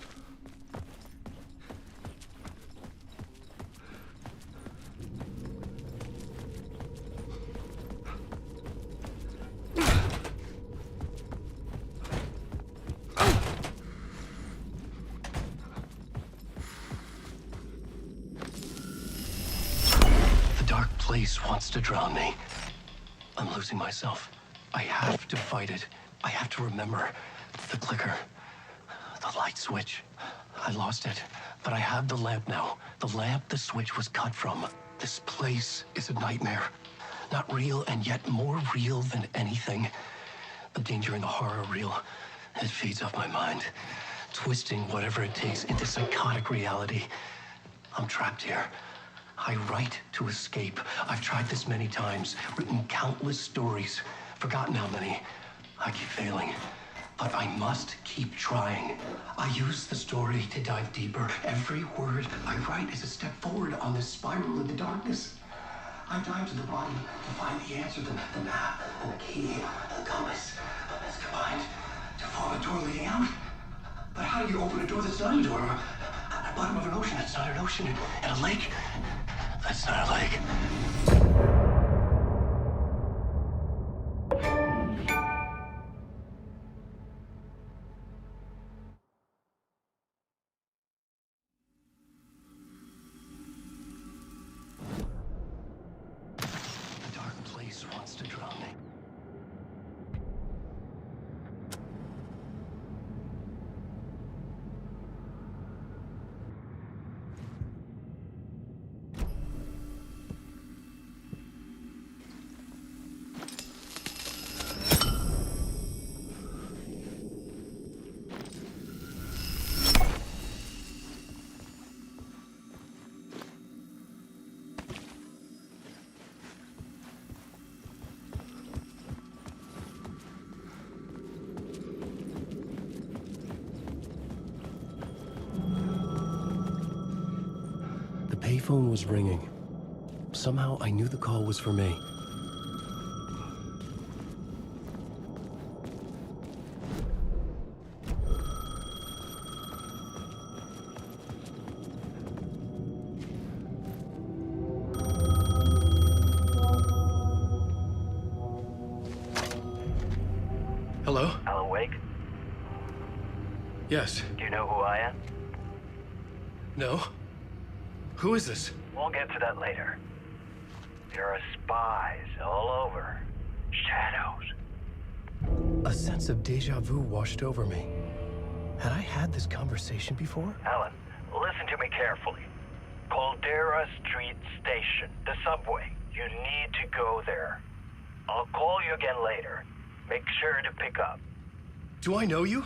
The dark place wants to drown me. I'm losing myself. I have to fight it. I have to remember. The clicker. The light switch. I lost it, but I have the lamp now. The lamp the switch was cut from. This place is a nightmare. Not real, and yet more real than anything. The danger and the horror real. It feeds off my mind, twisting whatever it takes into psychotic reality. I'm trapped here. I write to escape. I've tried this many times, written countless stories, forgotten how many. I keep failing. But I must keep trying. I use the story to dive deeper. Every word I write is a step forward on this spiral into darkness. I dive to the bottom to find the answer, the map, and the key, and the compass. It's combined to form a door leading out. But how do you open a door that's not a door? At the bottom of an ocean that's not an ocean. And a lake that's not a lake. Wants to drown me. The payphone was ringing. Somehow I knew the call was for me. Hello? Alan Wake? Yes. Do you know who I am? No? Who is this? We'll get to that later. There are spies all over. Shadows. A sense of deja vu washed over me. Had I had this conversation before? Alan, listen to me carefully. Caldera Street Station, the subway. You need to go there. I'll call you again later. Make sure to pick up. Do I know you?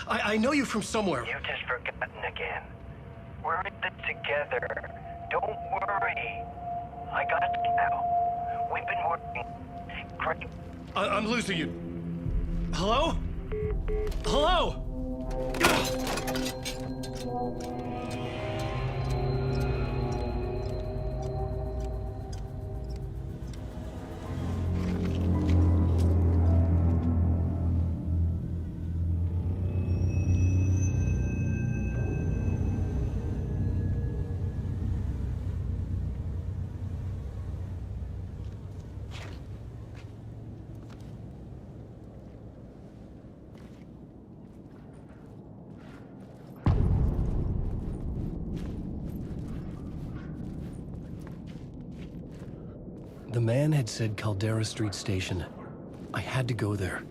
I know you from somewhere. You've just forgotten again. We're in it together. Don't worry. I got you now. We've been working great. I'm losing you. Hello? Hello? The man had said Caldera Street Station. I had to go there.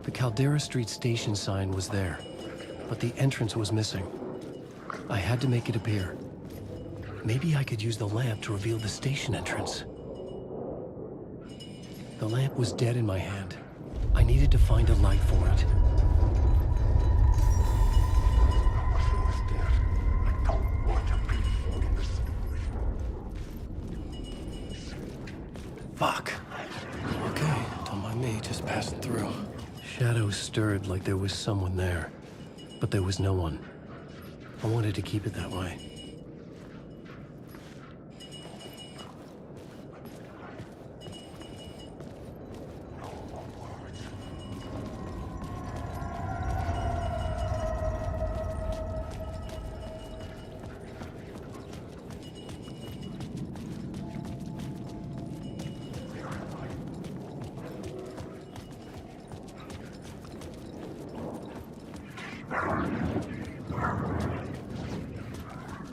The Caldera Street Station sign was there, but the entrance was missing. I had to make it appear. Maybe I could use the lamp to reveal the station entrance. The lamp was dead in my hand. I needed to find a light for it. Fuck. Okay, don't mind me, just passing through. Shadows stirred like there was someone there, but there was no one. I wanted to keep it that way.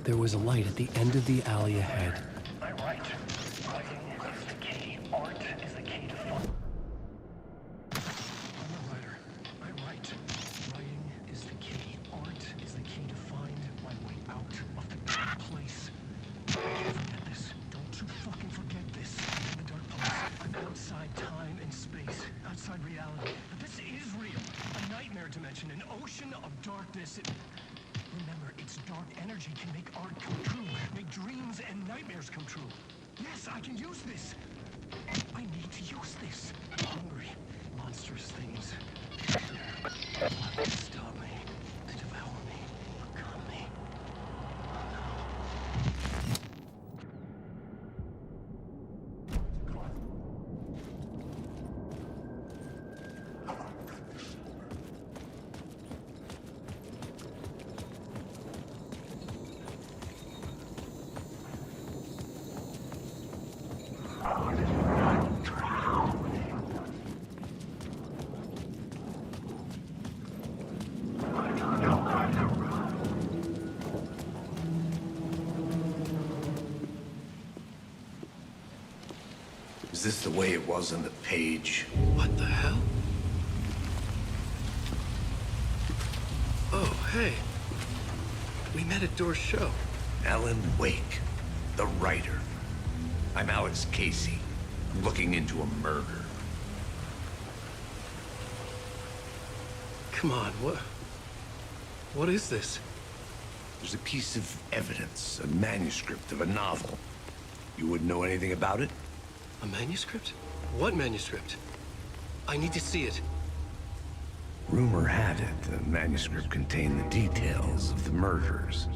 There was a light at the end of the alley ahead. I'm right. Writing is the key. Art is the key to fun. I'm a writer. I'm right. Writing is the key. Art is the key to find my way out of the dark place. Don't forget this. Don't you fucking forget this. I'm in the dark place. I'm outside time and space. Outside reality. But this is real. A nightmare dimension. An ocean of darkness. Remember, its dark energy can make art come true, make dreams and nightmares come true. Yes, I can use this. I need to use this. Hungry, monstrous things. To stop me, to devour me, become me. Is this the way it was on the page? What the hell? Oh, hey. We met at Door's show. Alan Wake, the writer. I'm Alex Casey. I'm looking into a murder. Come on, what is this? There's a piece of evidence, a manuscript of a novel. You wouldn't know anything about it? A manuscript? What manuscript? I need to see it. Rumor had it the manuscript contained the details of the murders.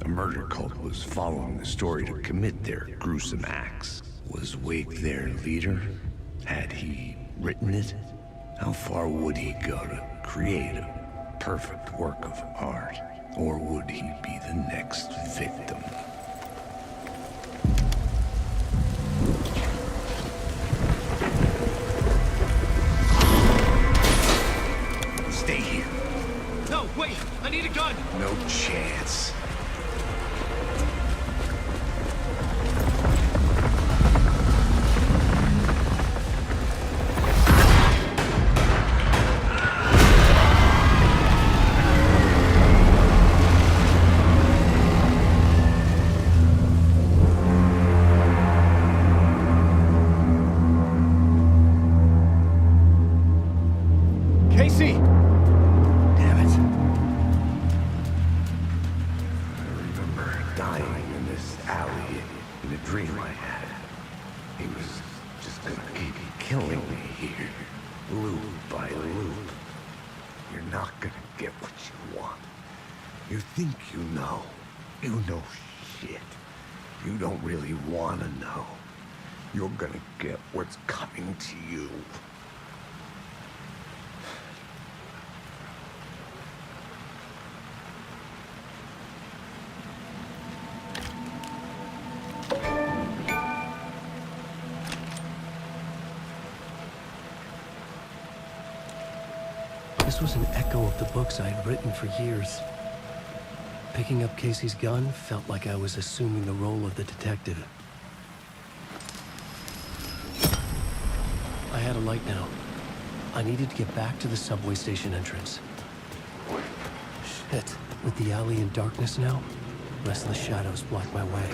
A murder cult was following the story to commit their gruesome acts. Was Wake their leader? Had he written it? How far would he go to create a perfect work of art? Or would he be the next victim? Stay here. No, wait! I need a gun! No chance. Casey! Damn it. I remember dying in this alley in a dream I had. He was just gonna keep killing me here, loop by loop. You're not gonna get what you want. You think you know. You know shit. You don't really wanna know. You're gonna get what's coming to you. was an echo of the books I had written for years. Picking up Casey's gun felt like I was assuming the role of the detective. I had a light now. I needed to get back to the subway station entrance. Shit. With the alley in darkness now, rest of the shadows block my way.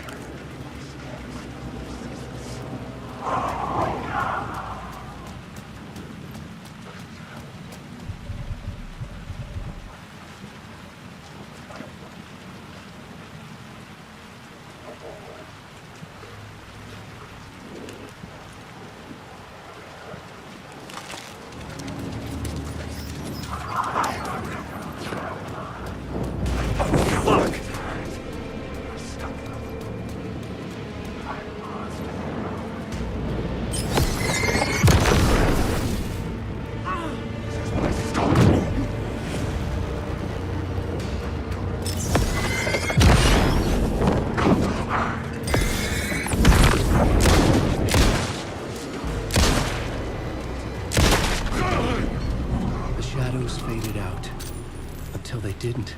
Didn't.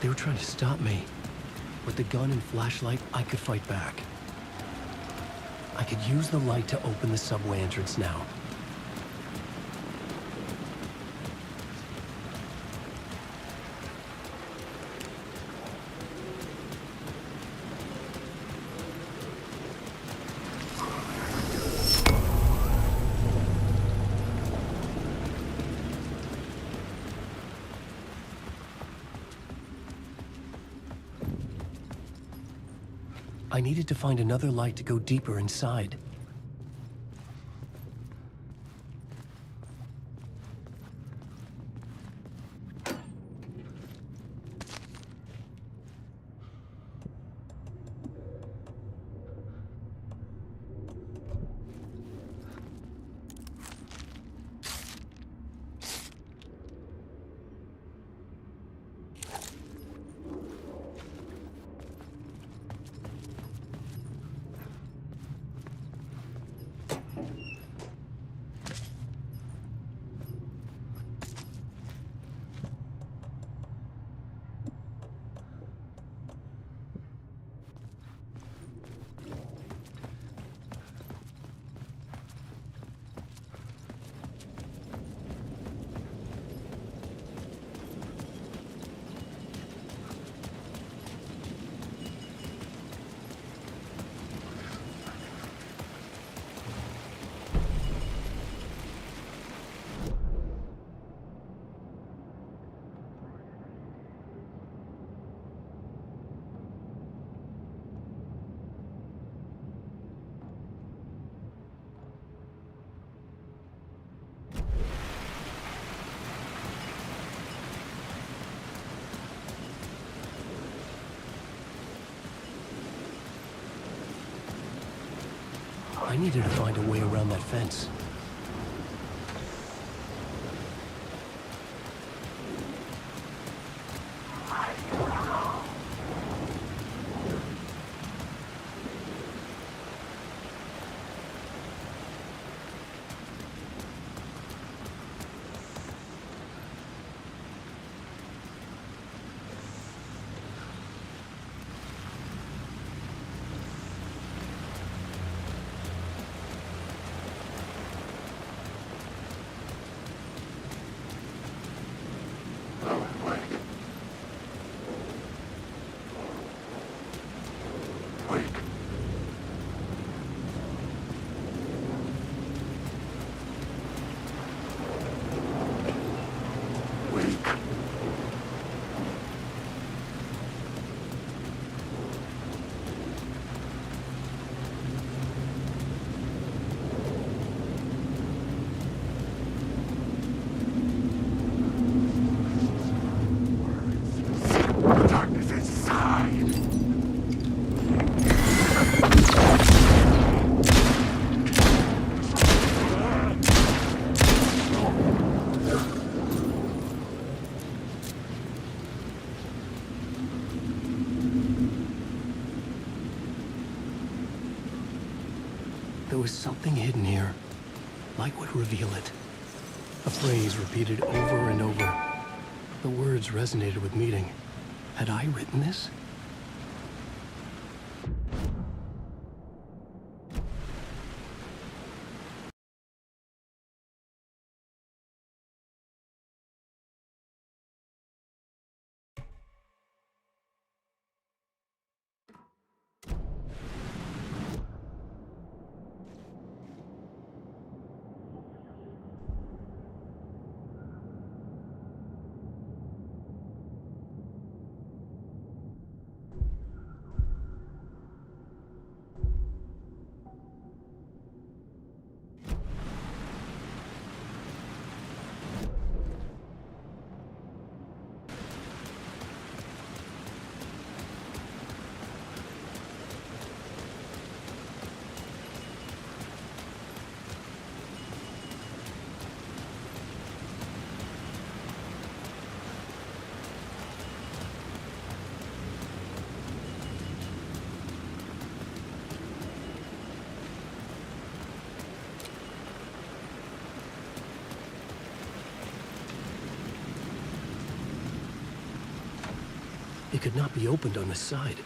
They were trying to stop me. With the gun and flashlight, I could fight back. I could use the light to open the subway entrance now. I needed to find another light to go deeper inside. I needed to find a way around that fence. There was something hidden here. Light would reveal it. A phrase repeated over and over. The words resonated with Meeting. Had I written this? It could not be opened on this side.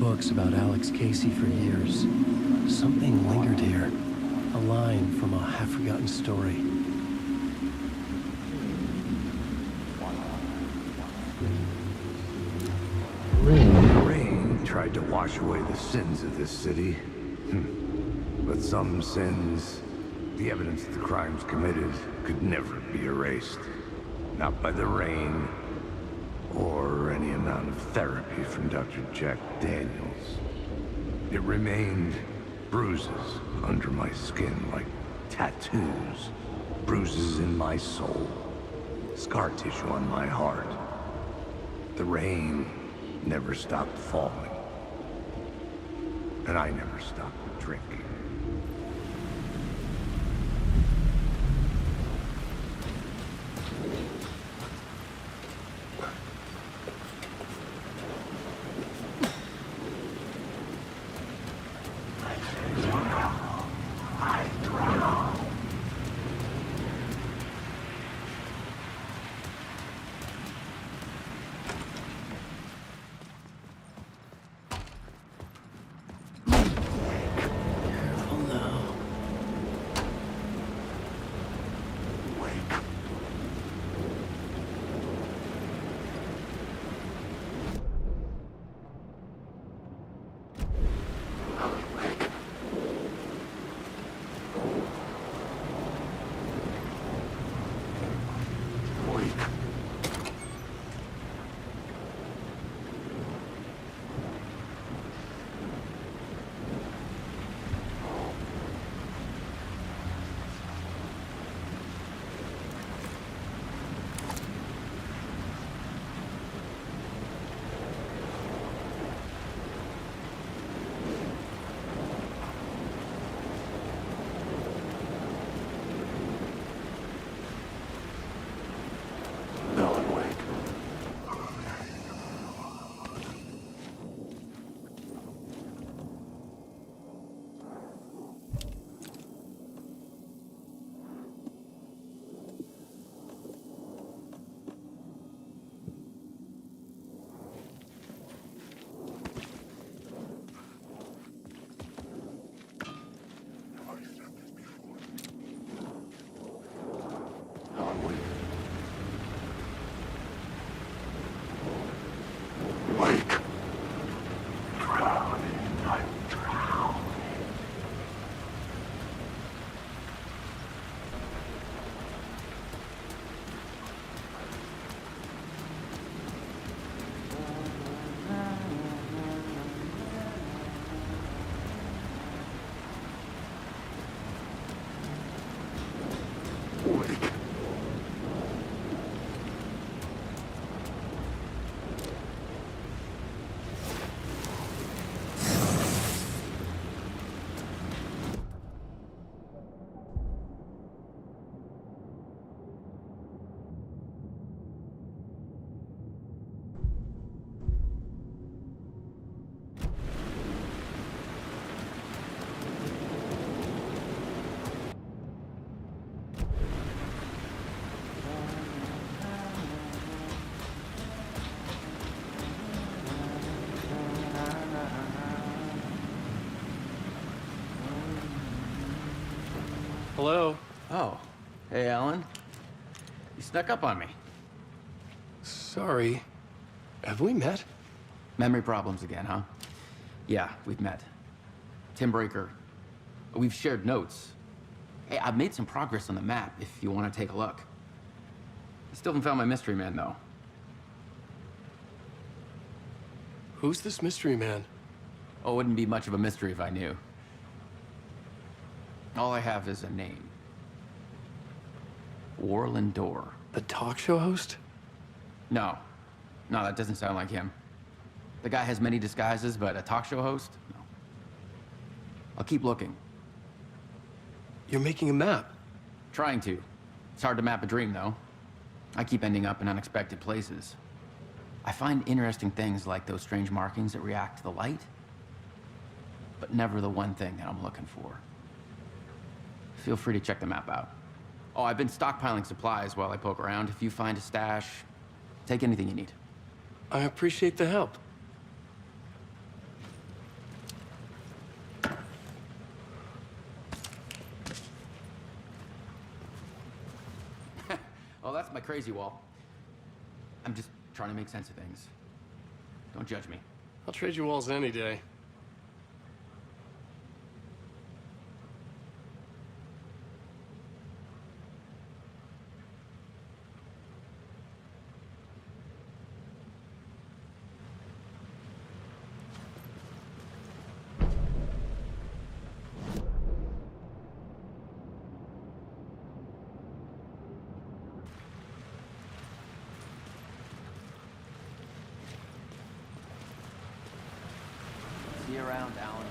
Books about Alex Casey for years. Something lingered here. A line from a half-forgotten story. Rain tried to wash away the sins of this city. But some sins, the evidence of the crimes committed, could never be erased. Not by the rain, or any amount of therapy from Dr. Jack Daniels. It remained bruises under my skin, like tattoos. Bruises in my soul. Scar tissue on my heart. The rain never stopped falling. And I never stopped drinking. Hello? Oh. Hey, Alan. You snuck up on me. Sorry. Have we met? Memory problems again, huh? Yeah, we've met. Tim Breaker. We've shared notes. Hey, I've made some progress on the map if you want to take a look. I still haven't found my mystery man, though. Who's this mystery man? Oh, it wouldn't be much of a mystery if I knew. All I have is a name. Warlin Door. The talk show host? No. No, that doesn't sound like him. The guy has many disguises, but a talk show host? No. I'll keep looking. You're making a map? Trying to. It's hard to map a dream, though. I keep ending up in unexpected places. I find interesting things like those strange markings that react to the light, but never the one thing that I'm looking for. Feel free to check the map out. Oh, I've been stockpiling supplies while I poke around. If you find a stash, take anything you need. I appreciate the help. Oh, that's my crazy wall. I'm just trying to make sense of things. Don't judge me. I'll trade you walls any day. you around, Alan.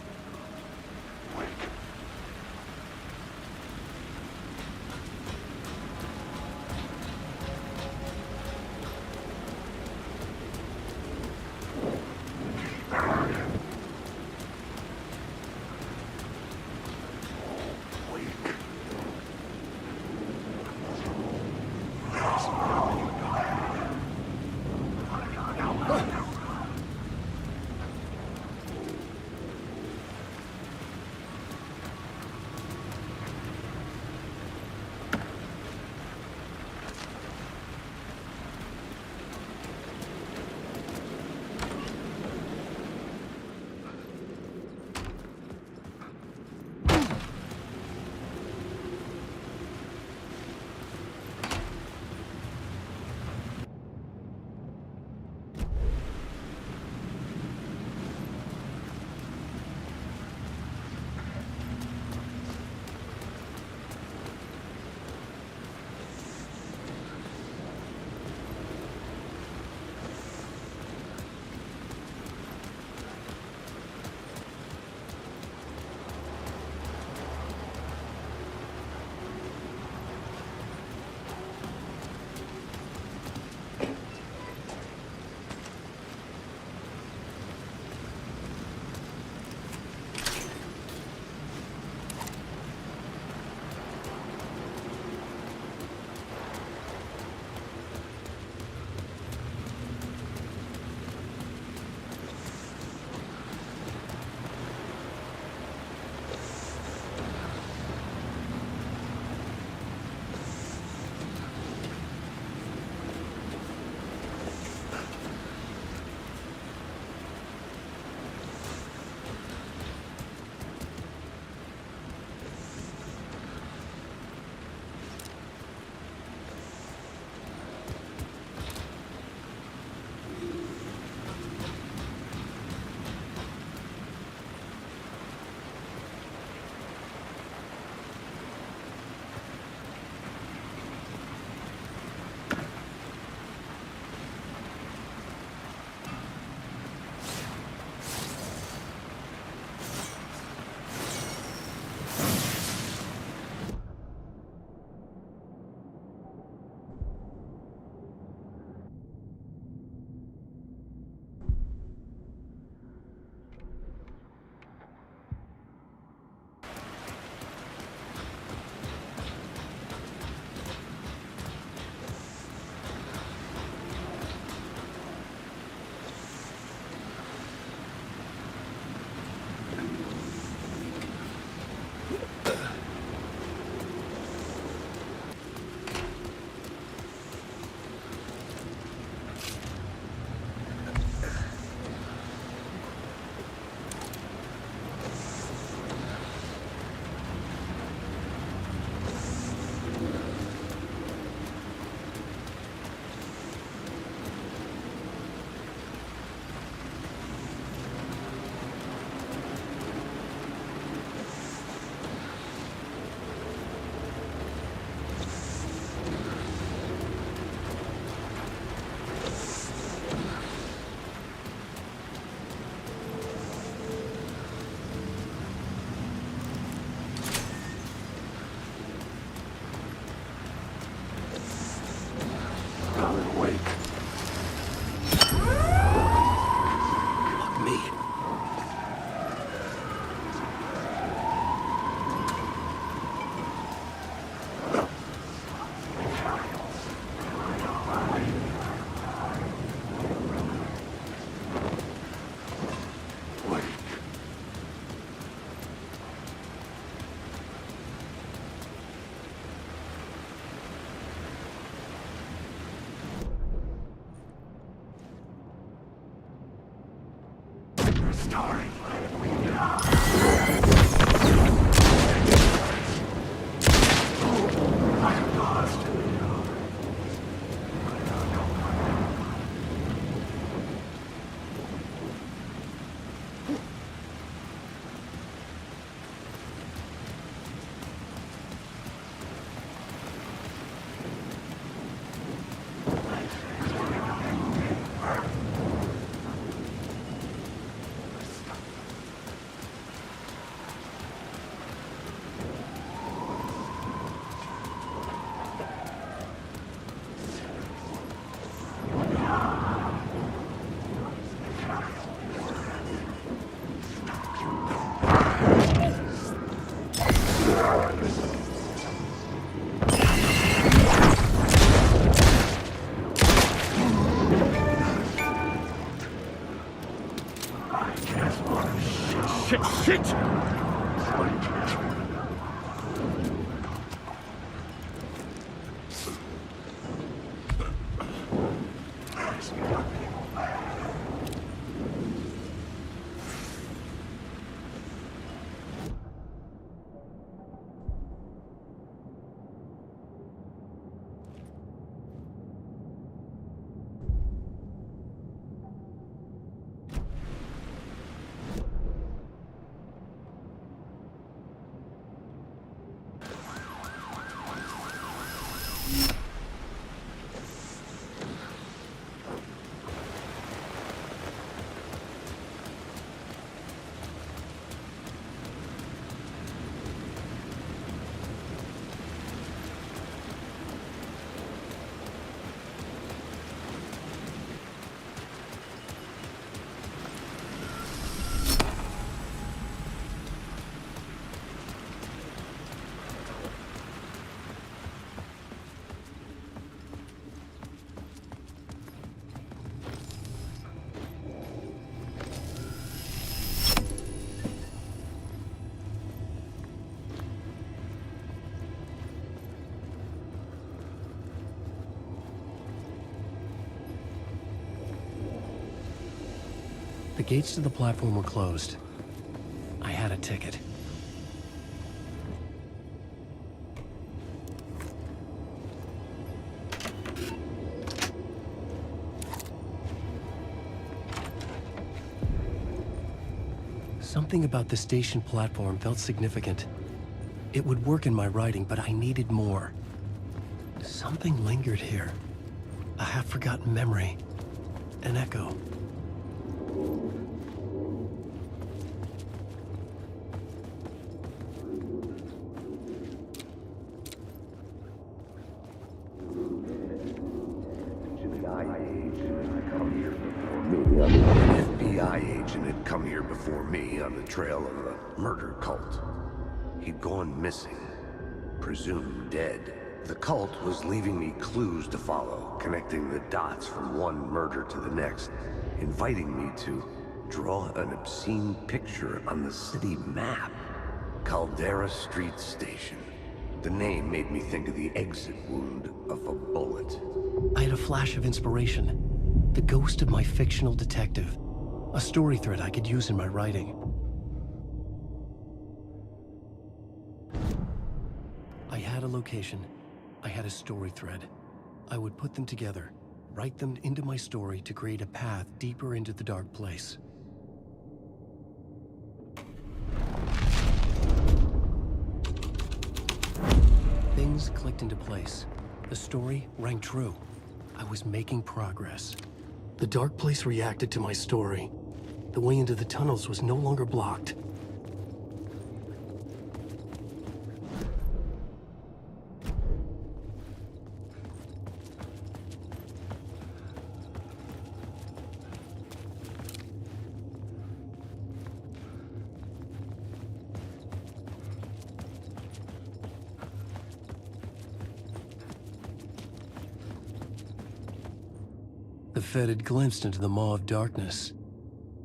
Shit! The gates to the platform were closed. I had a ticket. Something about the station platform felt significant. It would work in my writing, but I needed more. Something lingered here. A half-forgotten memory. An echo. FBI agent had come here before me on the trail of a murder cult. He'd gone missing, presumed dead. The cult was leaving me clues to follow, connecting the dots from one murder to the next, inviting me to draw an obscene picture on the city map. Caldera Street Station. The name made me think of the exit wound of a bullet. I had a flash of inspiration. The ghost of my fictional detective. A story thread I could use in my writing. I had a location. I had a story thread. I would put them together, write them into my story to create a path deeper into the dark place. Things clicked into place. The story rang true. I was making progress. The dark place reacted to my story. The way into the tunnels was no longer blocked. The Fed had glimpsed into the maw of darkness.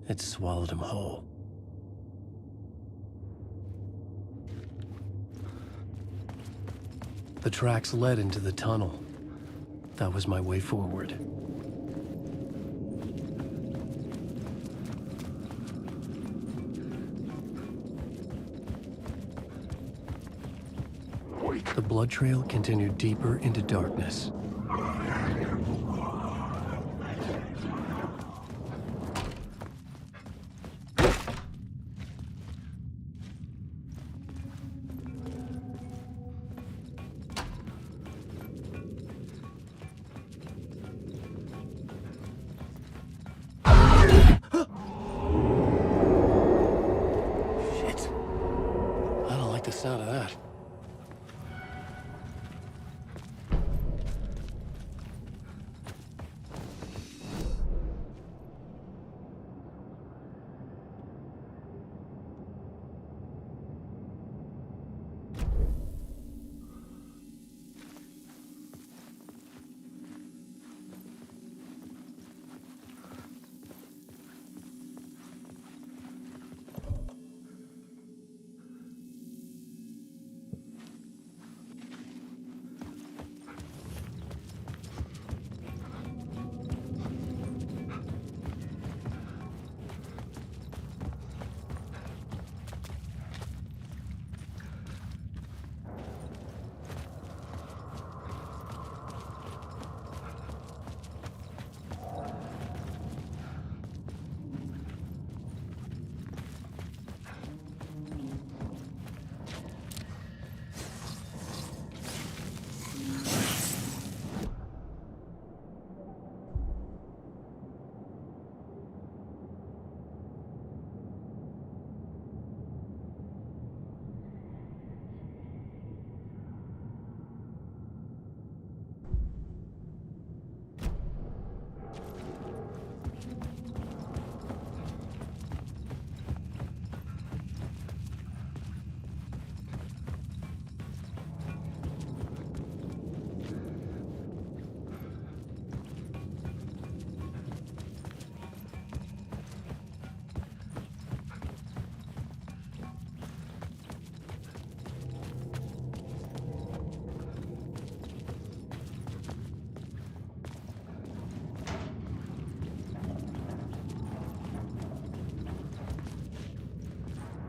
It swallowed him whole. The tracks led into the tunnel. That was my way forward. The blood trail continued deeper into darkness. Sound of that.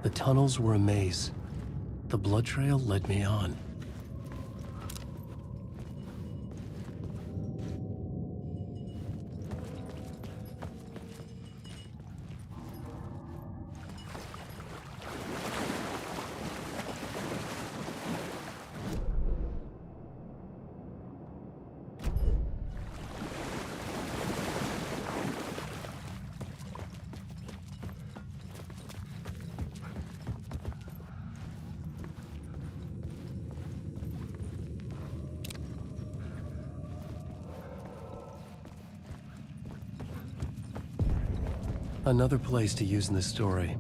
The tunnels were a maze. The blood trail led me on. Another place to use in this story.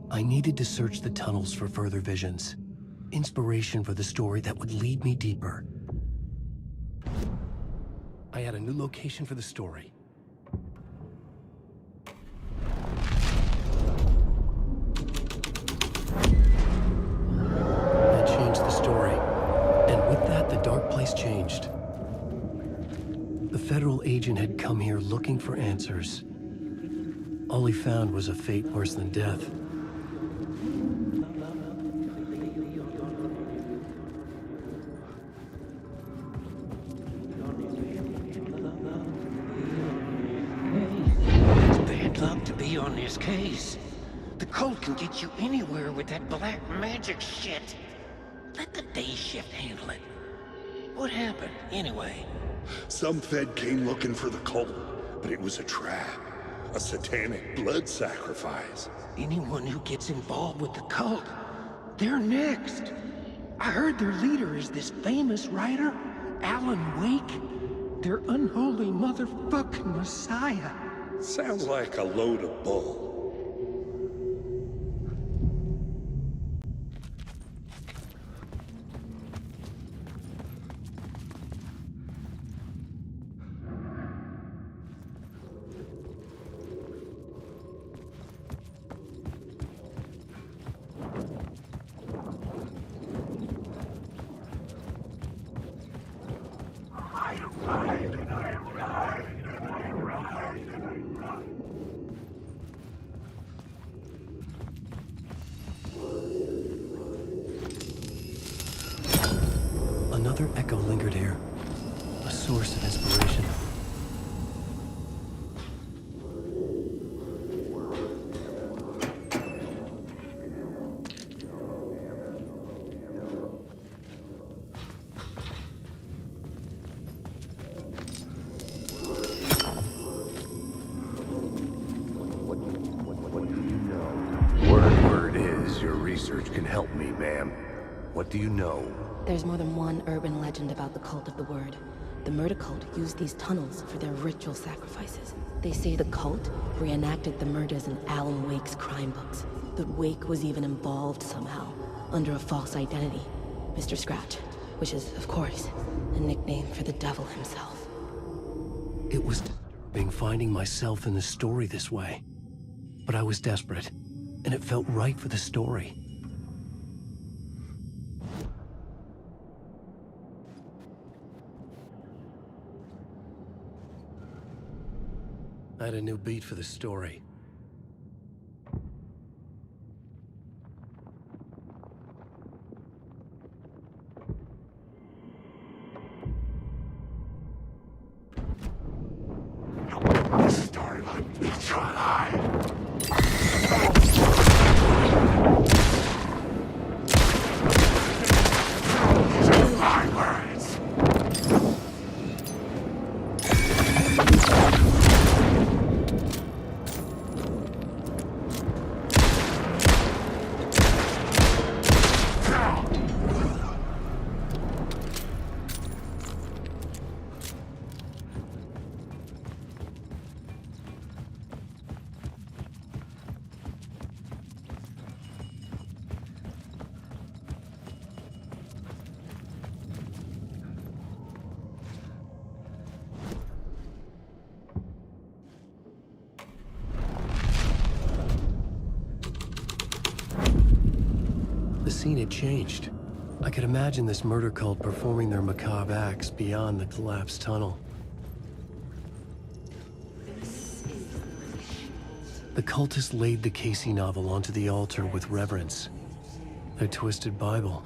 I needed to search the tunnels for further visions. Inspiration for the story that would lead me deeper. I had a new location for the story. That changed the story. And with that, the dark place changed. The federal agent had come here looking for answers. All he found was a fate worse than death. It's bad luck to be on this case. The cult can get you anywhere with that black magic shit. Let the day shift handle it. What happened, anyway? Some Fed came looking for the cult, but it was a trap. A satanic blood sacrifice. Anyone who gets involved with the cult, they're next. I heard their leader is this famous writer, Alan Wake. Their unholy motherfucking messiah. Sounds like a load of bull. Another echo lingered here, a source of inspiration. Word is, your research can help me, ma'am. What do you know? There's more than one urban legend about the Cult of the Word. The murder cult used these tunnels for their ritual sacrifices. They say the cult reenacted the murders in Alan Wake's crime books. That Wake was even involved somehow, under a false identity. Mr. Scratch, which is, of course, a nickname for the devil himself. It was disturbing finding myself in the story this way. But I was desperate, and it felt right for the story. I had a new beat for the story. This story like meets your eye. These are my words. The scene had changed. I could imagine this murder cult performing their macabre acts beyond the collapsed tunnel. The cultists laid the Casey novel onto the altar with reverence. Their twisted Bible.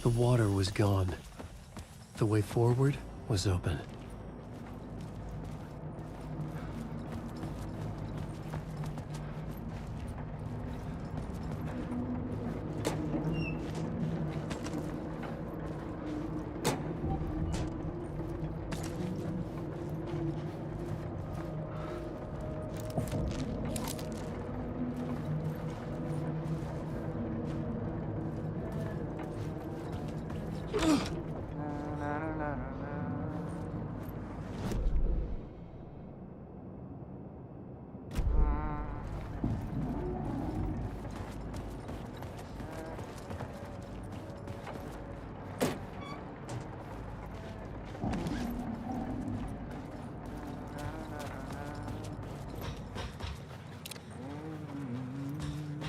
The water was gone. The way forward was open.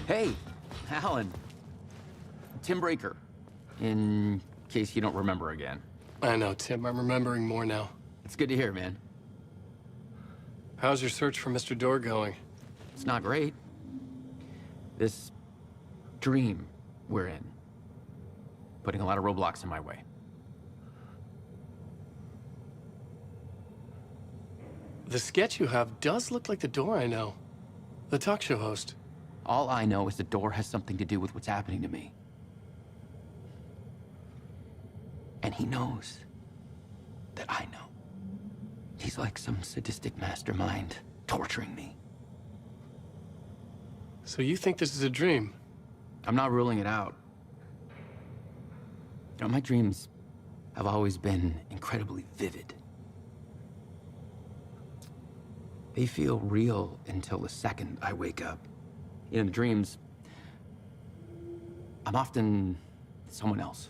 Hey, Alan. Tim Breaker, in case you don't remember again. I know, Tim. I'm remembering more now. It's good to hear, man. How's your search for Mr. Door going? It's not great. This dream we're in, putting a lot of roadblocks in my way. The sketch you have does look like the Door I know. The talk show host. All I know is the Door has something to do with what's happening to me. And he knows that I know. He's like some sadistic mastermind torturing me. So you think this is a dream? I'm not ruling it out. You know, my dreams have always been incredibly vivid. They feel real until the second I wake up. In the dreams, I'm often someone else.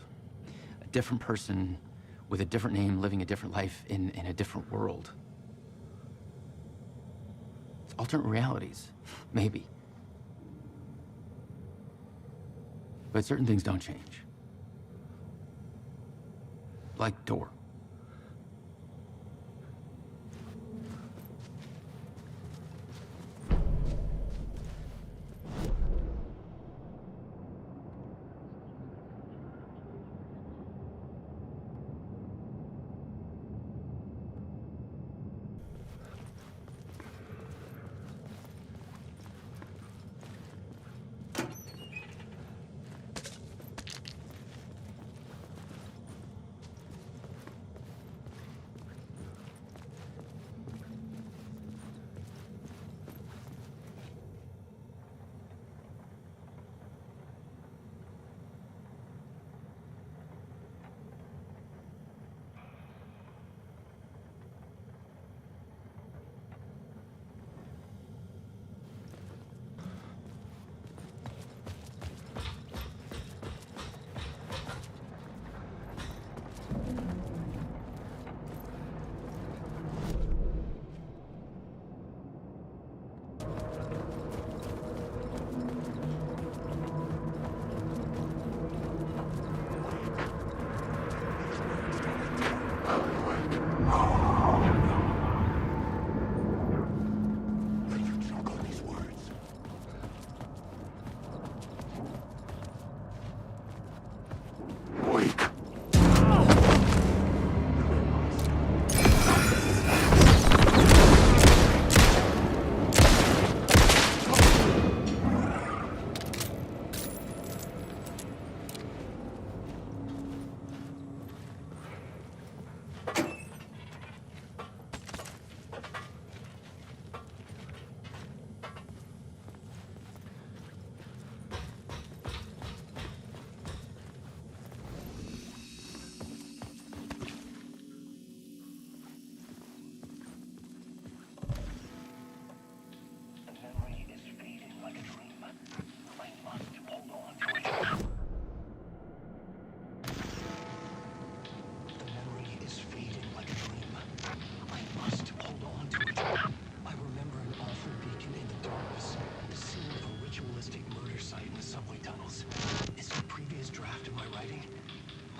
A different person with a different name, living a different life in a different world. It's alternate realities, maybe. But certain things don't change. Like Door.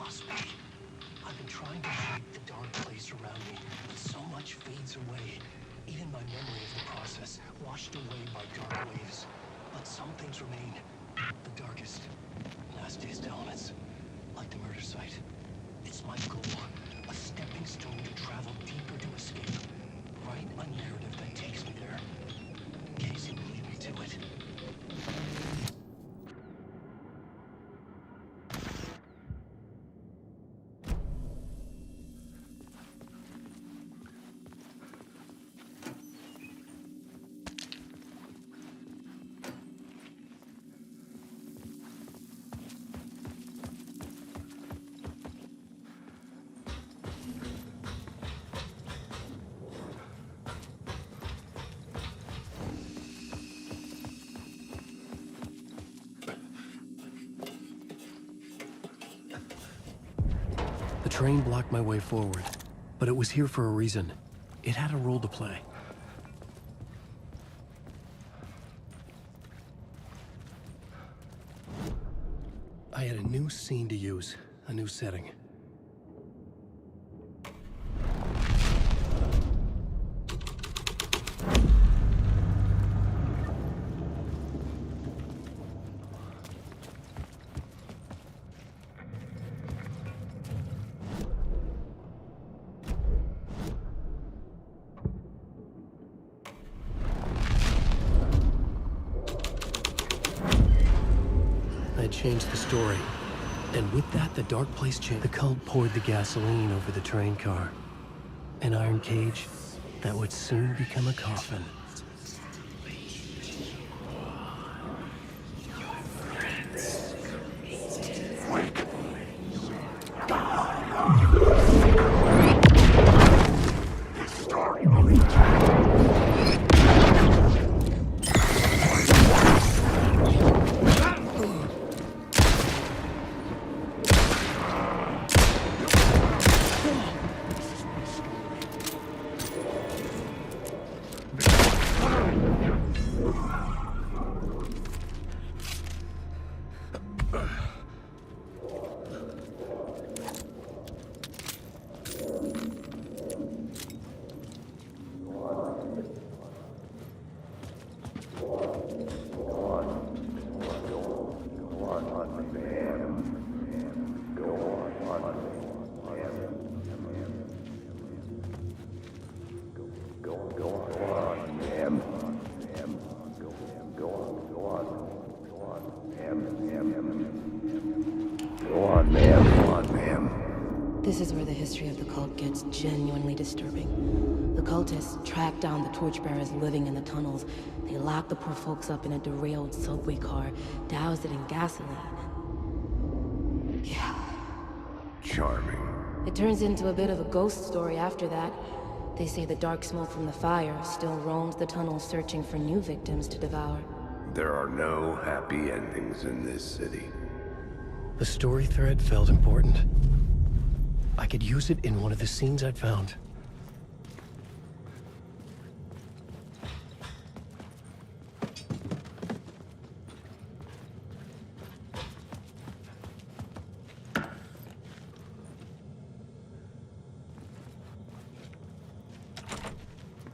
Trust me. I've been trying to shape the dark place around me, but so much fades away. Even my memory of the process, washed away by dark waves. But some things remain. The darkest, nastiest elements, like the murder site. It's my goal, a stepping stone to travel deeper to escape. Write a narrative that takes me there. Casey will lead me to it. The train blocked my way forward, but it was here for a reason. It had a role to play. I had a new scene to use, a new setting. I had changed the story. And with that, the dark place changed. The cult poured the gasoline over the train car. An iron cage that would soon become a coffin. This is where the history of the cult gets genuinely disturbing. The cultists tracked down the torchbearers living in the tunnels. They locked the poor folks up in a derailed subway car, doused it in gasoline. Yeah. Charming. It turns into a bit of a ghost story after that. They say the dark smoke from the fire still roams the tunnels searching for new victims to devour. There are no happy endings in this city. The story thread felt important. I could use it in one of the scenes I'd found.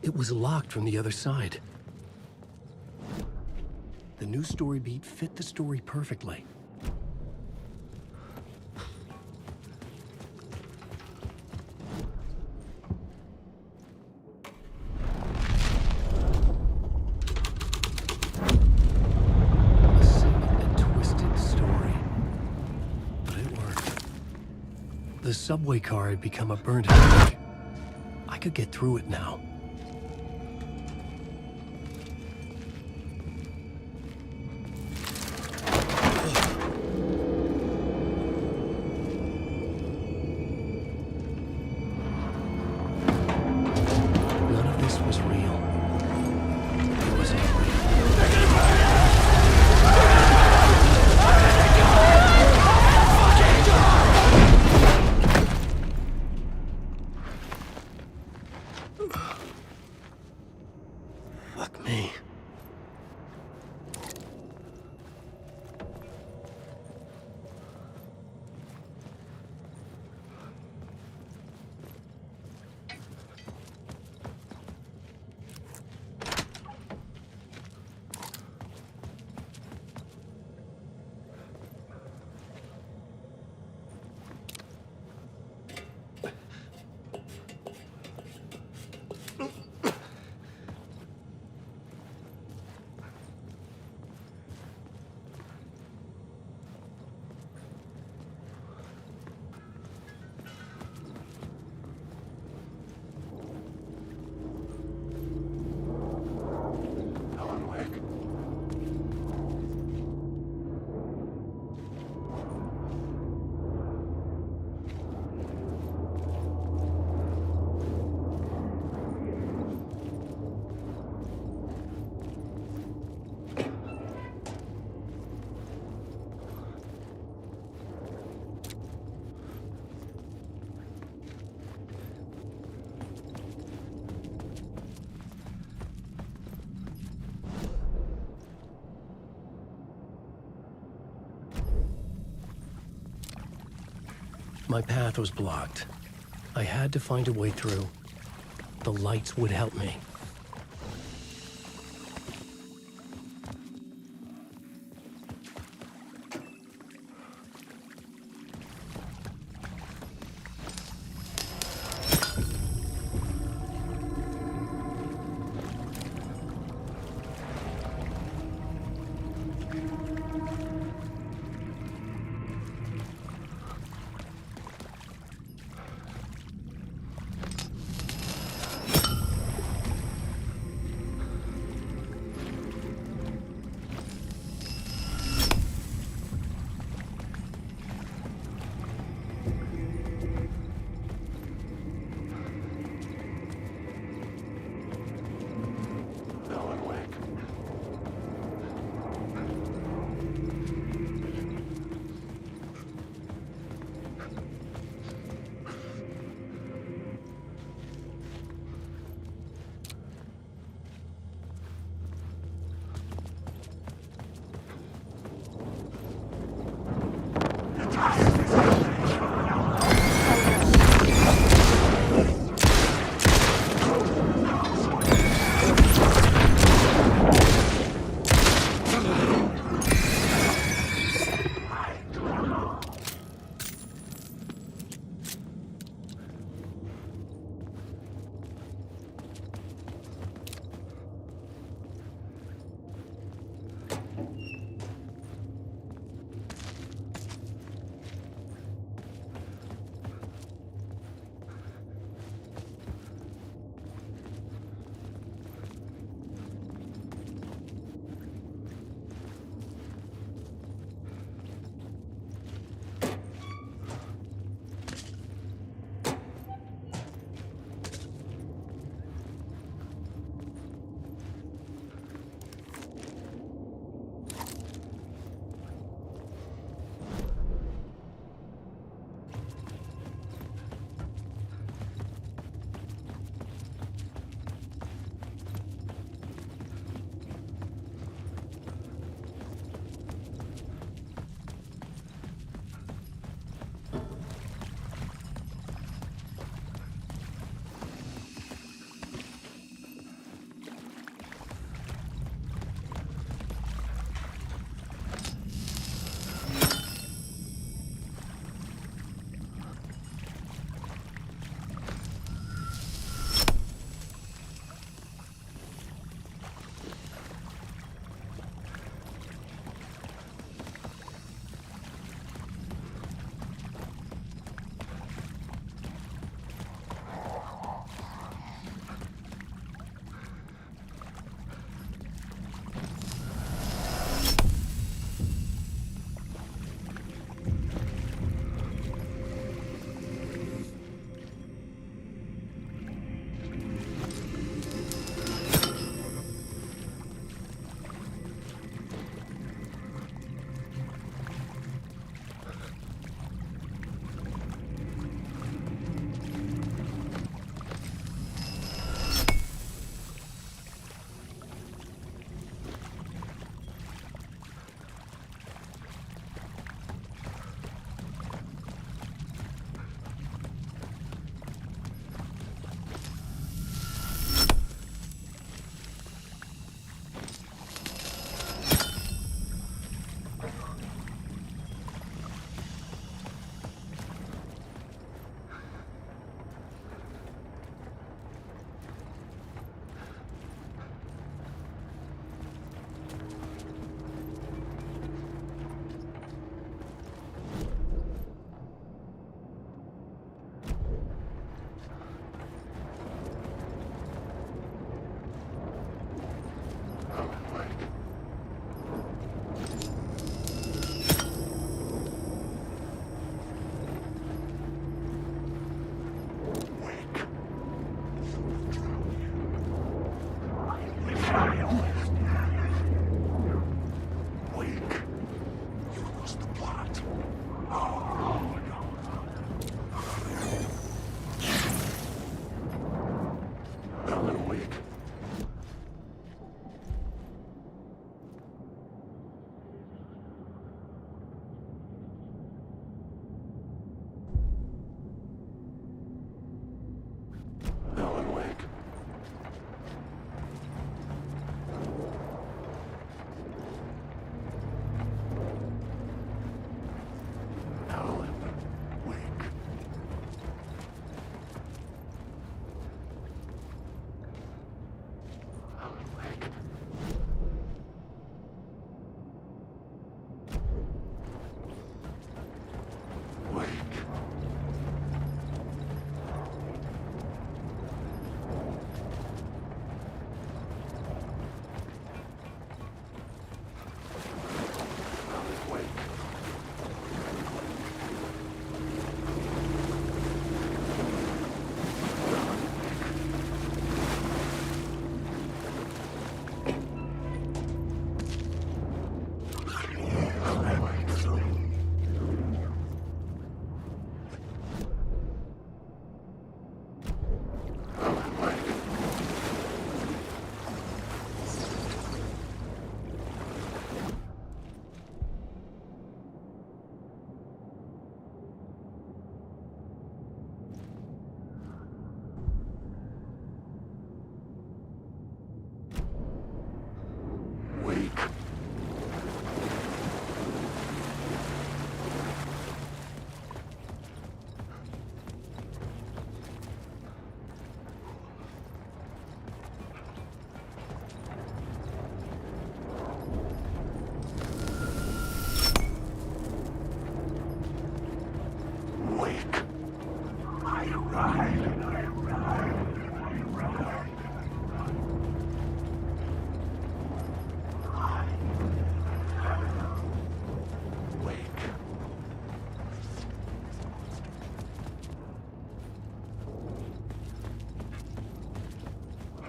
It was locked from the other side. The new story beat fit the story perfectly. The subway car had become a burnt hatch. I could get through it now. None of this was real. It was unreal. My path was blocked. I had to find a way through. The lights would help me.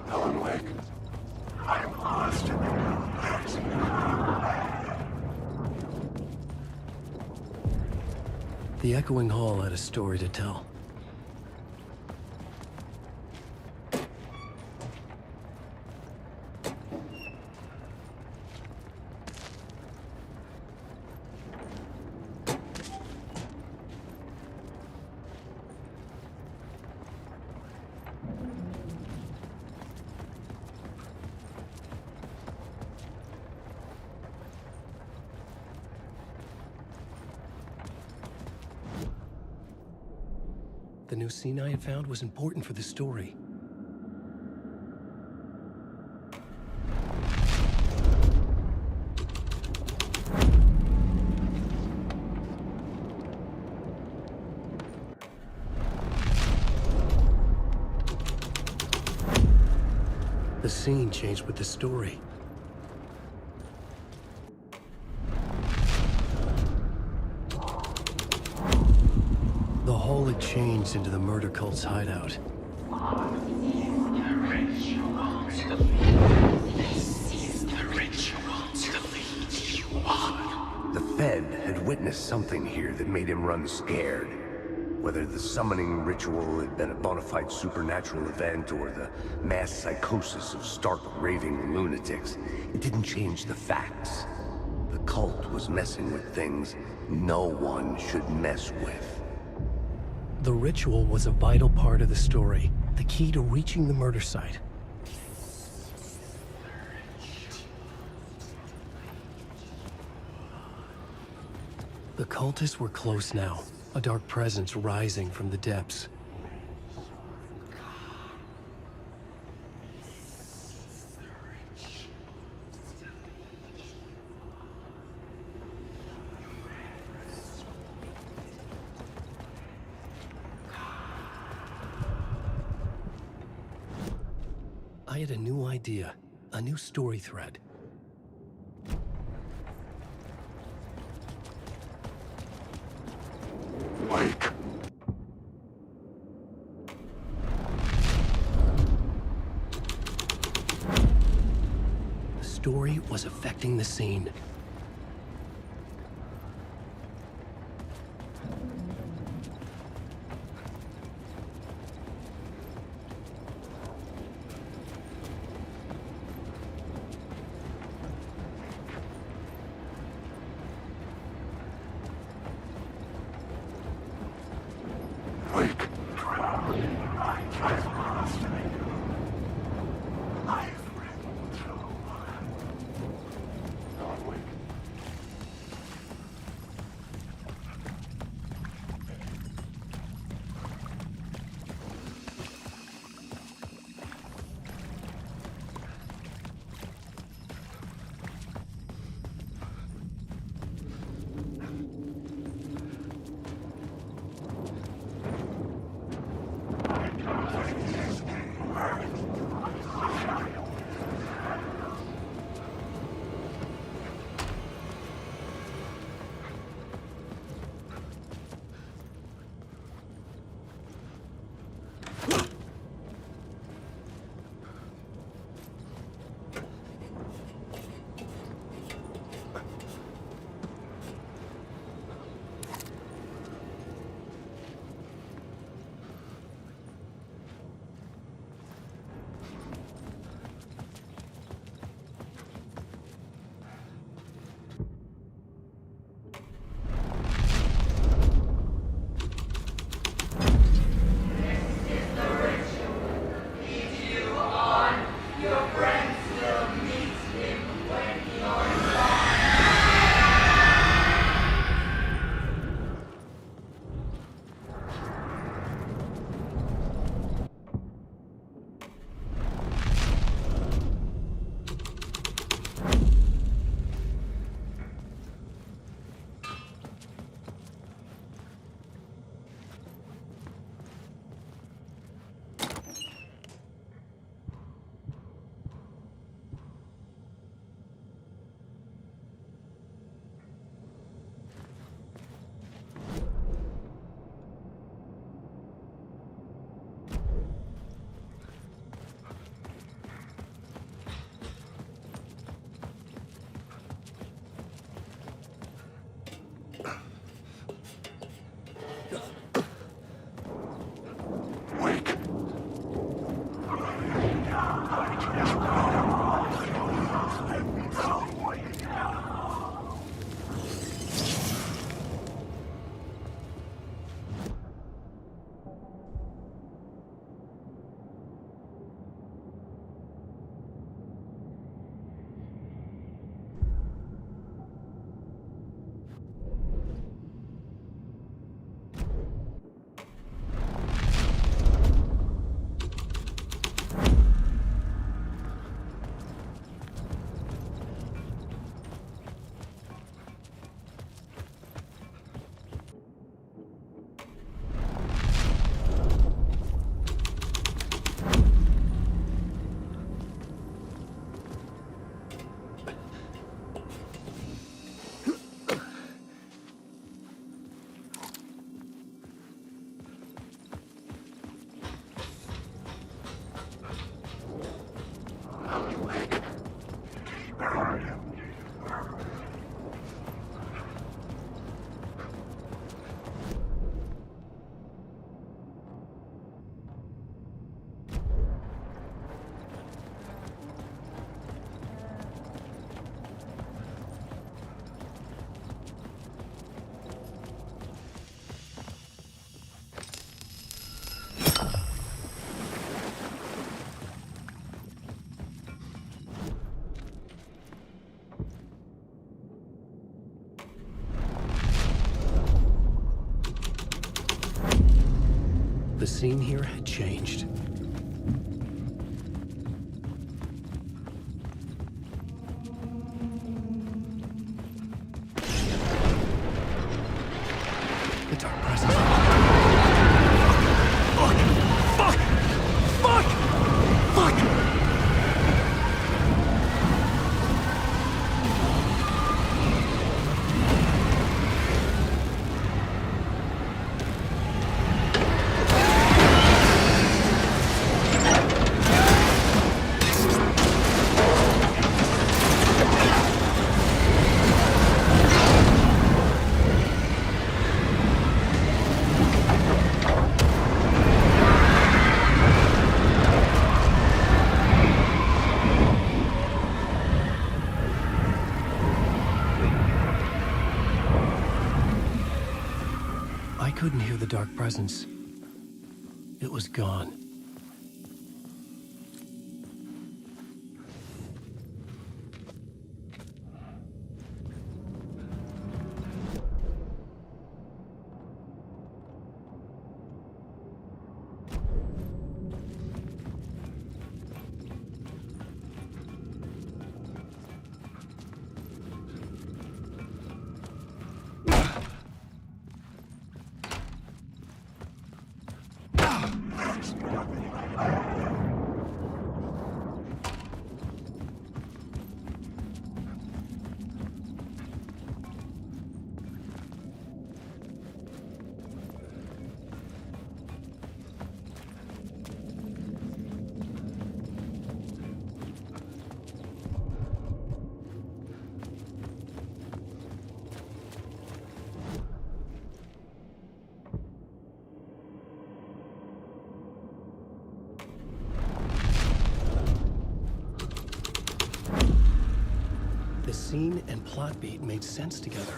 Alan Wake, I'm lost in the moonlight. The echoing hall had a story to tell. The new scene I had found was important for the story. The scene changed with the story. The hall had changed into the murder cult's hideout. The Fed had witnessed something here that made him run scared. Whether the summoning ritual had been a bona fide supernatural event or the mass psychosis of stark raving lunatics, it didn't change the facts. The cult was messing with things no one should mess with. The ritual was a vital part of the story, the key to reaching the murder site. The cultists were close now, a dark presence rising from the depths. I had a new idea, a new story thread. Wake. The story was affecting the scene. Wake. I've lost in it. I've ridden through. Alan Wake. The scene here had changed. The dark presence. Fuck! Fuck! Fuck! Fuck! I couldn't hear the dark presence. It was gone. The scene and plot beat made sense together.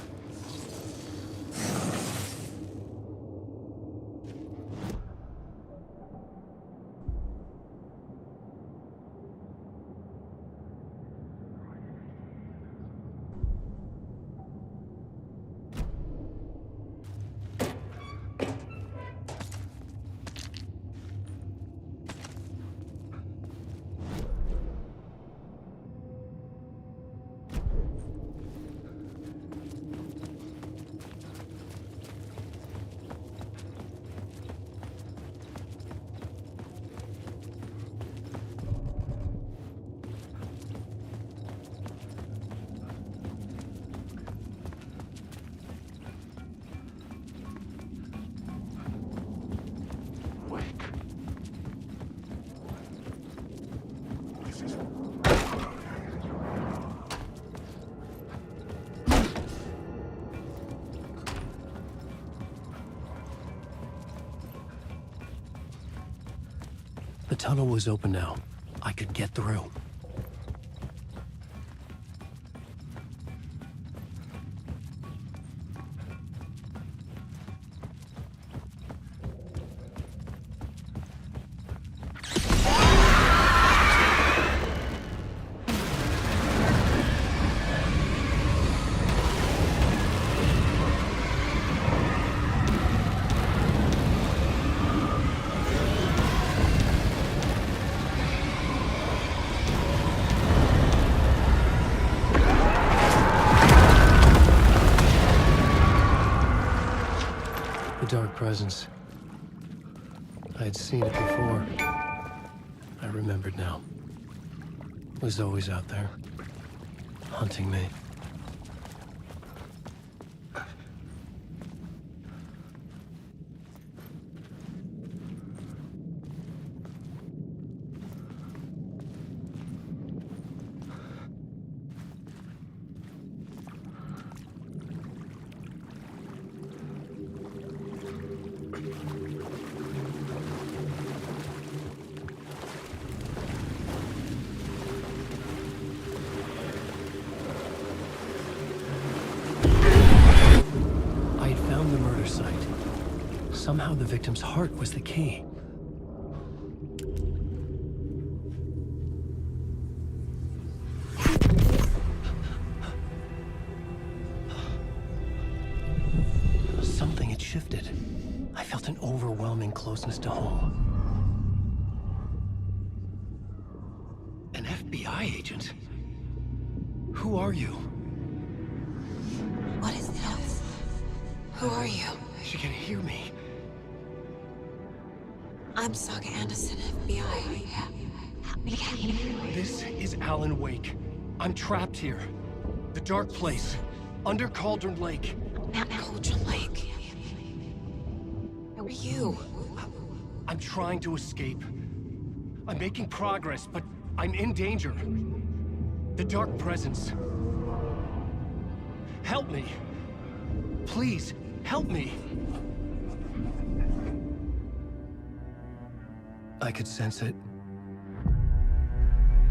The tunnel was open now. I could get through. Dark presence. I had seen it before. I remembered now. It was always out there, hunting me. Somehow the victim's heart was the key. Something had shifted. I felt an overwhelming close closeness to home. An FBI agent? Who are you? What is this? Who are you? She can hear me. I'm Saga Anderson, FBI. This is Alan Wake. I'm trapped here. The dark place. Under Cauldron Lake. Cauldron Lake. Who are you? I'm trying to escape. I'm making progress, but I'm in danger. The Dark Presence. Help me. Please, help me. I could sense it.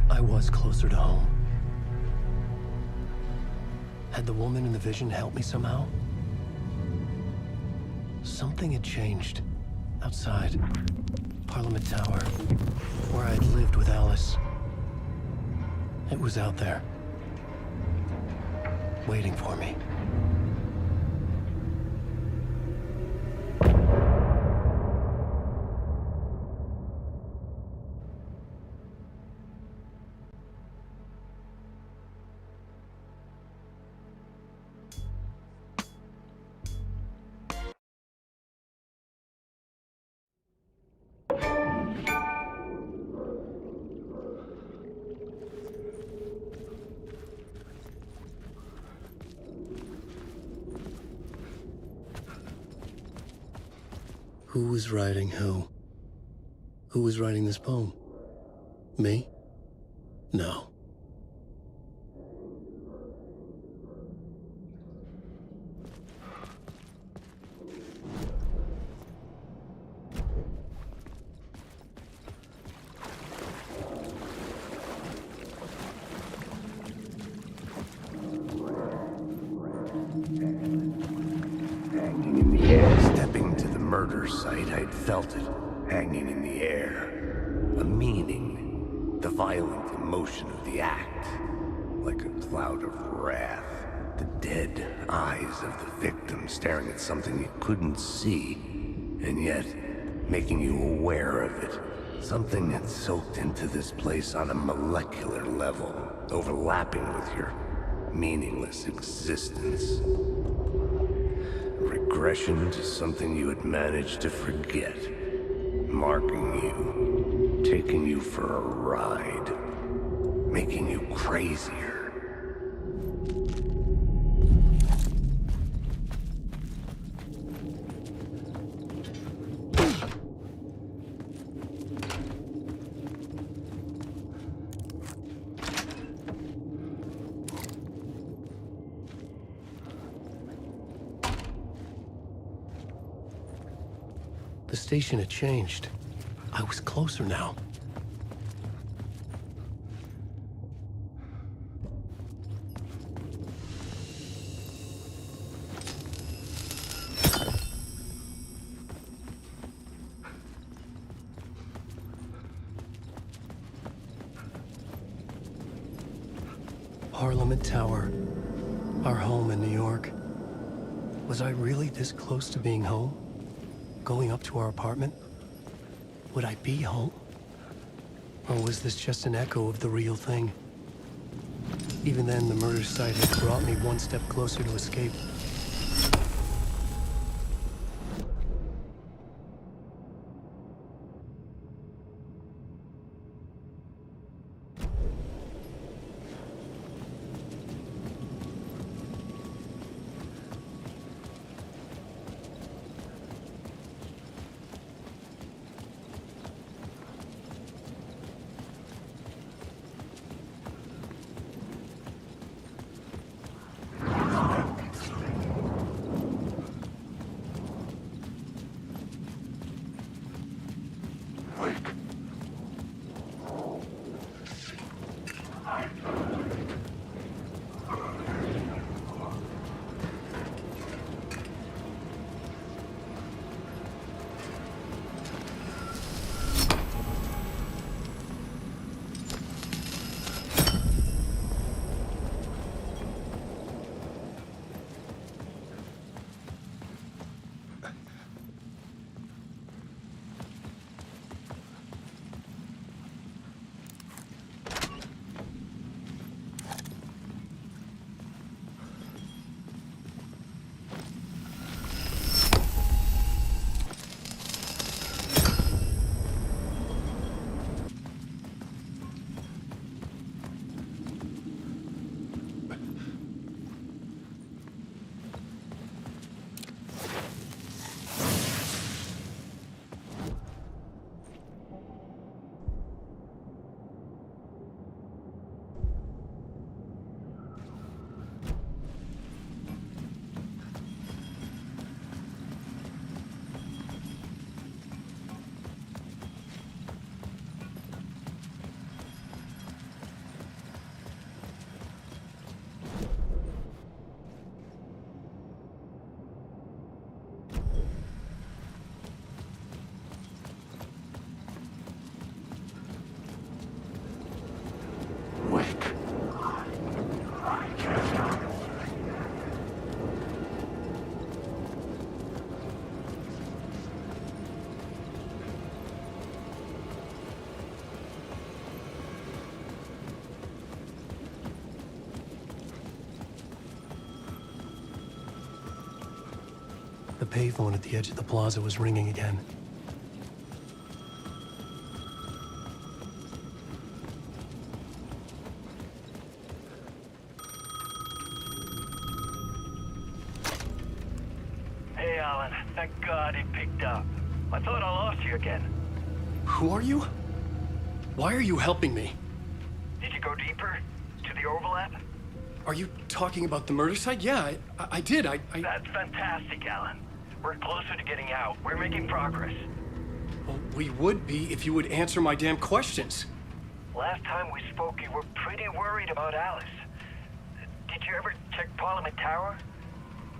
I was closer to home. Had the woman in the vision helped me somehow? Something had changed. Outside. Parliament Tower. Where I'd lived with Alice. It was out there. Waiting for me. Who was writing who? Who was writing this poem? Me? No. Hanging in the air. Stepping to the murder site, I'd felt it. Hanging in the air. A meaning. The violent emotion of the act. Like a cloud of wrath. The dead eyes of the victim staring at something you couldn't see. And yet, making you aware of it. Something had soaked into this place on a molecular level. Overlapping with your meaningless existence. Regression to something you had managed to forget. Marking you. Taking you for a ride. Making you crazier. The station had changed. I was closer now. Parliament Tower. Our home in New York. Was I really this close to being home? Going up to our apartment? Would I be home? Or was this just an echo of the real thing? Even then, the murder site had brought me one step closer to escape. payphone at the edge of the plaza was ringing again. Hey, Alan. Thank God it picked up. I thought I lost you again. Who are you? Why are you helping me? Did you go deeper? To the overlap? Are you talking about the murder site? Yeah, I did. That's fantastic, Alan. We're closer to getting out. We're making progress. Well, we would be if you would answer my damn questions. Last time we spoke, you were pretty worried about Alice. Did you ever check Parliament Tower?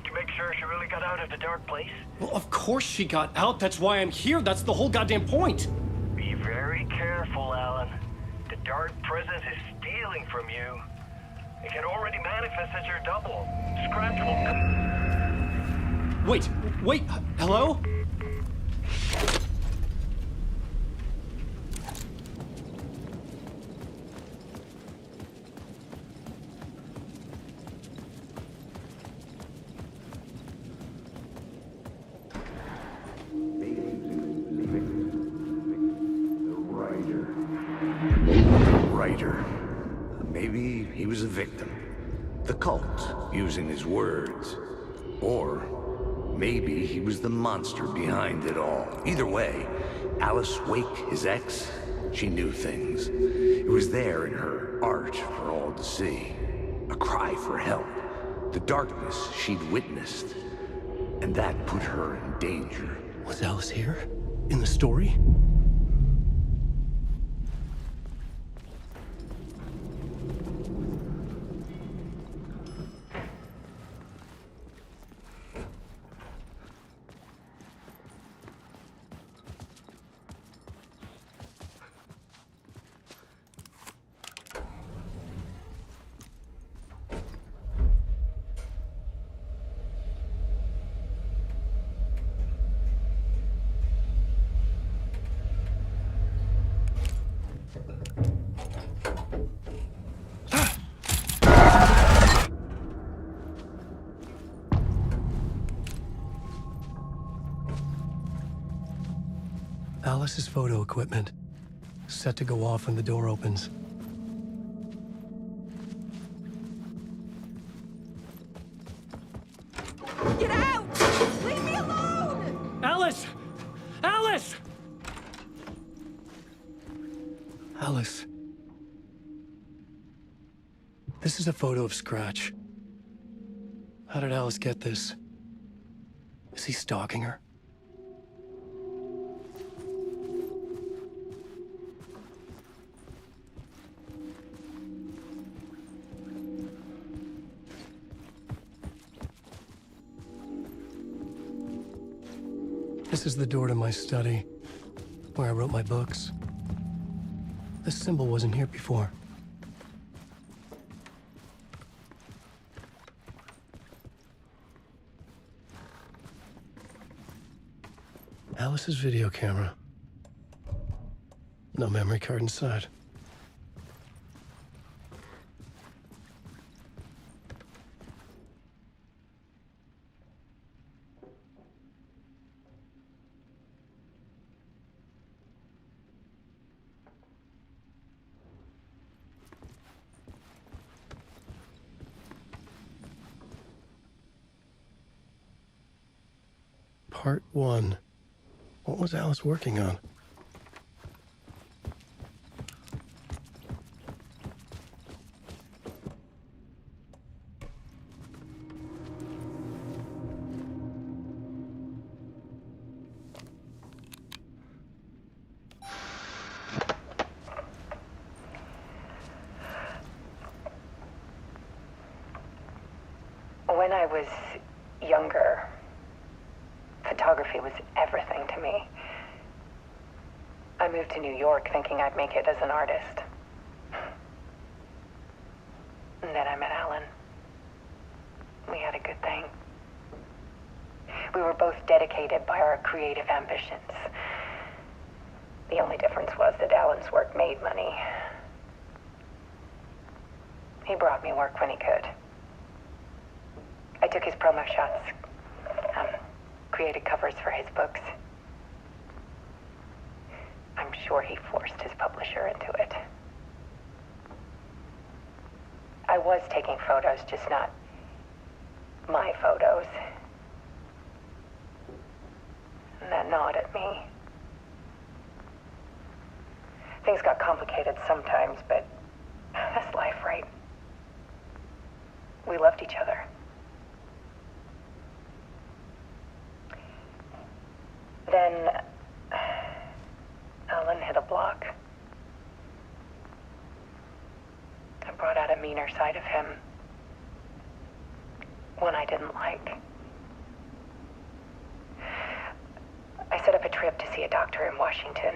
To make sure she really got out of the dark place? Well, of course she got out. That's why I'm here. That's the whole goddamn point. Be very careful, Alan. The dark presence is stealing from you. It can already manifest as your double. Scratch will come. Wait, hello? Maybe he was a victim. The cult, using his words. Or maybe he was the monster behind it all. Either way, Alice Wake, his ex, she knew things. It was there in her art for all to see. A cry for help. The darkness she'd witnessed. And that put her in danger. Was Alice here? In the story? Alice's photo equipment, set to go off when the door opens. Get out! Leave me alone! Alice! Alice! Alice. This is a photo of Scratch. How did Alice get this? Is he stalking her? This is the door to my study, where I wrote my books. This symbol wasn't here before. Alice's video camera. No memory card inside. Part 1. What was Alice working on? When I was younger, photography was everything to me. I moved to New York thinking I'd make it as an artist. And then I met Alan. We had a good thing. We were both dedicated by our creative ambitions. The only difference was that Alan's work made money. He brought me work when he could. I took his promo shots. created covers for his books. I'm sure he forced his publisher into it. I was taking photos, just not my photos. And that gnawed at me. Things got complicated sometimes, but that's life, right? We loved each other. Then Alan hit a block. I brought out a meaner side of him. One I didn't like. I set up a trip to see a doctor in Washington.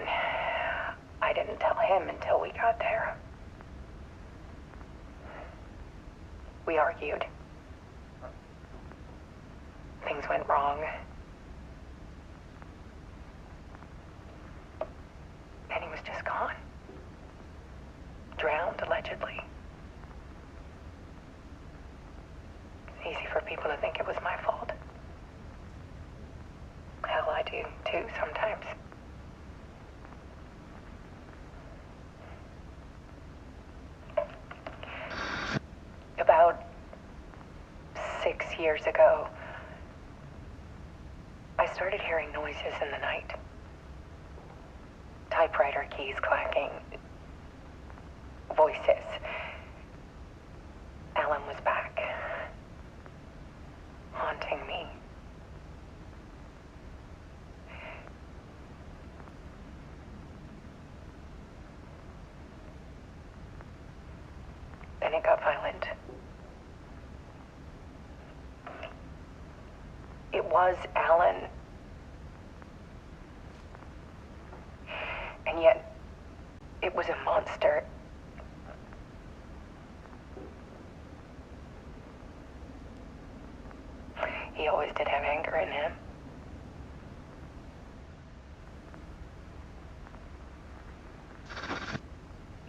I didn't tell him until we got there. We argued. Things went wrong. And he was just gone. Drowned, allegedly. It's easy for people to think it was my fault. Hell, I do too sometimes. About 6 years ago, I started hearing noises in the night. Typewriter keys clacking. Voices. Alan was back. Haunting me. Then it got violent. It was Alan. And yet, it was a monster. He always did have anger in him.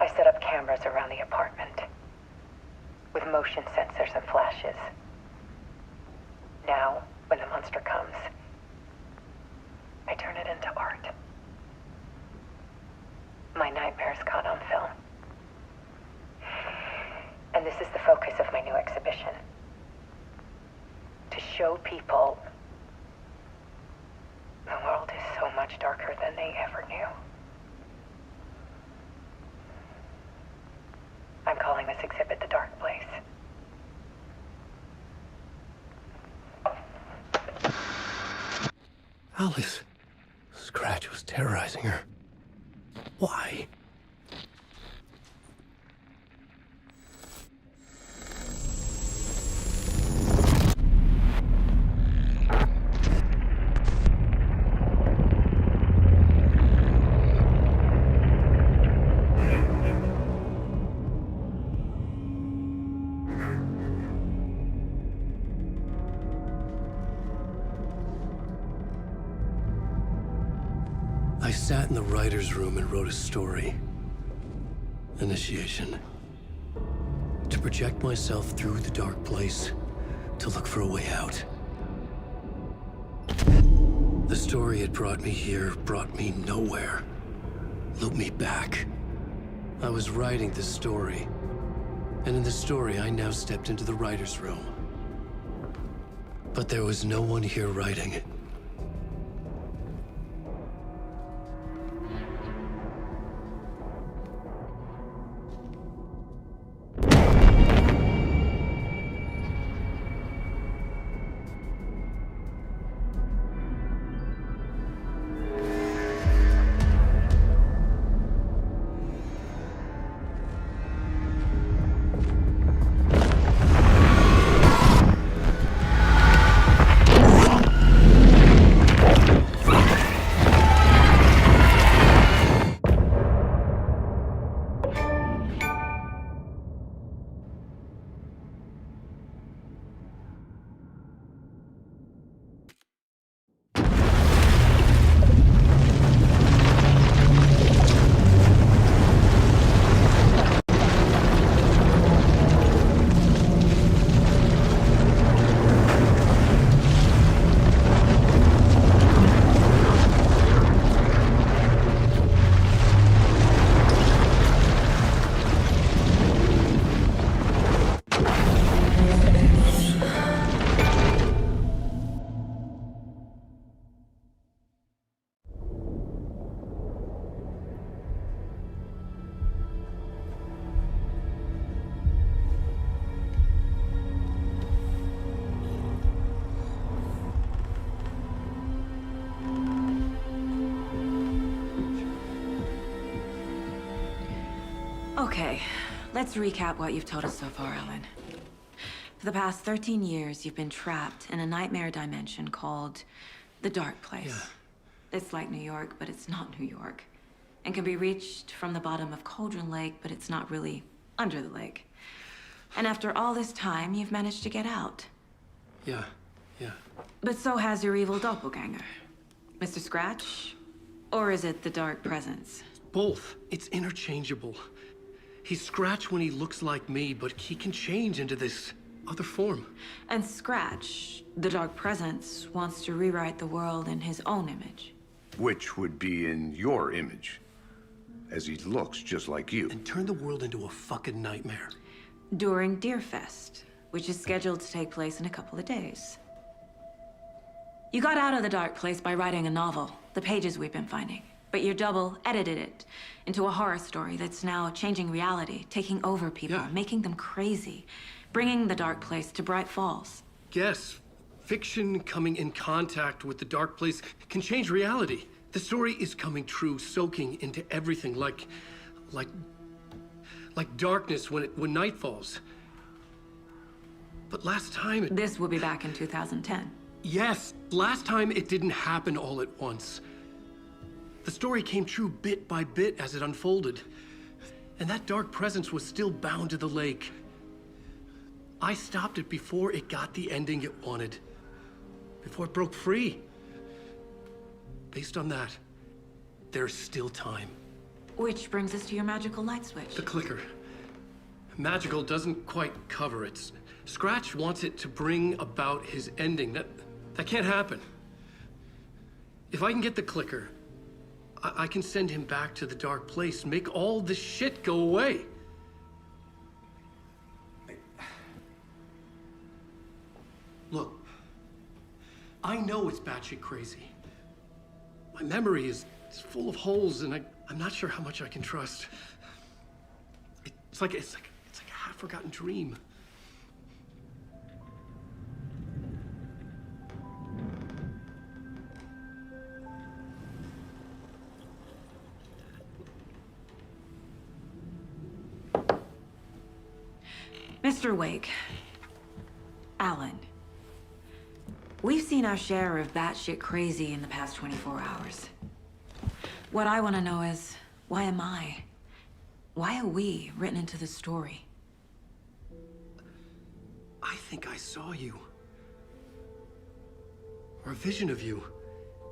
I set up cameras around the apartment with motion sensors and flashes. Now, when the monster comes, I turn it into art. My nightmares caught on film. And this is the focus of my new exhibition. To show people the world is so much darker than they ever knew. I'm calling this exhibit The Dark Place. Alice. Scratch was terrorizing her. Why? I sat in the writer's room and wrote a story. Initiation. To project myself through the dark place, to look for a way out. The story had brought me here, brought me nowhere. Looped me back. I was writing the story. And in the story, I now stepped into the writer's room. But there was no one here writing. Okay, let's recap what you've told us so far, Alan. For the past 13 years, you've been trapped in a nightmare dimension called the Dark Place. Yeah. It's like New York, but it's not New York. And can be reached from the bottom of Cauldron Lake, but it's not really under the lake. And after all this time, you've managed to get out. Yeah. But so has your evil doppelganger. Mr. Scratch? Or is it the Dark Presence? Both. It's interchangeable. He's Scratch when he looks like me, but he can change into this other form. And Scratch, the Dark Presence, wants to rewrite the world in his own image. Which would be in your image, as he looks just like you. And turn the world into a fucking nightmare. During Deerfest, which is scheduled to take place in a couple of days. You got out of the Dark Place by writing a novel, the pages we've been finding. But your double edited it into a horror story that's now changing reality, taking over people, making them crazy, bringing the Dark Place to Bright Falls. Yes, fiction coming in contact with the Dark Place can change reality. The story is coming true, soaking into everything like darkness when night falls. But last time This will be back in 2010. Yes, last time it didn't happen all at once. The story came true bit by bit as it unfolded. And that dark presence was still bound to the lake. I stopped it before it got the ending it wanted. Before it broke free. Based on that, there's still time. Which brings us to your magical light switch. The clicker. Magical doesn't quite cover it. Scratch wants it to bring about his ending. That can't happen. If I can get the clicker, I can send him back to the Dark Place, make all this shit go away. Look, I know it's batshit crazy. My memory is full of holes, and I'm not sure how much I can trust. It's like a half-forgotten dream. Mr. Wake. Alan. We've seen our share of batshit crazy in the past 24 hours. What I want to know is, why am I? Why are we written into the story? I think I saw you. Or a vision of you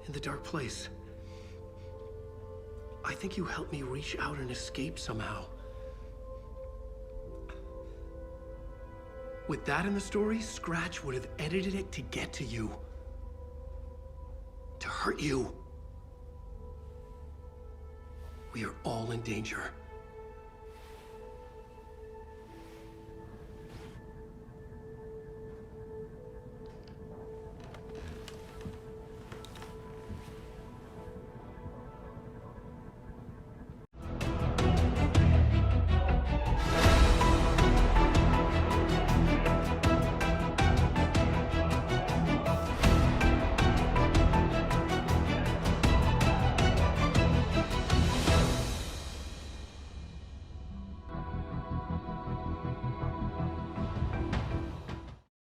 in the Dark Place. I think you helped me reach out and escape somehow. With that in the story, Scratch would have edited it to get to you. To hurt you. We are all in danger.